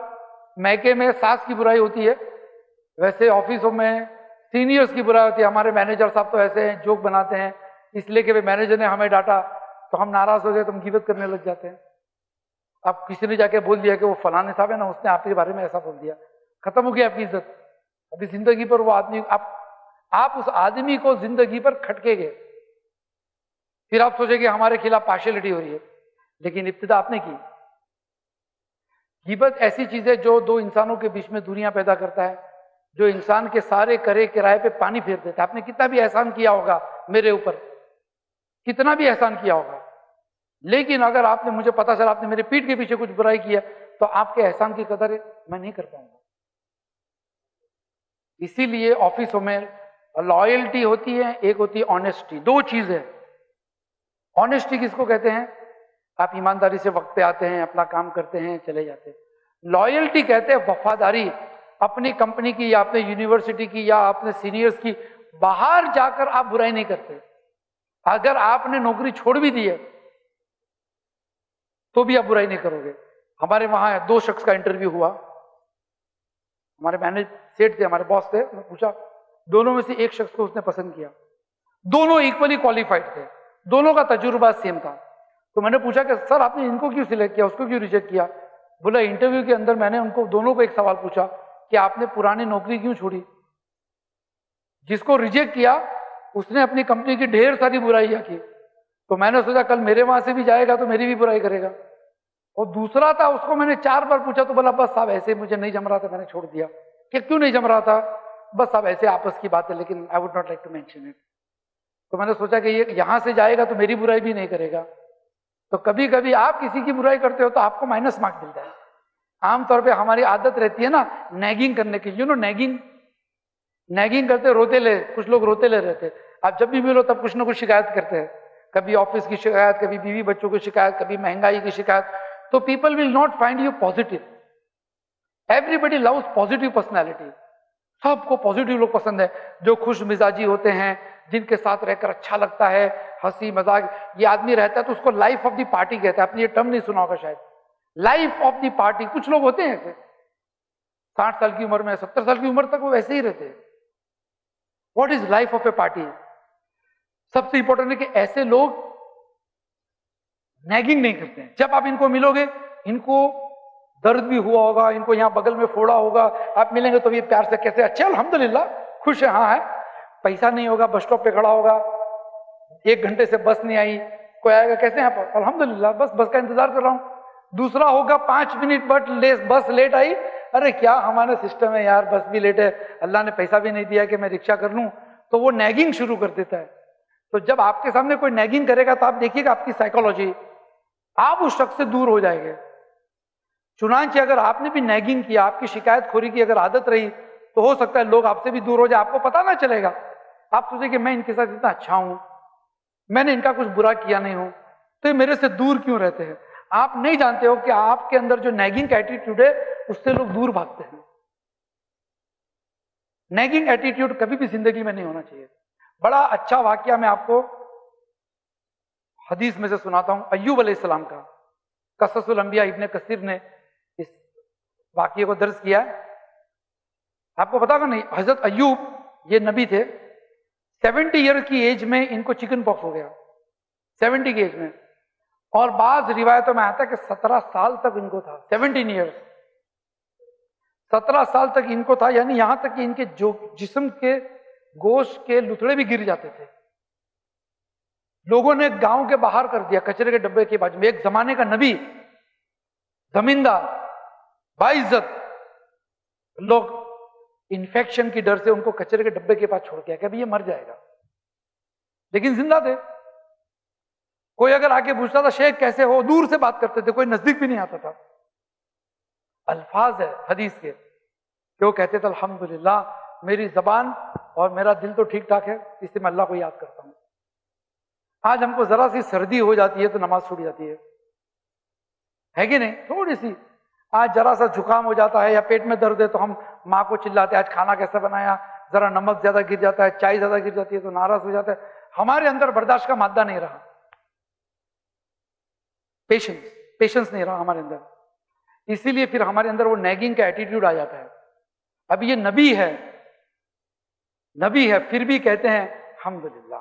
मैके में सास की बुराई होती है, वैसे ऑफिसों में सीनियर्स की बुराई होती है। हमारे मैनेजर साहब तो ऐसे हैं, जोक बनाते हैं, इसलिए कि वे मैनेजर ने हमें डांटा तो हम नाराज हो गए तो हम गीबत करने लग जाते हैं। अब किसी ने जाके बोल दिया कि वो फलाने साहब है ना, उसने आपके बारे में ऐसा बोल दिया, खत्म हो गया आपकी इज्जत। अभी जिंदगी पर वो आदमी, आप उस आदमी को जिंदगी पर खटकेगे, फिर आप सोचेंगे हमारे खिलाफ पार्शियलिटी हो रही है, लेकिन इब्तिदा आपने की। गिबत ऐसी चीज है जो दो इंसानों के बीच में दूरियां पैदा करता है, जो इंसान के सारे करे किराए पे पानी फेर देता है। आपने कितना भी एहसान किया होगा मेरे ऊपर, कितना भी एहसान किया होगा, लेकिन अगर आपने, मुझे पता चला आपने मेरे पीठ के पीछे कुछ बुराई किया, तो आपके एहसान की कदर मैं नहीं कर पाऊंगा। इसीलिए ऑफिसों में लॉयल्टी होती है, एक होती है ऑनेस्टी। दो चीज है। ऑनेस्टी किसको कहते हैं? आप ईमानदारी से वक्त पे आते हैं, अपना काम करते हैं, चले जाते हैं। लॉयल्टी कहते हैं वफादारी, अपनी कंपनी की या अपने यूनिवर्सिटी की या अपने सीनियर्स की, बाहर जाकर आप बुराई नहीं करते। अगर आपने नौकरी छोड़ भी दी है तो भी आप बुराई नहीं करोगे। हमारे वहां दो शख्स का इंटरव्यू हुआ, हमारे मैनेज सेठ थे, हमारे बॉस थे, मैं पूछा, दोनों में से एक शख्स को उसने पसंद किया, दोनों इक्वली क्वालिफाइड थे, दोनों का तजुर्बा सेम था। तो मैंने पूछा कि सर आपने इनको क्यों सिलेक्ट किया, उसको क्यों रिजेक्ट किया? बोला इंटरव्यू के अंदर मैंने उनको दोनों को एक सवाल पूछा कि आपने पुरानी नौकरी क्यों छोड़ी। जिसको रिजेक्ट किया उसने अपनी कंपनी की ढेर सारी बुराइयां की, तो मैंने सोचा कल मेरे वहां से भी जाएगा तो मेरी भी बुराई करेगा। और दूसरा था, उसको मैंने 4 बार पूछा तो बोला बस साहब ऐसे मुझे नहीं जम रहा था, मैंने छोड़ दिया। कि क्यों नहीं जम रहा था? बस साहब ऐसे आपस की बात है, लेकिन I would not like to mention it. तो मैंने सोचा कि ये यहां से जाएगा तो मेरी बुराई भी नहीं करेगा। तो कभी कभी आप किसी की बुराई करते हो तो आपको माइनस मार्क मिलता है। आमतौर पे हमारी आदत रहती है ना नैगिंग करने की, नैगिंग करते, रोते ले, कुछ लोग रोते ले रहते। आप जब भी मिलो तब कुछ ना कुछ शिकायत करते हैं, कभी ऑफिस की शिकायत, कभी बीवी बच्चों की शिकायत, कभी महंगाई की शिकायत। तो people will not find you positive. Everybody loves positive personality. सबको पॉजिटिव लोग पसंद है, जो खुश मिजाजी होते हैं, जिनके साथ रहकर अच्छा लगता है, हंसी मजाक। ये आदमी रहता है तो उसको लाइफ ऑफ द पार्टी कहता है। आपने ये टर्म नहीं सुना होगा शायद, लाइफ ऑफ द पार्टी। कुछ लोग होते हैं ऐसे, 60 साल की उम्र में, 70 साल की उम्र तक वो वैसे ही रहते हैं। What is life of A party? सबसे इंपॉर्टेंट है कि ऐसे लोग नैगिंग नहीं करते हैं। जब आप इनको मिलोगे, इनको दर्द भी हुआ होगा, इनको यहां बगल में फोड़ा होगा, आप मिलेंगे तो ये प्यार से कैसे, अच्छे अल्हम्दुलिल्लाह, खुश है, हाँ है। पैसा नहीं होगा, बस स्टॉप पे खड़ा होगा, 1 घंटे से बस नहीं आई, कोई आएगा, कैसे हैं आप? अल्हम्दुलिल्लाह, बस का इंतजार कर रहा हूं। दूसरा होगा 5 मिनट बस लेट आई, अरे क्या हमारा सिस्टम है यार, बस भी लेट है, अल्लाह ने पैसा भी नहीं दिया कि मैं रिक्शा कर लूं। तो वो नैगिंग शुरू कर देता है। तो जब आपके सामने कोई नैगिंग करेगा तो आप देखिएगा आपकी साइकोलॉजी, आप उस शख्स से दूर हो जाएंगे। चुनांचे अगर आपने भी नैगिंग किया, आपकी शिकायत खोरी की अगर आदत रही, तो हो सकता है लोग आपसे भी दूर हो जाए, आपको पता ना चलेगा। आप सोचे कि मैं इनके साथ इतना अच्छा हूं, मैंने इनका कुछ बुरा किया नहीं हूं, तो ये मेरे से दूर क्यों रहते हैं? आप नहीं जानते हो कि आपके अंदर जो नैगिंग एटीट्यूड है उससे लोग दूर भागते हैं। नैगिंग एटीट्यूड कभी भी जिंदगी में नहीं होना चाहिए। बड़ा अच्छा वाकया मैं आपको हदीस में से सुनाता हूं, अय्यूब अलैहिस्सलाम का। कससुल अंबिया इब्ने कसीर ने इस वाकये को दर्ज किया। आपको पता नहीं, हजरत अय्यूब ये नबी थे, 70 ईयर की एज में इनको चिकन पॉक्स हो गया, 70 की एज में। और बाज रिवायतों में आता है कि 17 साल तक इनको था, 17 ईयर्स, 17 साल तक इनको था। यानी यहां तक कि इनके जो जिस्म के गोश्त के लुथड़े भी गिर जाते थे। लोगों ने गांव के बाहर कर दिया, कचरे के डब्बे के बाजू में। एक जमाने का नबी, जमींदार, बाइज्जत, लोग इन्फेक्शन की डर से उनको कचरे के डब्बे के पास छोड़ दिया कि अभी ये मर जाएगा, लेकिन जिंदा थे। कोई अगर आके पूछता था शेख कैसे हो, दूर से बात करते थे, कोई नजदीक भी नहीं आता था। अल्फाज है हदीस के कि वो कहते थे अल्हम्दुलिल्लाह मेरी जबान और मेरा दिल तो ठीक ठाक है, इससे मैं अल्लाह को याद करता हूं। आज हमको जरा सी सर्दी हो जाती है तो नमाज छूट जाती है कि नहीं? थोड़ी सी आज जरा सा जुकाम हो जाता है या पेट में दर्द है तो हम माँ को चिल्लाते हैं आज खाना कैसा बनाया, जरा नमक ज्यादा गिर जाता है, चाय ज्यादा गिर जाती है तो नाराज हो जाता है। हमारे अंदर बर्दाश्त का मादा नहीं रहा, पेशेंस नहीं रहा हमारे अंदर, इसीलिए फिर हमारे अंदर वो नैगिंग का एटीट्यूड आ जाता है। अब ये नबी है फिर भी कहते हैं अल्हम्दुलिल्लाह।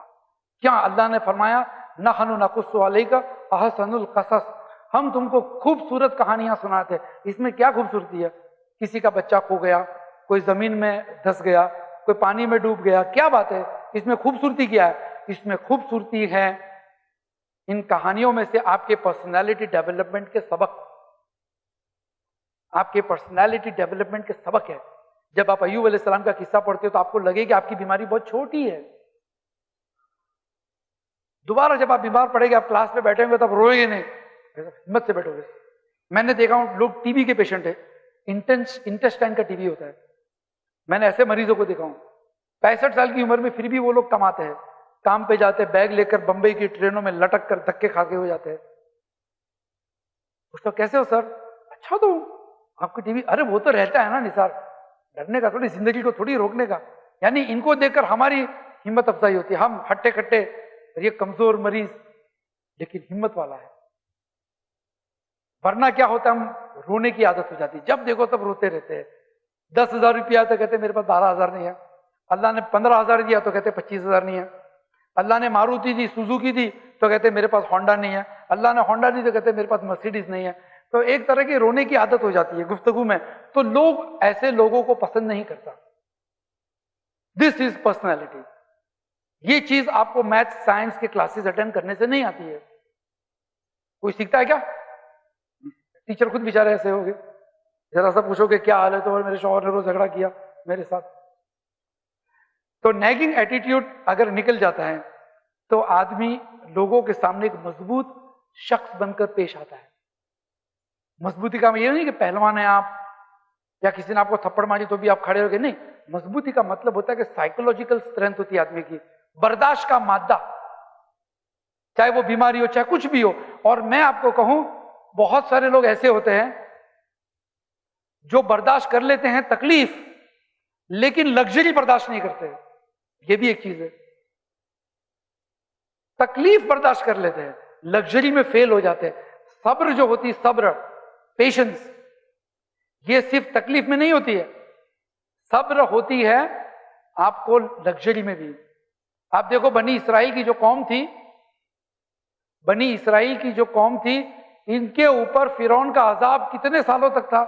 क्या अल्लाह ने फरमाया नहनु नकुस्सु अलैका अहसनुल क़सस, हम तुमको खूबसूरत कहानियां सुनाते। इसमें क्या खूबसूरती है? किसी का बच्चा खो गया, कोई जमीन में धंस गया, कोई पानी में डूब गया, क्या बात है? इसमें खूबसूरती क्या है? इसमें खूबसूरती है इन कहानियों में से आपके पर्सनालिटी डेवलपमेंट के सबक, आपके पर्सनालिटी डेवलपमेंट के सबक है। जब आप अय्यूब अलैहिस्सलाम का किस्सा पढ़ते हो तो आपको लगे कि आपकी बीमारी बहुत छोटी है। दोबारा जब आप बीमार पड़ेंगे, आप क्लास में बैठेंगे तब रोएंगे नहीं, हिम्मत से बैठोगे। मैंने देखा हूं लोग टीबी के पेशेंट है, इंटेस्टाइन का टीबी होता है, मैंने ऐसे मरीजों को देखा हूं 65 साल की उम्र में फिर भी वो लोग कमाते हैं, काम पे जाते हैं, बैग लेकर बंबई की ट्रेनों में लटक कर धक्के खा के हो जाते हैं। उसको कैसे हो सर? अच्छा तो आपकी टीबी, अरे वो तो रहता है ना निसार, डरने का थोड़ी, जिंदगी को थोड़ी रोकने का। यानी इनको देखकर हमारी हिम्मत अफजाई होती है, हम हट्टे कट्टे, ये कमजोर मरीज लेकिन हिम्मत वाला है। वरना क्या होता है, हम रोने की आदत हो जाती है, जब देखो तब रोते रहते हैं। 10,000 रुपया तो कहते मेरे पास 12,000 नहीं है, अल्लाह ने 15,000 दिया तो कहते 25,000 नहीं है, अल्लाह ने मारुति दी, सुजुकी दी तो कहते मेरे पास होंडा नहीं है, अल्लाह ने होंडा दी तो कहते मेरे पास मर्सिडीज नहीं है। तो एक तरह की रोने की आदत हो जाती है गुफ्तगू में, तो लोग ऐसे लोगों को पसंद नहीं करता। This is personality. ये चीज आपको मैथ साइंस के क्लासेस अटेंड करने से नहीं आती है। कोई सीखता है क्या? टीचर खुद बेचारे ऐसे हो गए, जरा सा पूछोगे क्या हाल है तो मेरे शौहर ने रोज झगड़ा किया मेरे साथ। तो नैगिंग एटीट्यूड अगर निकल जाता है तो आदमी लोगों के सामने एक मजबूत शख्स बनकर पेश आता है। मजबूती का ये नहीं कि पहलवान है आप या किसी ने आपको थप्पड़ मारी तो भी आप खड़े हो गए, नहीं। मजबूती का मतलब होता है कि साइकोलॉजिकल स्ट्रेंथ होती है आदमी की, बर्दाश्त का मादा, चाहे वो बीमारी हो चाहे कुछ भी हो। और मैं आपको कहूं बहुत सारे लोग ऐसे होते हैं जो बर्दाश्त कर लेते हैं तकलीफ, लेकिन लग्जरी बर्दाश्त नहीं करते। ये भी एक चीज है, तकलीफ बर्दाश्त कर लेते हैं, लग्जरी में फेल हो जाते हैं। सब्र जो होती है, सब्र, पेशेंस, ये सिर्फ तकलीफ में नहीं होती है, सब्र होती है आपको लग्जरी में भी। आप देखो बनी इसराइल की जो कौम थी, बनी इसराइल की जो कौम थी, इनके ऊपर फिरौन का अजाब कितने सालों तक था?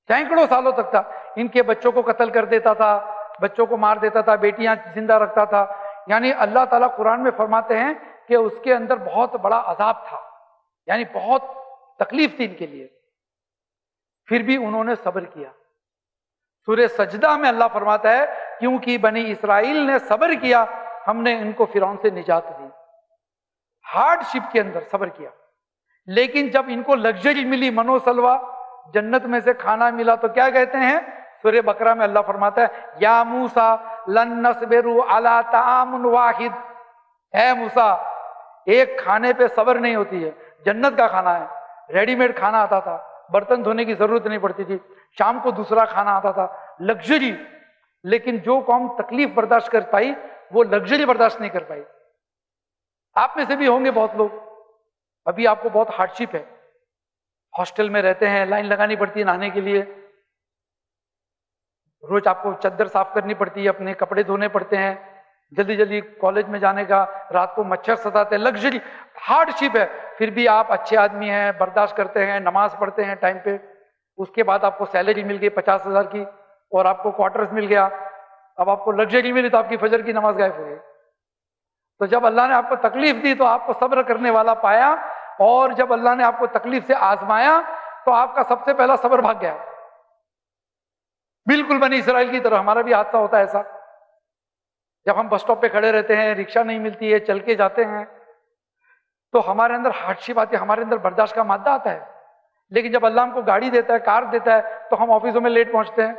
सैकड़ों सालों तक था। इनके बच्चों को कत्ल कर देता था, बच्चों को मार देता था, बेटियां जिंदा रखता था। यानी अल्लाह ताला कुरान में फरमाते हैं कि उसके अंदर बहुत बड़ा अजाब था, यानी बहुत तकलीफ थी इनके लिए, फिर भी उन्होंने सब्र किया। सूरह सजदा में अल्लाह फरमाता है क्योंकि बनी इसराइल ने सब्र किया, हमने इनको फिरौन से निजात दी। हार्डशिप के अंदर सब्र किया। लेकिन जब इनको लग्जरी मिली, मनोसलवा, जन्नत में से खाना मिला, तो क्या कहते हैं? सूरह बकरा में अल्लाह फरमाता है या मूसा लन नस्बिरु अला तामुन वाहिद, है मूसा एक खाने पे सब्र नहीं होती है। जन्नत का खाना है, रेडीमेड खाना आता था, बर्तन धोने की जरूरत नहीं पड़ती थी, शाम को दूसरा खाना आता था, लग्जरी। लेकिन जो कौम तकलीफ बर्दाश्त कर पाई वो लग्जरी बर्दाश्त नहीं कर पाई। आप में से भी होंगे बहुत लोग, अभी आपको बहुत हार्डशिप है, हॉस्टल में रहते हैं, लाइन लगानी पड़ती है नहाने के लिए, रोज आपको चद्दर साफ करनी पड़ती है, अपने कपड़े धोने पड़ते हैं, जल्दी जल्दी कॉलेज में जाने का, रात को मच्छर सताते हैं, लग्जरी हार्डशिप है। फिर भी आप अच्छे आदमी हैं, बर्दाश्त करते हैं, नमाज पढ़ते हैं टाइम पे। उसके बाद आपको सैलरी मिल गई 50,000 की और आपको क्वार्टर्स मिल गया, अब आपको लग्जरी मिली तो आपकी फजर की नमाज गायब हो गई। तो जब अल्लाह ने आपको तकलीफ दी तो आपको सब्र करने वाला पाया, और जब अल्लाह ने आपको तकलीफ से आजमाया तो आपका सबसे पहला सब्र भाग गया। बिल्कुल बनी इसराइल की तरह हमारा भी हादसा होता है ऐसा। जब हम बस स्टॉप पे खड़े रहते हैं, रिक्शा नहीं मिलती है, चल के जाते हैं, तो हमारे अंदर हार्डशिप आती है, हमारे अंदर बर्दाश्त का मादा आता है। लेकिन जब अल्लाह हमको गाड़ी देता है, कार देता है, तो हम ऑफिसों में लेट पहुंचते हैं।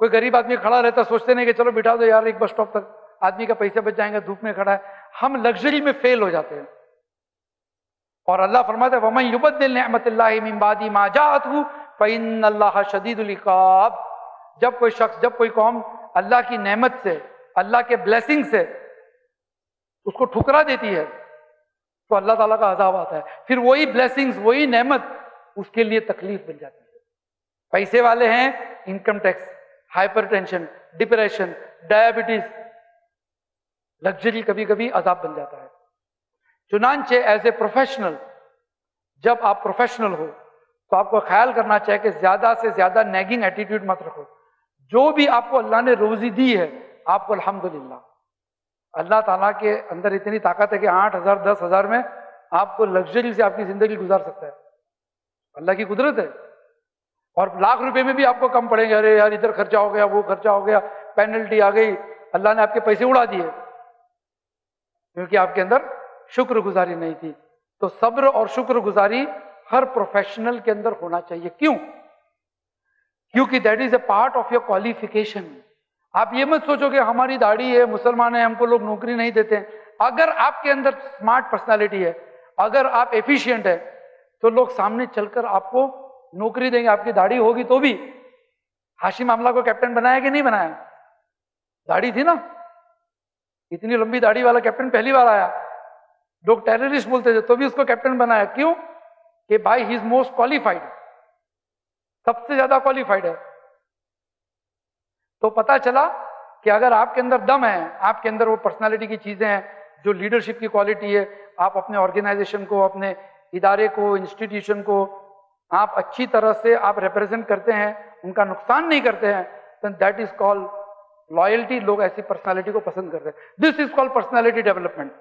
कोई गरीब आदमी खड़ा रहता है, सोचते नहीं कि चलो बिठा दो यार एक बस स्टॉप तक, आदमी का पैसे बच जाएंगे, धूप में खड़ा है। हम लग्जरी में फेल हो जाते हैं। और अल्लाह फरमाता है वमन युबद्दिल निअमतिल्लाहि मिन बादी मा जाअतहु फइन्नल्लाह शदीदुल इकाब। जब कोई शख्स, जब कोई कौम अल्लाह की नेमत से, अल्लाह के ब्लेसिंग से उसको ठुकरा देती है, तो अल्लाह ताला का अज़ाब आता है। फिर वही ब्लेसिंग्स, वही नेमत उसके लिए तकलीफ बन जाती है। पैसे वाले हैं, income tax, hypertension, depression, diabetes, luxury कभी कभी अज़ाब बन जाता है। चुनांचे एज ए प्रोफेशनल, जब आप प्रोफेशनल हो तो आपको ख्याल करना चाहिए कि ज्यादा से ज्यादा नेगिंग एटीट्यूड मत रखो। जो भी आपको अल्लाह ने रोजी दी है, आपको अल्हम्दुलिल्लाह, अल्लाह ताला के अंदर इतनी ताकत है कि 8,000 10,000 में आपको लग्जरी से आपकी जिंदगी गुजार सकता है। अल्लाह की कुदरत है। और लाख रुपए में भी आपको कम पड़ेंगे, अरे यार इधर खर्चा हो गया, वो खर्चा हो गया, पेनल्टी आ गई, अल्लाह ने आपके पैसे उड़ा दिए, क्योंकि आपके अंदर शुक्रगुजारी नहीं थी। तो सब्र और शुक्रगुजारी हर प्रोफेशनल के अंदर होना चाहिए। क्यों? क्योंकि that is a part of your qualification. आप ये मत सोचो कि हमारी दाढ़ी है, मुसलमान है, हमको लोग नौकरी नहीं देते हैं। अगर आपके अंदर स्मार्ट पर्सनालिटी है, अगर आप एफिशिएंट है, तो लोग सामने चलकर आपको नौकरी देंगे। आपकी दाढ़ी होगी तो भी। हाशिम आमला को कैप्टन बनाया कि नहीं बनाया? दाढ़ी थी ना, इतनी लंबी दाढ़ी वाला कैप्टन पहली बार आया। लोग टेररिस्ट बोलते थे तो भी उसको कैप्टन बनाया। क्यों? कि भाई ही इज मोस्ट क्वालिफाइड, सबसे ज्यादा क्वालिफाइड है। तो पता चला कि अगर आपके अंदर दम है, आपके अंदर वो पर्सनालिटी की चीजें हैं, जो लीडरशिप की क्वालिटी है, आप अपने ऑर्गेनाइजेशन को, अपने इदारे को, इंस्टीट्यूशन को आप अच्छी तरह से आप रिप्रेजेंट करते हैं, उनका नुकसान नहीं करते हैं, then that is called loyalty. लोग ऐसी पर्सनालिटी को पसंद करते हैं। This is called personality development.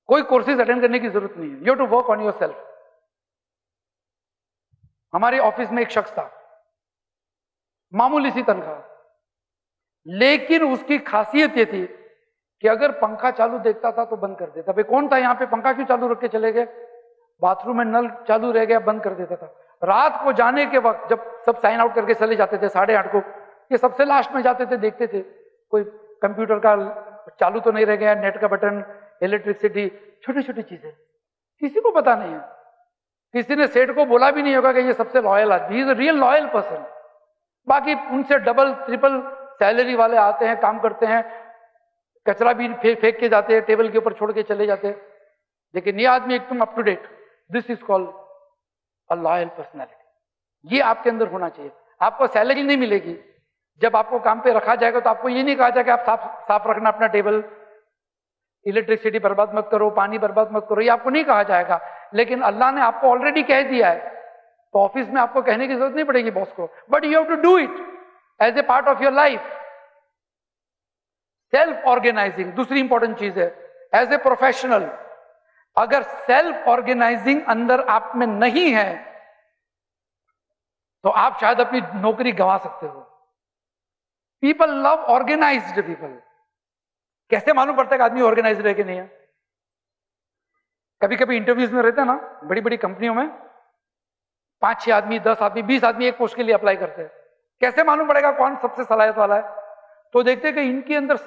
कोई कोर्सेज अटेंड करने की जरूरत नहीं है, you have to work on your self. हमारे ऑफिस में एक शख्स था, मामूली सी तनख्वाह, लेकिन उसकी खासियत ये थी कि अगर पंखा चालू देखता था तो बंद कर देता। भाई कौन था यहाँ पे, पंखा क्यों चालू रख के चले गए? बाथरूम में नल चालू रह गया, बंद कर देता था। रात को जाने के वक्त जब सब साइन आउट करके चले जाते थे 8:30 को, ये सबसे लास्ट में जाते थे, देखते थे कोई कंप्यूटर का चालू तो नहीं रह गया, नेट का बटन, इलेक्ट्रिसिटी, छोटी छोटी चीजें किसी को पता नहीं है। किसी ने सेठ को बोला भी नहीं होगा कि ये सबसे लॉयल आदमी, he is a real loyal person. बाकी उनसे डबल ट्रिपल सैलरी वाले आते हैं, काम करते हैं, कचरा भी फेंक के जाते हैं, टेबल के ऊपर छोड़ के चले जाते हैं, लेकिन ये आदमी एकदम up to date. This is called a loyal personality. ये आपके अंदर होना चाहिए। आपको सैलरी नहीं मिलेगी, जब आपको काम पे रखा जाएगा तो आपको ये नहीं कहा जाएगा आप साफ रखना अपना टेबल, इलेक्ट्रिसिटी बर्बाद मत करो, पानी बर्बाद मत करो, ये आपको नहीं कहा जाएगा। लेकिन अल्लाह ने आपको ऑलरेडी कह दिया है, तो ऑफिस में आपको कहने की जरूरत नहीं पड़ेगी बॉस को, but you have to do it as a part of your life. Self organising दूसरी इंपॉर्टेंट चीज है। एज ए प्रोफेशनल, अगर सेल्फ ऑर्गेनाइजिंग अंदर आप में नहीं है तो आप शायद अपनी नौकरी गंवा सकते हो। People love organised people. कैसे मालूम पड़ता है कि आदमी ऑर्गेनाइज्ड है कि नहीं है? कभी कभी इंटरव्यूज में रहते हैं ना, बड़ी बड़ी कंपनियों में 5-6 आदमी, 10 आदमी, 20 आदमी एक पोस्ट के लिए अप्लाई करते हैं। कैसे मालूम पड़ेगा कौन सबसे सलाहियत वाला है? तो देखते हैं कि इनके अंदर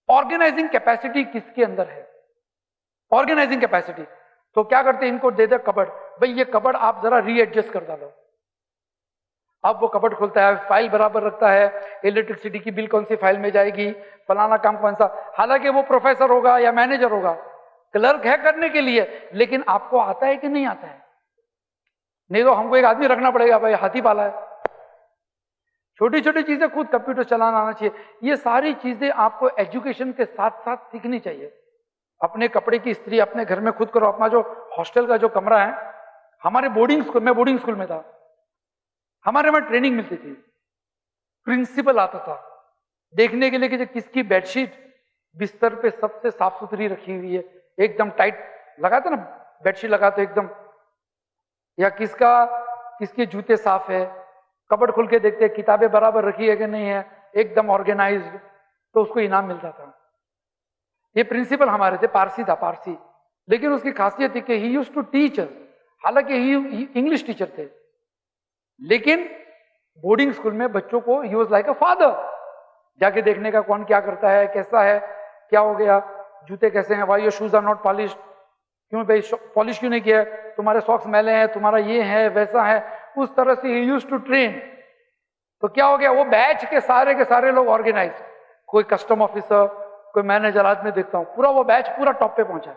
ऑर्गेनाइजिंग कैपेसिटी किसके अंदर है। Organising capacity. तो क्या करते हैं, इनको दे दे कबर्ड, भाई ये कबर्ड आप जरा रीएडजस्ट कर डालो। अब वो कबर्ड खोलता है, फाइल बराबर रखता है, इलेक्ट्रिसिटी की बिल कौन सी फाइल में जाएगी, फलाना काम कौन सा। हालांकि वो प्रोफेसर होगा या मैनेजर होगा, क्लर्क है करने के लिए, लेकिन आपको आता है कि नहीं आता है? नहीं तो हमको एक आदमी रखना पड़ेगा, भाई हाथी पाला है। छोटी छोटी चीजें खुद कंप्यूटर चलाना आना चाहिए। ये सारी चीजें आपको एजुकेशन के साथ साथ सीखनी चाहिए। अपने कपड़े की इस्त्री अपने घर में खुद करो। अपना जो हॉस्टल का जो कमरा है, हमारे बोर्डिंग स्कूल, मैं बोर्डिंग स्कूल में था, हमारे में ट्रेनिंग मिलती थी। प्रिंसिपल आता था देखने के लिए कि किसकी बेडशीट बिस्तर पे सबसे साफ सुथरी रखी हुई है, एकदम टाइट लगाते ना बेडशीट लगाते एकदम, या किसके जूते साफ है, कबर्ड खोल के देखते किताबें बराबर रखी है कि नहीं है, एकदम ऑर्गेनाइज्ड, तो उसको इनाम मिलता था। ये प्रिंसिपल हमारे थे, पारसी था, पारसी, लेकिन उसकी खासियत थी कि ही यूज्ड टू टीच, हालांकि ही इंग्लिश टीचर थे, लेकिन बोर्डिंग स्कूल में बच्चों को he was like a father, जाके देखने का कौन क्या करता है, कैसा है, क्या हो गया, जूते कैसे हैं, why your shoes are not polished, क्यों भाई पॉलिश क्यों नहीं किया, तुम्हारे सॉक्स मैले हैं, तुम्हारा ये है वैसा है, उस तरह से ही यूज्ड टू ट्रेन। तो क्या हो गया, वो बैच के सारे लोग ऑर्गेनाइज, कोई कस्टम ऑफिसर, कोई मैनेजर, आज मैं देखता हूं पूरा वो बैच पूरा टॉप पे पहुंचा,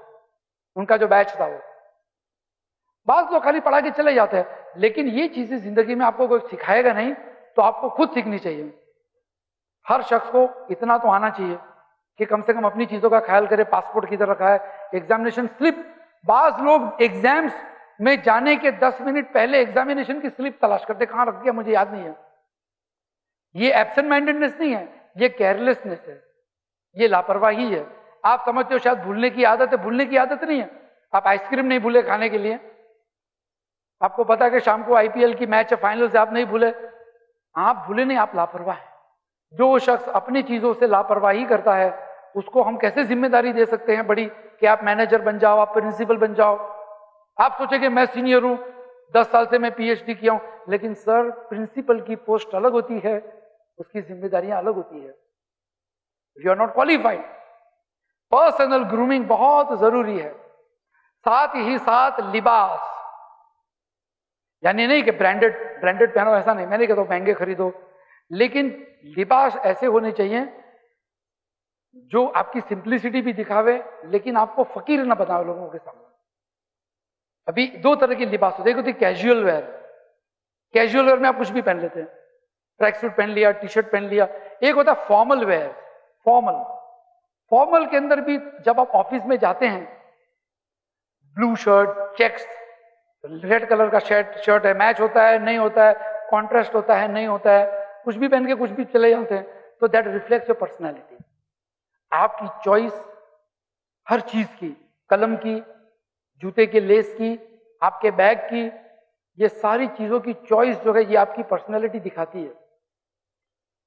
उनका जो बैच था वो। बात तो खाली पढ़ा के चले जाते हैं, लेकिन ये चीजें जिंदगी में आपको कोई सिखाएगा नहीं, तो आपको खुद सीखनी चाहिए। हर शख्स को इतना तो आना चाहिए कि कम से कम अपनी चीजों का ख्याल करे, पासपोर्ट किधर रखा है, एग्जामिनेशन स्लिप, बाज लोग एग्जाम्स में जाने के 10 मिनट पहले एग्जामिनेशन की स्लिप तलाश करते, कहां रख दिया मुझे याद नहीं है। ये एब्सेंट माइंडेडनेस नहीं है, ये केयरलेसनेस है, ये लापरवाही है। आप समझते हो शायद भूलने की आदत है, भूलने की आदत नहीं है। आप आइसक्रीम नहीं भूले खाने के लिए, आपको पता है कि शाम को आईपीएल की मैच है, फाइनल से आप नहीं भूले, आप भूले नहीं, आप लापरवाह है। जो शख्स अपनी चीजों से लापरवाही करता है, उसको हम कैसे जिम्मेदारी दे सकते हैं बड़ी कि आप मैनेजर बन जाओ, आप प्रिंसिपल बन जाओ। आप सोचेंगे मैं सीनियर हूं, 10 साल से मैं पीएचडी किया हूं, लेकिन सर प्रिंसिपल की पोस्ट अलग होती है, उसकी जिम्मेदारियां अलग होती है। You are not qualified. Personal grooming बहुत जरूरी है। साथ ही साथ लिबास, यानी नहीं कि ब्रांडेड पहनो, ऐसा नहीं, मैंने कहता महंगे खरीदो, लेकिन लिबास ऐसे होने चाहिए जो आपकी सिंप्लिसिटी भी दिखावे, लेकिन आपको फकीर ना बनावे लोगों के सामने। अभी 2 तरह की लिबास होती है, एक होती है कैजुअल वेयर। कैजुअल वेयर में आप कुछ भी पहन लेते हैं, ट्रैक सूट पहन लिया, टी शर्ट पहन लिया। एक होता है फॉर्मल वेयर। फॉर्मल के अंदर भी जब आप ऑफिस में जाते हैं, blue shirt, checks, red colour का शर्ट है, मैच होता है नहीं होता है, कॉन्ट्रास्ट होता है नहीं होता है, कुछ भी पहन के कुछ भी चले जाते हैं, तो दैट रिफ्लेक्ट्स योर पर्सनैलिटी। आपकी चॉइस हर चीज की, कलम की, जूते के लेस की, आपके बैग की, ये सारी चीजों की चॉइस जो है ये आपकी पर्सनैलिटी दिखाती है।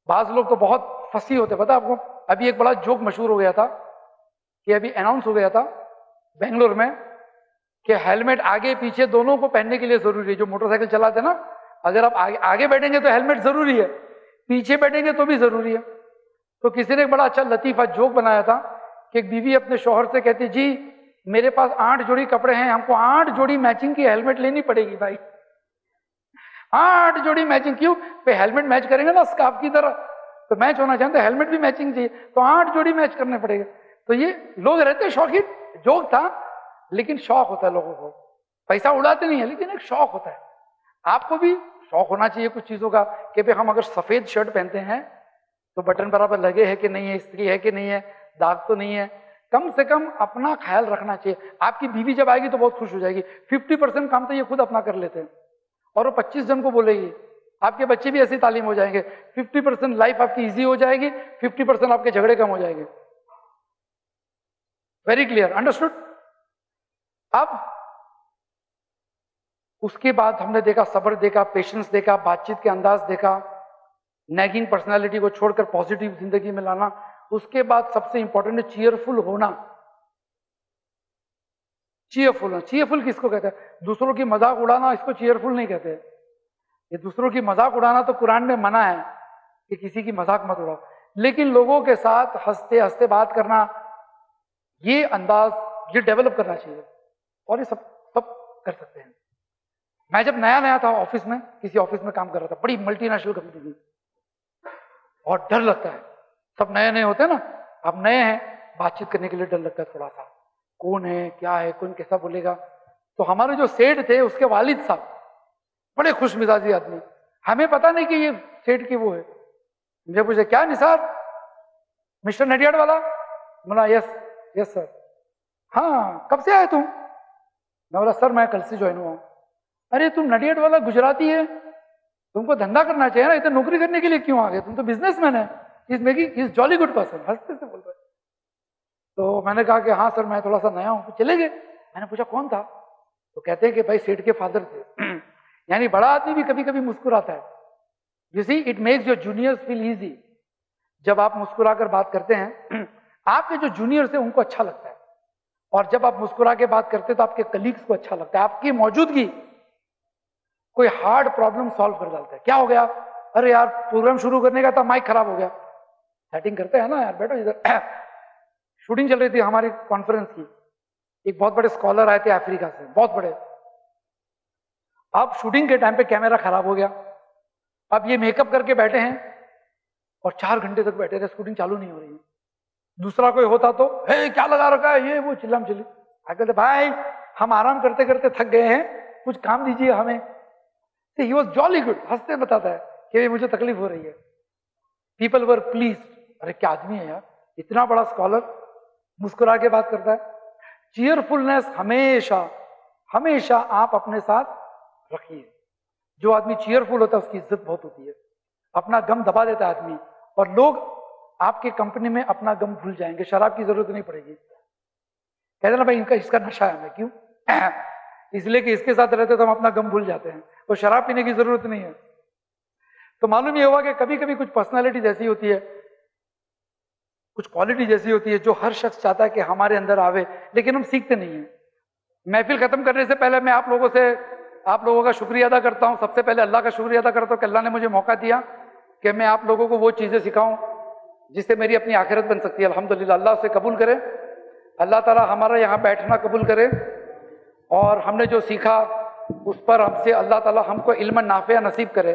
बाज लोग तो बहुत फंसी होते, पता आपको। अभी एक बड़ा जोक मशहूर हो गया था कि अभी अनाउंस हो गया था बेंगलोर में कि हेलमेट आगे पीछे दोनों को पहनने के लिए जरूरी है। जो मोटरसाइकिल चलाते ना, अगर आप आगे बैठेंगे तो हेलमेट जरूरी है, पीछे बैठेंगे तो भी जरूरी है। तो किसी ने एक बड़ा अच्छा लतीफा जोक बनाया था कि एक बीवी अपने शौहर से कहती, जी मेरे पास 8 जोड़ी कपड़े हैं, हमको 8 जोड़ी मैचिंग की हेलमेट लेनी पड़ेगी भाई। 8 जोड़ी मैचिंग, क्यों? पे हेलमेट मैच करेंगे ना स्कार्फ की तरह, तो मैच होना चाहिए, तो हेलमेट भी मैचिंग चाहिए, तो 8 जोड़ी मैच करने पड़ेगा। तो ये लोग रहते शौकीन, जोक था, लेकिन शौक होता है लोगों को, पैसा उड़ाते नहीं है, लेकिन एक शौक होता है। आपको भी शौक होना चाहिए कुछ चीजों का कि भाई हम अगर सफेद शर्ट पहनते हैं तो बटन बराबर लगे है कि नहीं है, इस्त्री है कि नहीं है, दाग तो नहीं है, कम से कम अपना ख्याल रखना चाहिए। आपकी बीवी जब आएगी तो बहुत खुश हो जाएगी। 50% काम तो ये खुद अपना कर लेते हैं और वो 25 जन को बोलेगी। आपके बच्चे भी ऐसी तालीम हो जाएंगे, 50% लाइफ आपकी इजी हो जाएगी, 50% आपके झगड़े कम हो जाएंगे। Very clear, understood. अब उसके बाद हमने देखा सब्र देखा, पेशेंस देखा, बातचीत के अंदाज देखा, नैगिंग पर्सनालिटी को छोड़कर पॉजिटिव जिंदगी में लाना। उसके बाद सबसे इंपॉर्टेंट है चीयरफुल होना। चीयरफुल किसको कहते हैं? दूसरों की मजाक उड़ाना, इसको चीयरफुल नहीं कहते। ये दूसरों की मजाक उड़ाना तो कुरान में मना है कि किसी की मजाक मत उड़ाओ, लेकिन लोगों के साथ हंसते हंसते बात करना, ये अंदाज ये डेवलप करना चाहिए, और ये सब कर सकते हैं। मैं जब नया नया था ऑफिस में, किसी ऑफिस में काम कर रहा था, बड़ी मल्टीनेशनल कंपनी थी, और डर लगता है, सब नए नए होते हैं ना, आप नए हैं, बातचीत करने के लिए डर लगता है थोड़ा सा, कौन है क्या है, कौन कैसा बोलेगा। तो हमारे जो सेठ थे उसके वालिद साहब बड़े खुश मिजाजी आदमी, हमें पता नहीं कि ये सेठ की वो है। मुझे पूछे, क्या निसार, मिस्टर नडियाड वाला? बोला यस सर। हाँ, कब से आए तुम? मैं बोला सर मैं कल से ज्वाइन हुआ हूं। अरे तुम नडियाड वाला गुजराती है, तुमको धंधा करना चाहिए ना, इतना नौकरी करने के लिए क्यों आ गए, तुम तो बिजनेसमैन है, इज जॉली गुड पर्सन, हंसते से बोल रहे। तो मैंने कहा कि हाँ सर मैं थोड़ा सा नया हूं। तो चले गए। मैंने पूछा कौन था? तो कहते हैं कि भाई सेठ के फादर थे। यानी बड़ा आदमी भी कभी कभी मुस्कुराता है। You see, it makes your juniors feel easy. जब आप मुस्कुराकर बात करते हैं, आपके जो जूनियर्स है उनको अच्छा लगता है, और जब आप मुस्कुरा के बात करते तो आपके कलीग्स को अच्छा लगता है। आपकी मौजूदगी कोई हार्ड प्रॉब्लम सॉल्व कर डालता है। क्या हो गया? अरे यार प्रोग्राम शुरू करने का था, माइक खराब हो गया। सेटिंग करते हैं ना यार, बैठो इधर। शूटिंग चल रही थी हमारी कॉन्फ्रेंस की, एक बहुत बड़े स्कॉलर आए थे अफ्रीका से, बहुत बड़े। अब शूटिंग के टाइम पे कैमरा खराब हो गया। अब ये मेकअप करके बैठे हैं और 4 घंटे तक बैठे रहे, शूटिंग चालू नहीं हो रही है। दूसरा कोई होता तो हे क्या लगा रखा है, ये वो चिल्लाम चिल्ली। कहते भाई हम आराम करते करते थक गए हैं, कुछ काम दीजिए हमें। ही वॉज जॉली गुड, हंसते बताता है कि मुझे तकलीफ हो रही है। People were please. अरे क्या आदमी है यार, इतना बड़ा स्कॉलर मुस्कुरा के बात करता है। चीयरफुलनेस हमेशा हमेशा आप अपने साथ रखिए। जो आदमी चीयरफुल होता है उसकी इज्जत बहुत होती है। अपना गम दबा देता है आदमी, और लोग आपके कंपनी में अपना गम भूल जाएंगे। शराब की जरूरत नहीं पड़ेगी। कहते ना भाई इनका इसका नशा है। मैं क्यों? इसलिए कि इसके साथ रहते तो हम अपना गम भूल जाते हैं, तो शराब पीने की जरूरत नहीं है। तो मालूम ये हुआ कि कभी कभी कुछ पर्सनालिटी जैसी होती है, कुछ क्वालिटी जैसी होती है जो हर शख्स चाहता है कि हमारे अंदर आवे, लेकिन हम सीखते नहीं है। महफिल खत्म करने से पहले मैं आप लोगों का शुक्रिया अदा करता हूं। सबसे पहले अल्लाह का शुक्रिया अदा करता हूं कि अल्लाह ने मुझे मौका दिया कि मैं आप लोगों को वो चीजें सिखाऊं जिससे मेरी अपनी आखिरत बन सकती है। अल्हम्दुलिल्लाह, अल्लाह से कबूल करे, अल्लाह ताला हमारा यहाँ बैठना कबूल करे, और हमने जो सीखा उस पर हमसे अल्लाह ताला हमको इल्म नाफिया नसीब करे,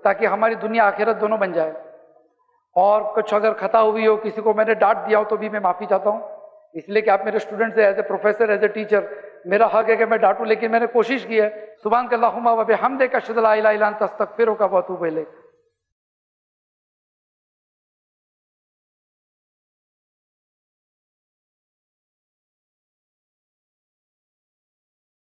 ताकि हमारी दुनिया आखिरत दोनों बन जाए। और कुछ अगर खता हुई हो, किसी को मैंने डांट दिया हो, तो भी मैं माफ़ी चाहता हूँ, इसलिए कि आप मेरे स्टूडेंट्स हैं। As a professor, as a teacher मेरा हक है कि मैं डांटूं, लेकिन मैंने कोशिश की है। सुभान अल्लाहुम्मा व बिहम्दिका अशहदु अल्ला इलाहा इल्ला अंता अस्तगफिरुका व अतूबु इलैक।